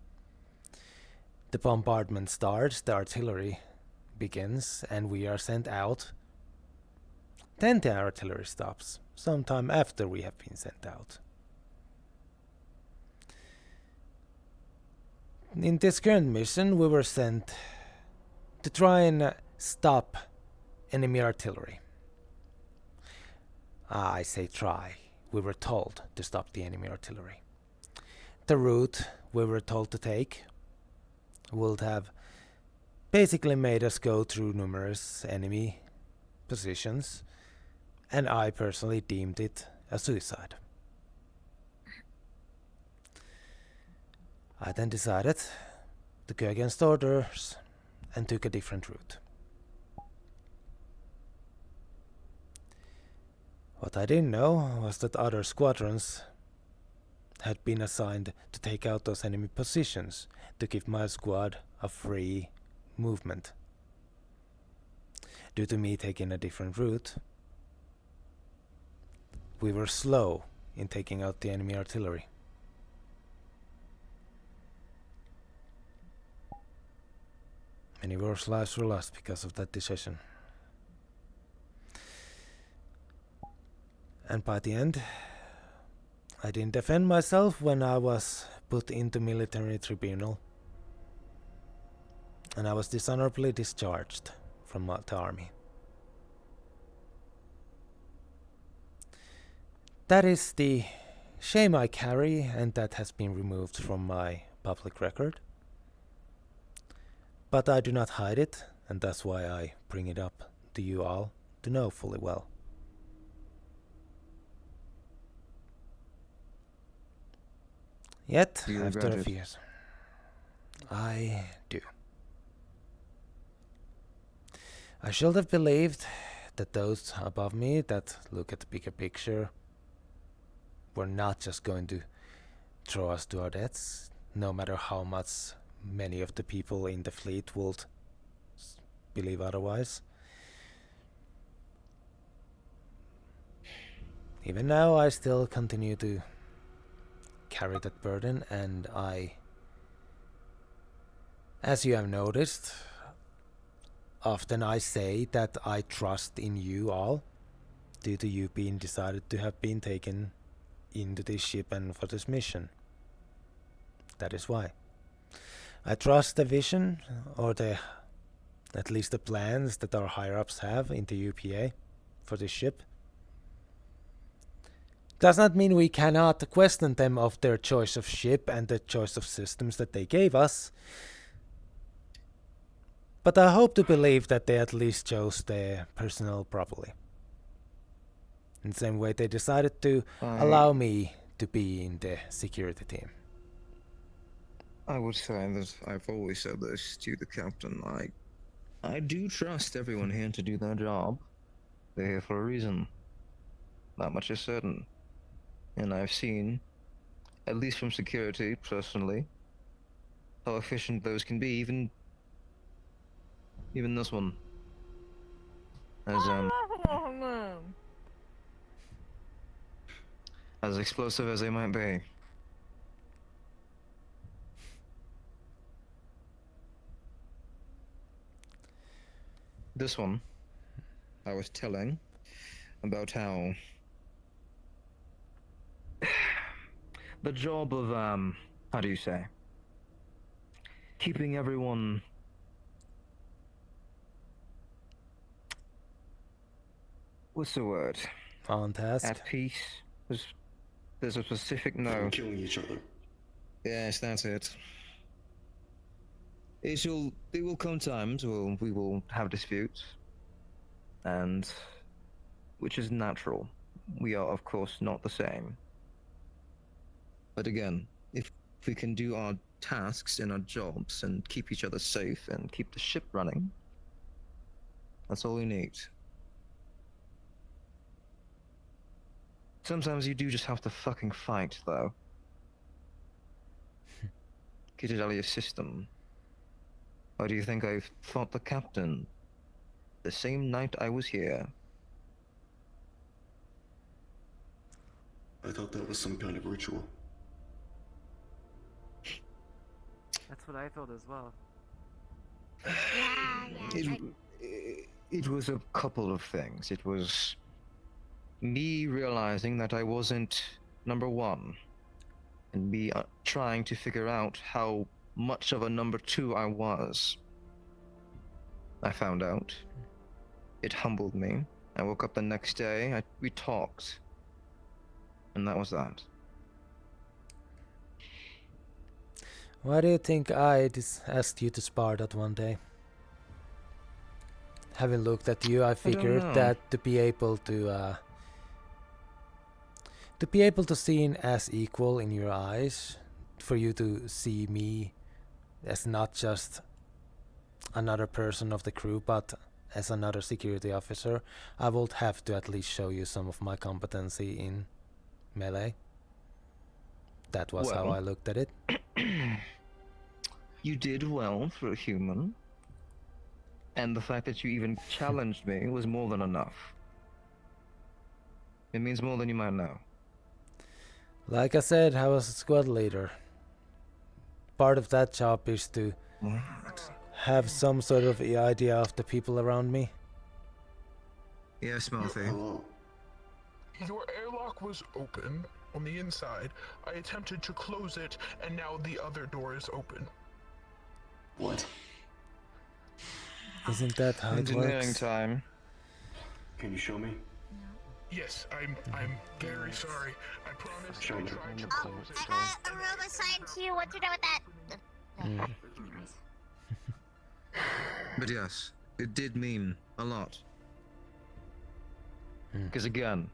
The bombardment starts, the artillery begins, and we are sent out. Then the artillery stops, sometime after we have been sent out. In this current mission, we were sent to try and stop enemy artillery. I say try. We were told to stop the enemy artillery. The route we were told to take would have basically made us go through numerous enemy positions, and I personally deemed it a suicide. I then decided to go against orders and took a different route. What I didn't know was that other squadrons had been assigned to take out those enemy positions to give my squad a free movement. Due to me taking a different route, we were slow in taking out the enemy artillery. Many worse lives were lost because of that decision. And by the end, I didn't defend myself when I was put into military tribunal. And I was dishonorably discharged from the army. That is the shame I carry, and that has been removed from my public record. But I do not hide it, and that's why I bring it up to you all to know fully well. Yet, Do you after regret a it? few years, I do. I should have believed that those above me that look at the bigger picture were not just going to throw us to our deaths, no matter how much many of the people in the fleet would believe otherwise. Even now, I still continue to carry that burden, and as you have noticed, often I say that I trust in you all, due to you being decided to have been taken into this ship and for this mission. That is why. I trust the vision, or at least the plans that our higher-ups have in the UPA for this ship. Does not mean we cannot question them of their choice of ship and the choice of systems that they gave us. But I hope to believe that they at least chose their personnel properly. In the same way they decided to allow me to be in the security team. I would say that I've always said this to the captain. I do trust everyone here to do their job. They're here for a reason. That much is certain. And I've seen, at least from security, personally, how efficient those can be, even this one. As explosive as they might be. This one, I was telling about how the job of, how do you say? Keeping everyone what's the word? On task? At peace. There's a specific no. Killing each other. Yes, that's it. There will come times where we will have disputes, and which is natural. We are, of course, not the same. But again, if we can do our tasks and our jobs and keep each other safe and keep the ship running, that's all we need. Sometimes you do just have to fucking fight, though. Get it out of your system. Or do you think I fought the captain the same night I was here? I thought that was some kind of ritual. That's what I thought as well. It was a couple of things. It was me realizing that I wasn't number one, and me trying to figure out how much of a number two I was. I found out. It humbled me. I woke up the next day, we talked. And that was that. Why do you think I asked you to spar that one day? Having looked at you, I figured that to be able to see as equal in your eyes, for you to see me as not just another person of the crew, but as another security officer, I would have to at least show you some of my competency in melee. That was how I looked at it. You did well for a human. And the fact that you even challenged me was more than enough. It means more than you might know. Like I said, I was a squad leader. Part of that job is to have some sort of idea of the people around me. Yes, Malfi. Your airlock was open on the inside. I attempted to close it, and now the other door is open. What? Isn't that how it Engineering works? time. Can you show me? Yes, I'm very sorry. I promise I tried to close it. I got a room assigned to you. What to do with that? Anyways. But yes, it did mean a lot. Because again,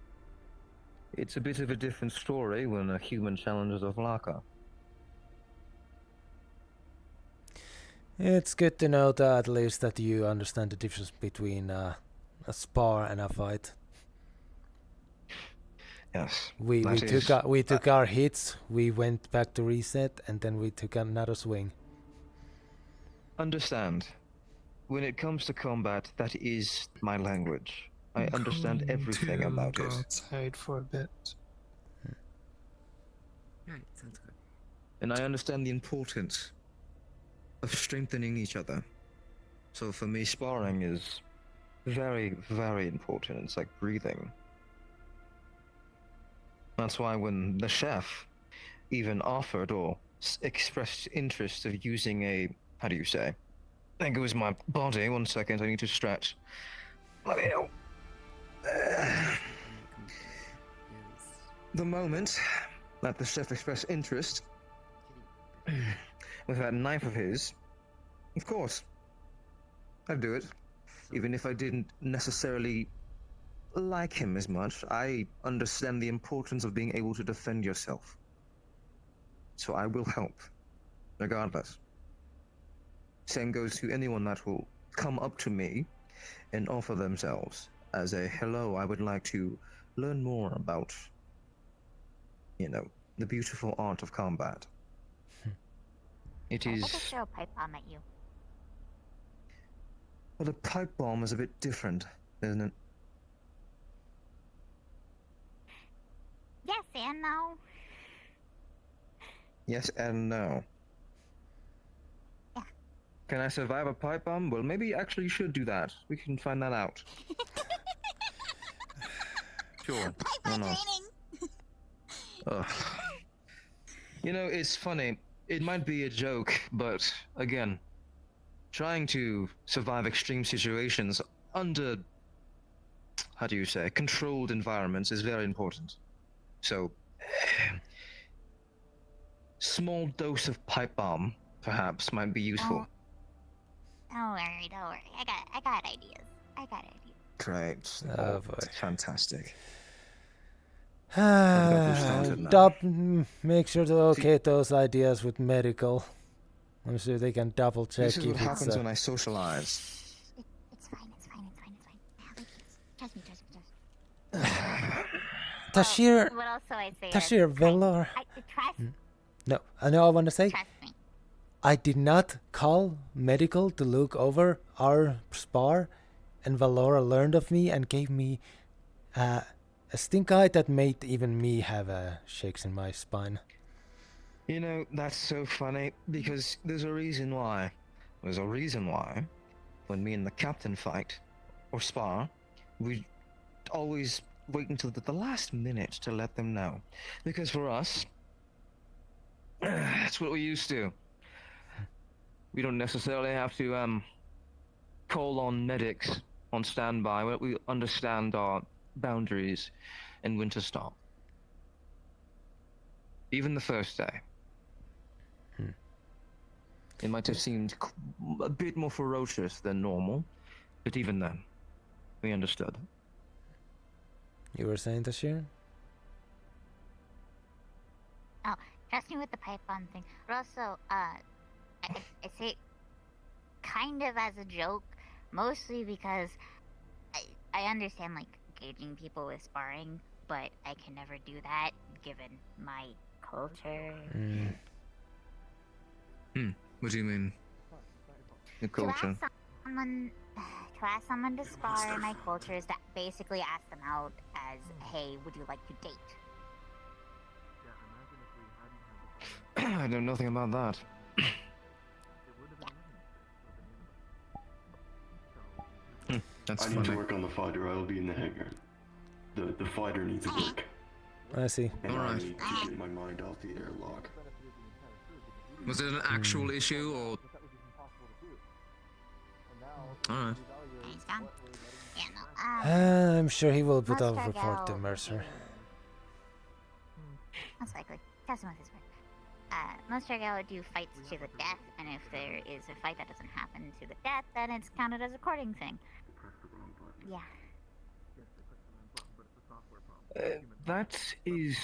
it's a bit of a different story when a human challenges a Vlaka. It's good to know that at least that you understand the difference between a spar and a fight. Yes. We took our hits, we went back to reset, and then we took another swing. Understand. When it comes to combat, that is my language. I understand everything about go it. outside for a bit. Right, sounds good. And I understand the importance of strengthening each other. So for me, sparring is very, very important. It's like breathing. That's why when the chef even offered or expressed interest of using a, how do you say? There goes my body. 1 second, I need to stretch. Let me know. The moment that the chef expressed interest with that knife of his, of course, I'd do it. Even if I didn't necessarily like him as much, I understand the importance of being able to defend yourself. So I will help, regardless. Same goes to anyone that will come up to me and offer themselves as a hello, I would like to learn more about, you know, the beautiful art of combat. It I is... just throw a pipe bomb at you. Well, the pipe bomb is a bit different, isn't it? Yes and no. Yes and no. Yeah. Can I survive a pipe bomb? Well, maybe you actually should do that. We can find that out. Sure. Why not? Ugh. You know, it's funny. It might be a joke, but again, trying to survive extreme situations under, how do you say, controlled environments is very important. So, small dose of pipe bomb, perhaps, might be useful. Don't worry. I got ideas. Great. Oh, boy. Fantastic. Make sure to locate those ideas with medical. I'm sure they can double check This is what if happens it's when I socialize. It's fine. Have it. Trust me. Tashir. What else do I say? Tashir Velor. Trust No, I know I want to say. Trust me. I did not call medical to look over our spar, and Valora learned of me and gave me a stink eye that made even me have shakes in my spine. You know, that's so funny, because there's a reason why. There's a reason why, when me and the captain fight, or spar, we always wait until the last minute to let them know. Because for us, that's what we used to. We don't necessarily have to call on medics on standby. We understand our boundaries and when to stop. Even the first day. It might have seemed a bit more ferocious than normal, but even then, we understood. You were saying, Tashir? Oh, trust me with the pipe bomb thing. But also, I say it kind of as a joke, mostly because I understand, like, gauging people with sparring, but I can never do that given my culture. What do you mean? The culture? To ask someone to spar in my culture is to basically ask them out as, hey, would you like to date? I know nothing about that. That's I funny. need to work on the fighter. I'll be in the hangar. The fighter needs work. I see. And I Alright. need to get my mind off the airlock. Was it an actual issue, or...? Alright. He's gone. Yeah, no, I'm sure he will put Most a report to Gargel Mercer. most likely. Trust him with his word. Most Gargel would do fights to the death, and if there is a fight that doesn't happen to the death, then it's counted as a courting thing. Yeah. That is...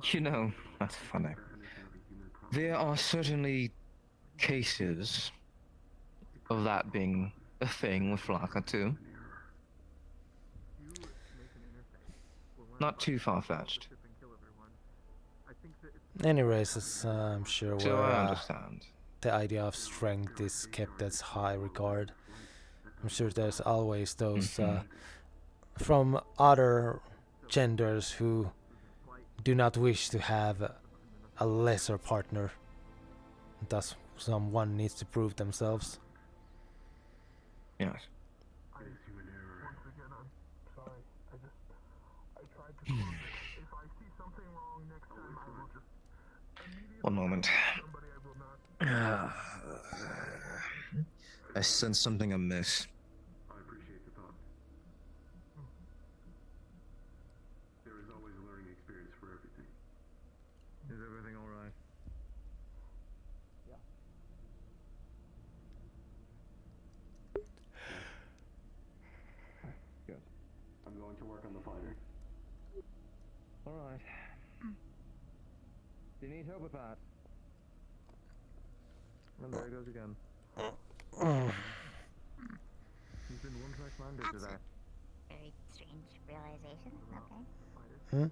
You know, that's funny. There are certainly cases of that being a thing with Flaka too. Not too far-fetched. Anyways, as I'm sure So where, I understand. the idea of strength is kept as high regard. I'm sure there's always those from other genders who do not wish to have a lesser partner. Thus, someone needs to prove themselves. Yes. One moment. I sense something amiss. I appreciate the thought. There is always a learning experience for everything. Is everything alright? Good. I'm going to work on the fighter. Alright. Do you need help with that? And there he goes again. He's been one-track minded today. Very strange realization. Okay.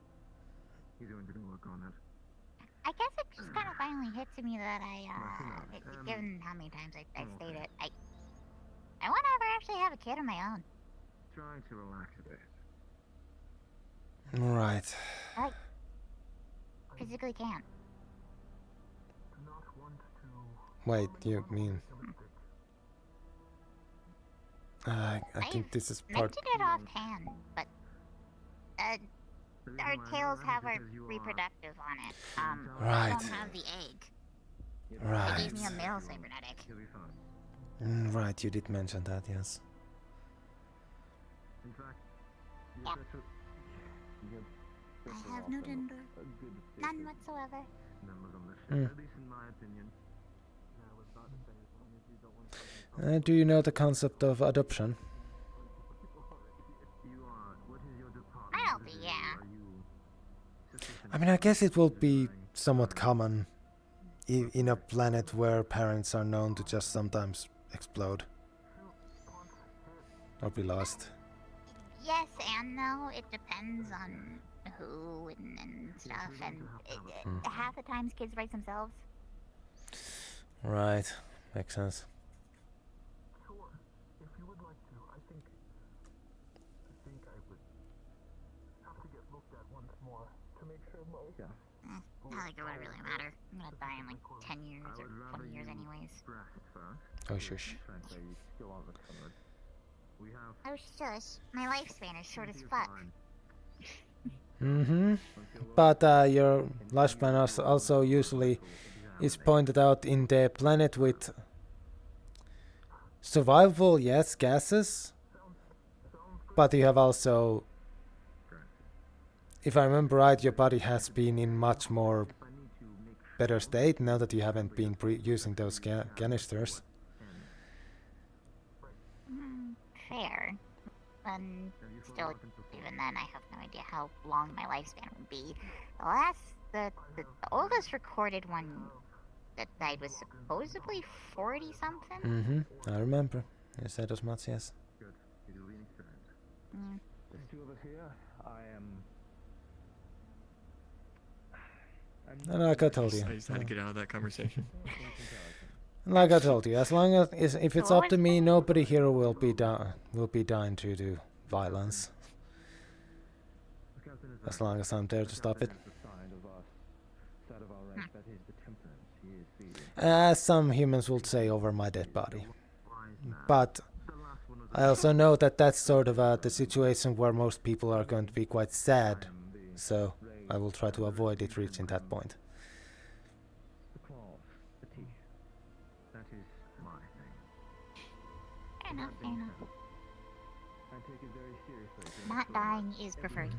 He's going to work on it. I guess it just kind of finally hit to me that given how many times I've stated, I want to ever actually have a kid of my own. Trying to relax a bit. Right. I physically can't. Wait, you mean... I think this is part... mentioned it offhand, but our tails have our reproductive on it. Right. I don't have the egg. Right. It gave me a male cybernetic. Right, you did mention that, yes. In fact, Yep. I have no gender. None whatsoever. At least in my opinion. Do you know the concept of adoption? I don't think, yeah. I mean, I guess it will be somewhat common in a planet where parents are known to just sometimes explode or be lost. Yes and no. It depends on who and stuff. And half the times kids write themselves. Right, makes sense. Sure, if you would like to, I think I would have to get looked at once more to make sure my... Not like it would really matter. I'm gonna die in like 10 years or 20 years anyways. Oh, shush. Oh, shush. My lifespan is short as fuck. But your lifespan also usually is pointed out in the planet with survivable, yes, gases. But you have also, if I remember right, your body has been in much more better state now that you haven't been using those canisters. Fair. And still, even then, I have no idea how long my lifespan would be. The oldest recorded one that died was supposedly 40-something? I remember. You said as much, yes. Good. It'll be an experience. There's two of us here. And like I told you. I just had to get out of that conversation. Like I told you, as long as if it's up to me, nobody here will be dying due to violence. As long as I'm there to stop it. As some humans would say, over my dead body. But I also know that that's sort of the situation where most people are going to be quite sad. So I will try to avoid it reaching that point. Fair enough, fair enough. Not dying is preferred.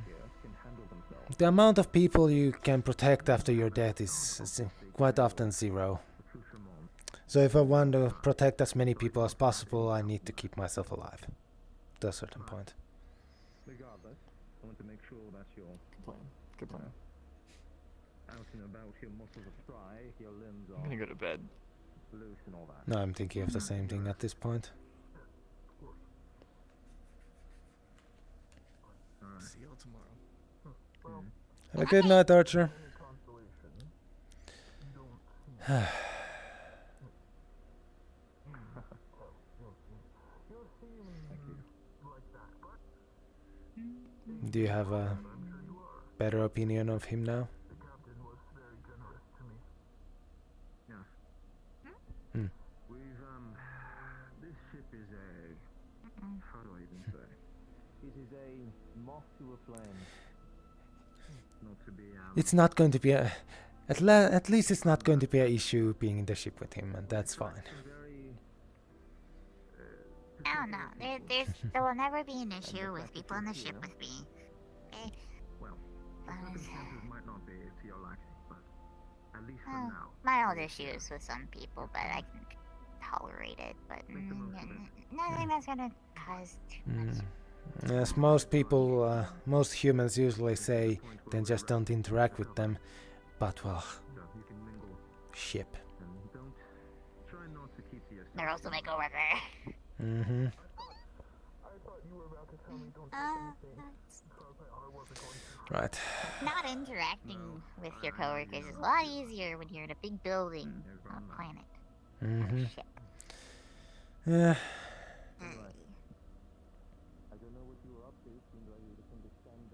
The amount of people you can protect after your death is quite often zero. So if I want to protect as many people as possible, I need to keep myself alive. To a certain point. Regardless, I want to make sure that your Good plan. Out and about, your muscles are spry, your limbs are... I'm gonna go to bed. loose and all that. No, I'm thinking of the same thing at this point. See you all tomorrow. Have a good night, Archer. Do you have a better opinion of him now? We've, this ship is a, how do I even say? It is a moth to a flame. Not to be, It's not going to be a... At least it's not going to be an issue being in the ship with him, and that's fine. I don't know. There will never be an issue with people on the ship with me. Okay? Well, circumstances might not be to your liking, but at least for Well, now. my old issues with some people, but I can tolerate it. But nothing that's gonna cause too much. As most people, most humans usually say, then just don't interact with them. But well, ship. They're also my coworker. Mm-hmm. Right. Not interacting with your coworkers is a lot easier when you're in a big building on a planet. Mm-hmm. Ship. Yeah.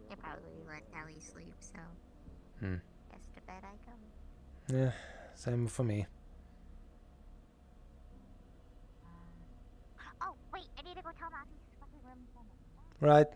They probably let Ellie sleep, so guess to bed I go. Yeah, same for me. Oh, wait, I need to go tell Matthew's fucking room. Right.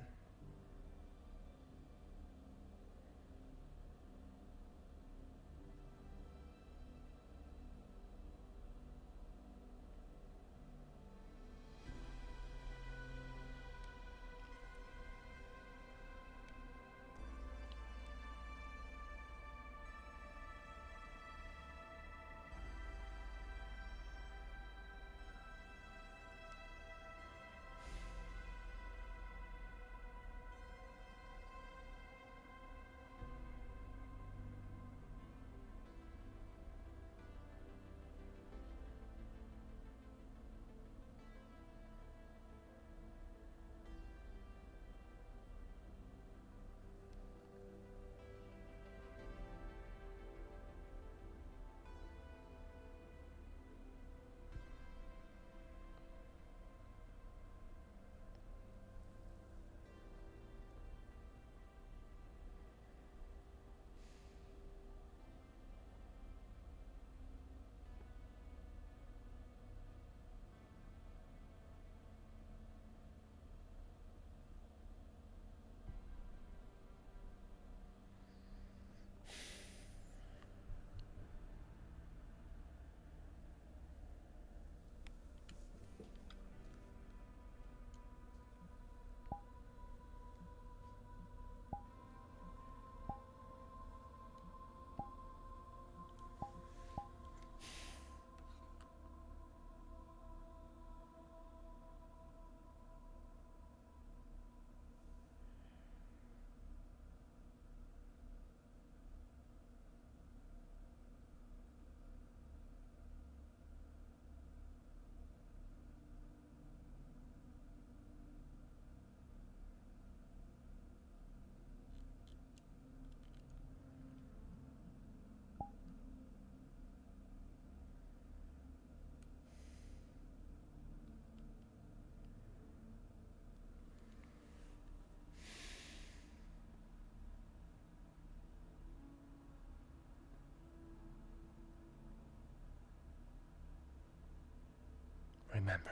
Remember.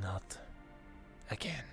Not again.